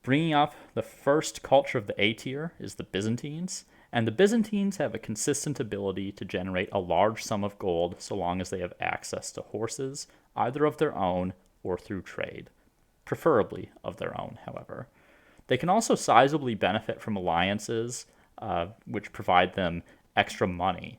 Bringing up the first culture of the A tier is the Byzantines, and the Byzantines have a consistent ability to generate a large sum of gold so long as they have access to horses, either of their own or through trade. Preferably of their own, however. They can also sizably benefit from alliances, which provide them extra money.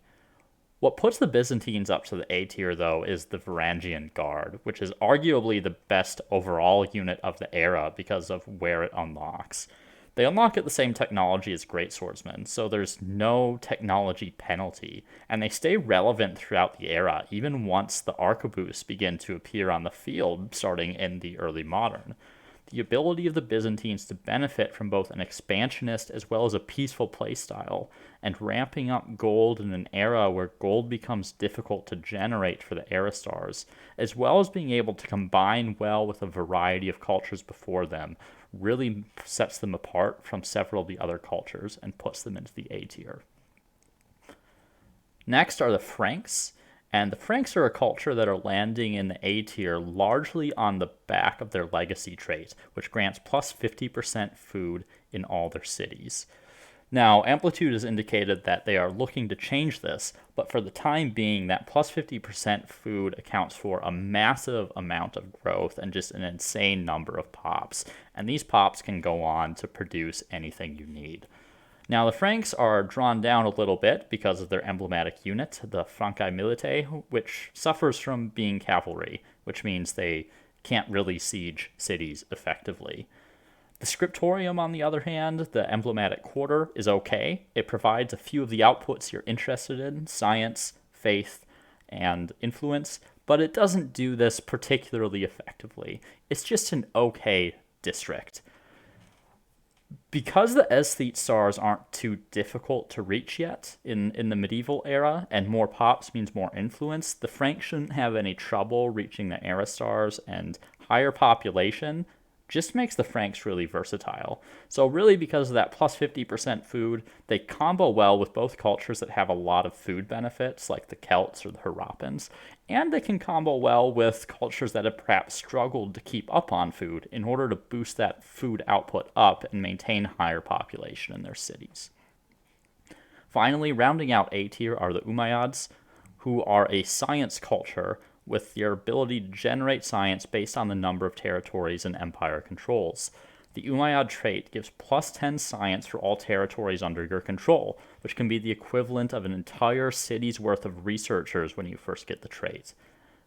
What puts the Byzantines up to the A tier, though, is the Varangian Guard, which is arguably the best overall unit of the era because of where it unlocks. They unlock at the same technology as Great Swordsmen, so there's no technology penalty, and they stay relevant throughout the era, even once the arquebus begin to appear on the field, starting in the early modern. The ability of the Byzantines to benefit from both an expansionist as well as a peaceful playstyle, and ramping up gold in an era where gold becomes difficult to generate for the era stars, as well as being able to combine well with a variety of cultures before them, really sets them apart from several of the other cultures and puts them into the A tier. Next are the Franks. And the Franks are a culture that are landing in the A tier largely on the back of their legacy trait, which grants plus 50% food in all their cities. Now, Amplitude has indicated that they are looking to change this, but for the time being, that plus 50% food accounts for a massive amount of growth and just an insane number of pops. And these pops can go on to produce anything you need. Now, the Franks are drawn down a little bit because of their emblematic unit, the Francae Militae, which suffers from being cavalry, which means they can't really siege cities effectively. The Scriptorium, on the other hand, the emblematic quarter, is okay. It provides a few of the outputs you're interested in: science, faith and influence, but it doesn't do this particularly effectively. It's just an okay district. Because the aesthete stars aren't too difficult to reach yet in the medieval era, and more pops means more influence, the Franks shouldn't have any trouble reaching the era stars, and higher population just makes the Franks really versatile. So really, because of that plus 50% food, they combo well with both cultures that have a lot of food benefits, like the Celts or the Harappans, and they can combo well with cultures that have perhaps struggled to keep up on food in order to boost that food output up and maintain higher population in their cities. Finally, rounding out A tier are the Umayyads, who are a science culture with their ability to generate science based on the number of territories an empire controls. The Umayyad trait gives plus 10 science for all territories under your control, which can be the equivalent of an entire city's worth of researchers when you first get the trait.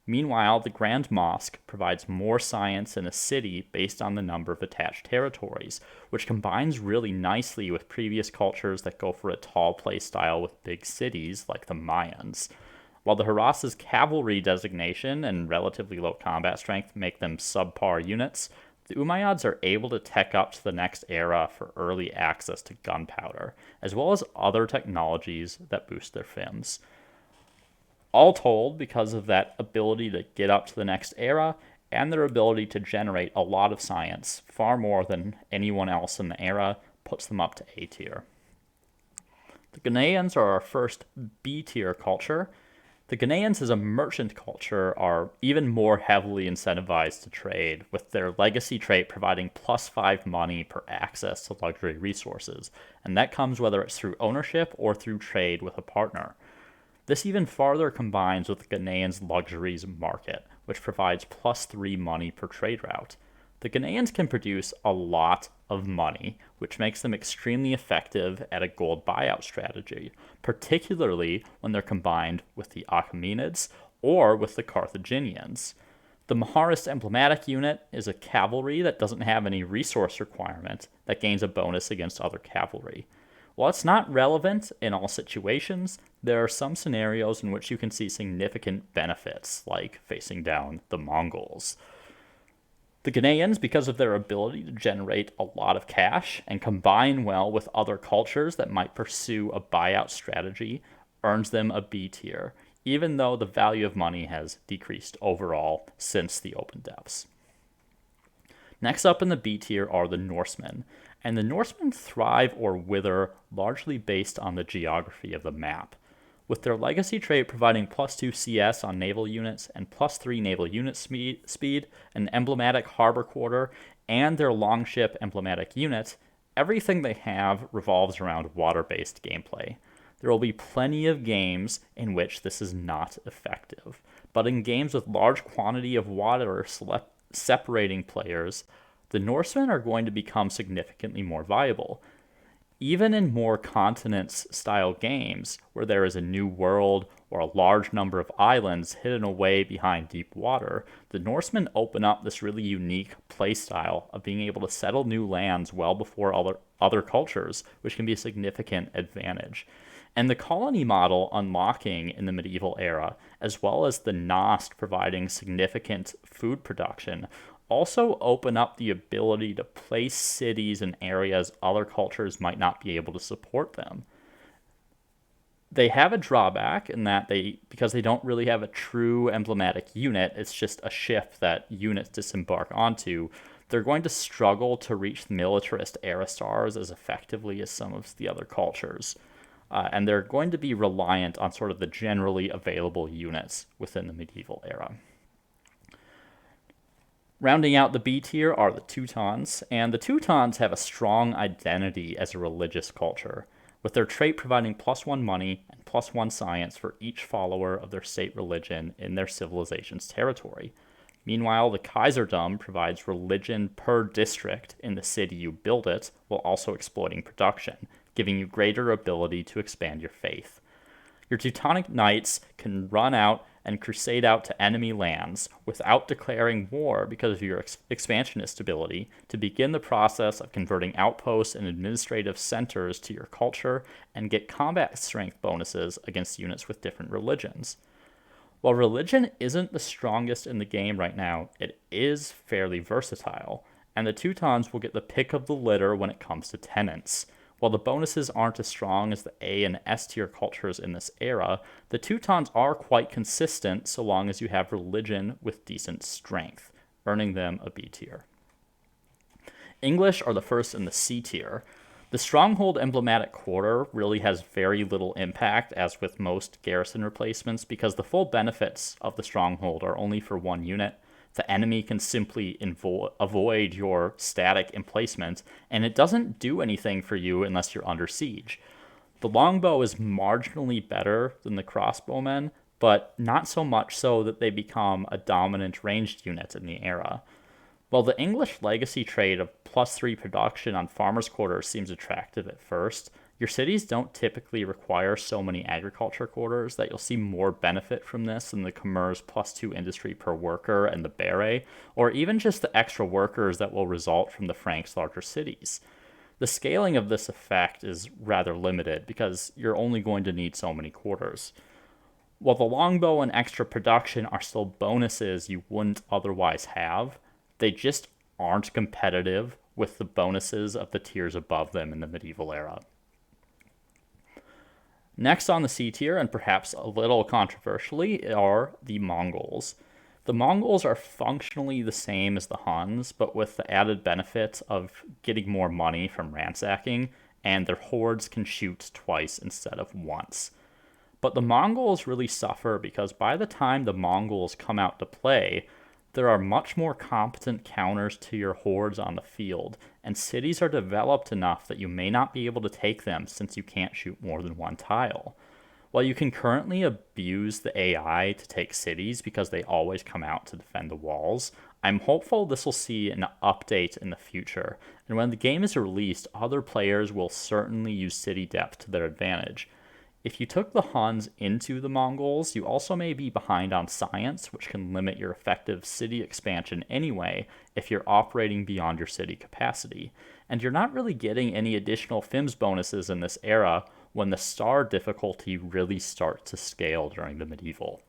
Meanwhile, the Grand Mosque provides more science in a city based on the number of attached territories, which combines really nicely with previous cultures that go for a tall playstyle with big cities, like the Mayans. While the Harass's cavalry designation and relatively low combat strength make them subpar units, the Umayyads are able to tech up to the next era for early access to gunpowder, as well as other technologies that boost their FIMs. All told, because of that ability to get up to the next era, and their ability to generate a lot of science, far more than anyone else in the era, puts them up to A tier. The Ghanaians are our first B tier culture. The Ghanaians as a merchant culture are even more heavily incentivized to trade, with their legacy trait providing plus 5 money per access to luxury resources, and that comes whether it's through ownership or through trade with a partner. This even farther combines with the Ghanaians' luxuries market, which provides plus 3 money per trade route. The Ghanaians can produce a lot of money, which makes them extremely effective at a gold buyout strategy, particularly when they're combined with the Achaemenids or with the Carthaginians. The Maharis emblematic unit is a cavalry that doesn't have any resource requirement that gains a bonus against other cavalry. While it's not relevant in all situations, there are some scenarios in which you can see significant benefits, like facing down the Mongols. The Ghanaians, because of their ability to generate a lot of cash and combine well with other cultures that might pursue a buyout strategy, earns them a B tier, even though the value of money has decreased overall since the open depths. Next up in the B tier are the Norsemen, and the Norsemen thrive or wither largely based on the geography of the map, with their legacy trait providing plus 2 CS on naval units and plus 3 naval unit speed, an emblematic harbor quarter, and their longship emblematic unit. Everything they have revolves around water-based gameplay. There will be plenty of games in which this is not effective, but in games with large quantity of water separating players, the Norsemen are going to become significantly more viable. Even in more continents-style games, where there is a new world or a large number of islands hidden away behind deep water, the Norsemen open up this really unique playstyle of being able to settle new lands well before other cultures, which can be a significant advantage. And the colony model unlocking in the medieval era, as well as the Nost providing significant food production, also open up the ability to place cities in areas other cultures might not be able to support them. They have a drawback in that because they don't really have a true emblematic unit, it's just a ship that units disembark onto, they're going to struggle to reach the militarist era stars as effectively as some of the other cultures. And they're going to be reliant on sort of the generally available units within the medieval era. Rounding out the B tier are the Teutons, and the Teutons have a strong identity as a religious culture, with their trait providing plus 1 money and plus 1 science for each follower of their state religion in their civilization's territory. Meanwhile, the Kaiserdom provides religion per district in the city you build it, while also exploiting production, giving you greater ability to expand your faith. Your Teutonic knights can run out and crusade out to enemy lands without declaring war because of your expansionist ability to begin the process of converting outposts and administrative centers to your culture and get combat strength bonuses against units with different religions. While religion isn't the strongest in the game right now, it is fairly versatile, and the Teutons will get the pick of the litter when it comes to tenants. While the bonuses aren't as strong as the A and S tier cultures in this era, the Teutons are quite consistent so long as you have religion with decent strength, earning them a B tier. English are the first in the C tier. The Stronghold emblematic quarter really has very little impact, as with most garrison replacements, because the full benefits of the Stronghold are only for one unit. The enemy can simply avoid your static emplacement, and it doesn't do anything for you unless you're under siege. The longbow is marginally better than the crossbowmen, but not so much so that they become a dominant ranged unit in the era. While the English legacy trait of +3 production on farmers' quarters seems attractive at first, your cities don't typically require so many agriculture quarters that you'll see more benefit from this than the Khmer's +2 industry per worker and the Beret, or even just the extra workers that will result from the Franks' larger cities. The scaling of this effect is rather limited because you're only going to need so many quarters. While the longbow and extra production are still bonuses you wouldn't otherwise have, they just aren't competitive with the bonuses of the tiers above them in the medieval era. Next on the C tier, and perhaps a little controversially, are the Mongols. The Mongols are functionally the same as the Huns, but with the added benefit of getting more money from ransacking, and their hordes can shoot twice instead of once. But the Mongols really suffer because by the time the Mongols come out to play, there are much more competent counters to your hordes on the field, and cities are developed enough that you may not be able to take them since you can't shoot more than one tile. While you can currently abuse the AI to take cities because they always come out to defend the walls, I'm hopeful this will see an update in the future, and when the game is released, other players will certainly use city depth to their advantage. If you took the Huns into the Mongols, you also may be behind on science, which can limit your effective city expansion anyway if you're operating beyond your city capacity. And you're not really getting any additional FIMS bonuses in this era when the star difficulty really starts to scale during the medieval.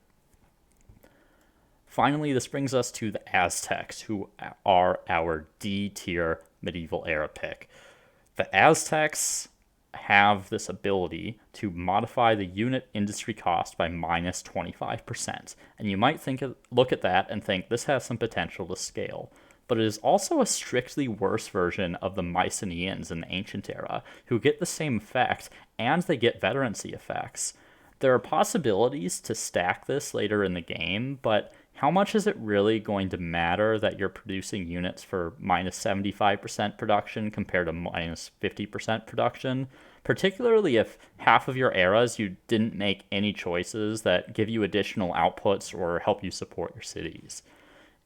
Finally, this brings us to the Aztecs, who are our D tier medieval era pick. The Aztecs have this ability to modify the unit industry cost by minus 25%. And you might look at that and think this has some potential to scale. But it is also a strictly worse version of the Mycenaeans in the ancient era, who get the same effect, and they get veterancy effects. There are possibilities to stack this later in the game, but how much is it really going to matter that you're producing units for minus 75% production compared to minus 50% production? Particularly if half of your eras you didn't make any choices that give you additional outputs or help you support your cities.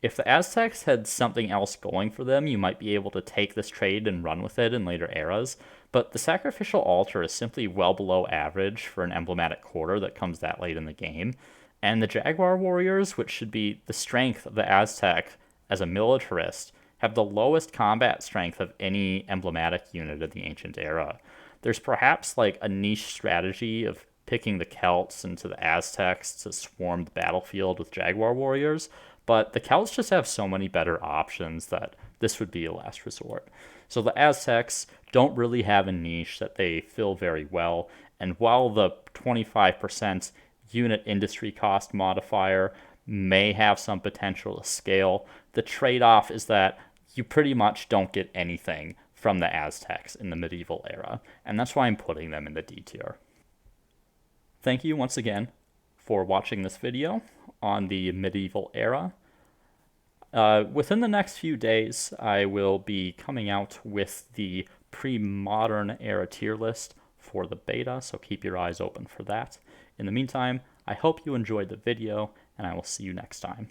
If the Aztecs had something else going for them, you might be able to take this trade and run with it in later eras, but the sacrificial altar is simply well below average for an emblematic quarter that comes that late in the game. And the Jaguar warriors, which should be the strength of the Aztec as a militarist, have the lowest combat strength of any emblematic unit of the ancient era. There's perhaps like a niche strategy of picking the Celts into the Aztecs to swarm the battlefield with Jaguar warriors, but the Celts just have so many better options that this would be a last resort. So the Aztecs don't really have a niche that they fill very well, and while the 25% unit industry cost modifier may have some potential to scale, the trade-off is that you pretty much don't get anything from the Aztecs in the medieval era, and that's why I'm putting them in the D tier. Thank you once again for watching this video on the medieval era. Within the next few days, I will be coming out with the pre-modern era tier list for the beta, so keep your eyes open for that. In the meantime, I hope you enjoyed the video, and I will see you next time.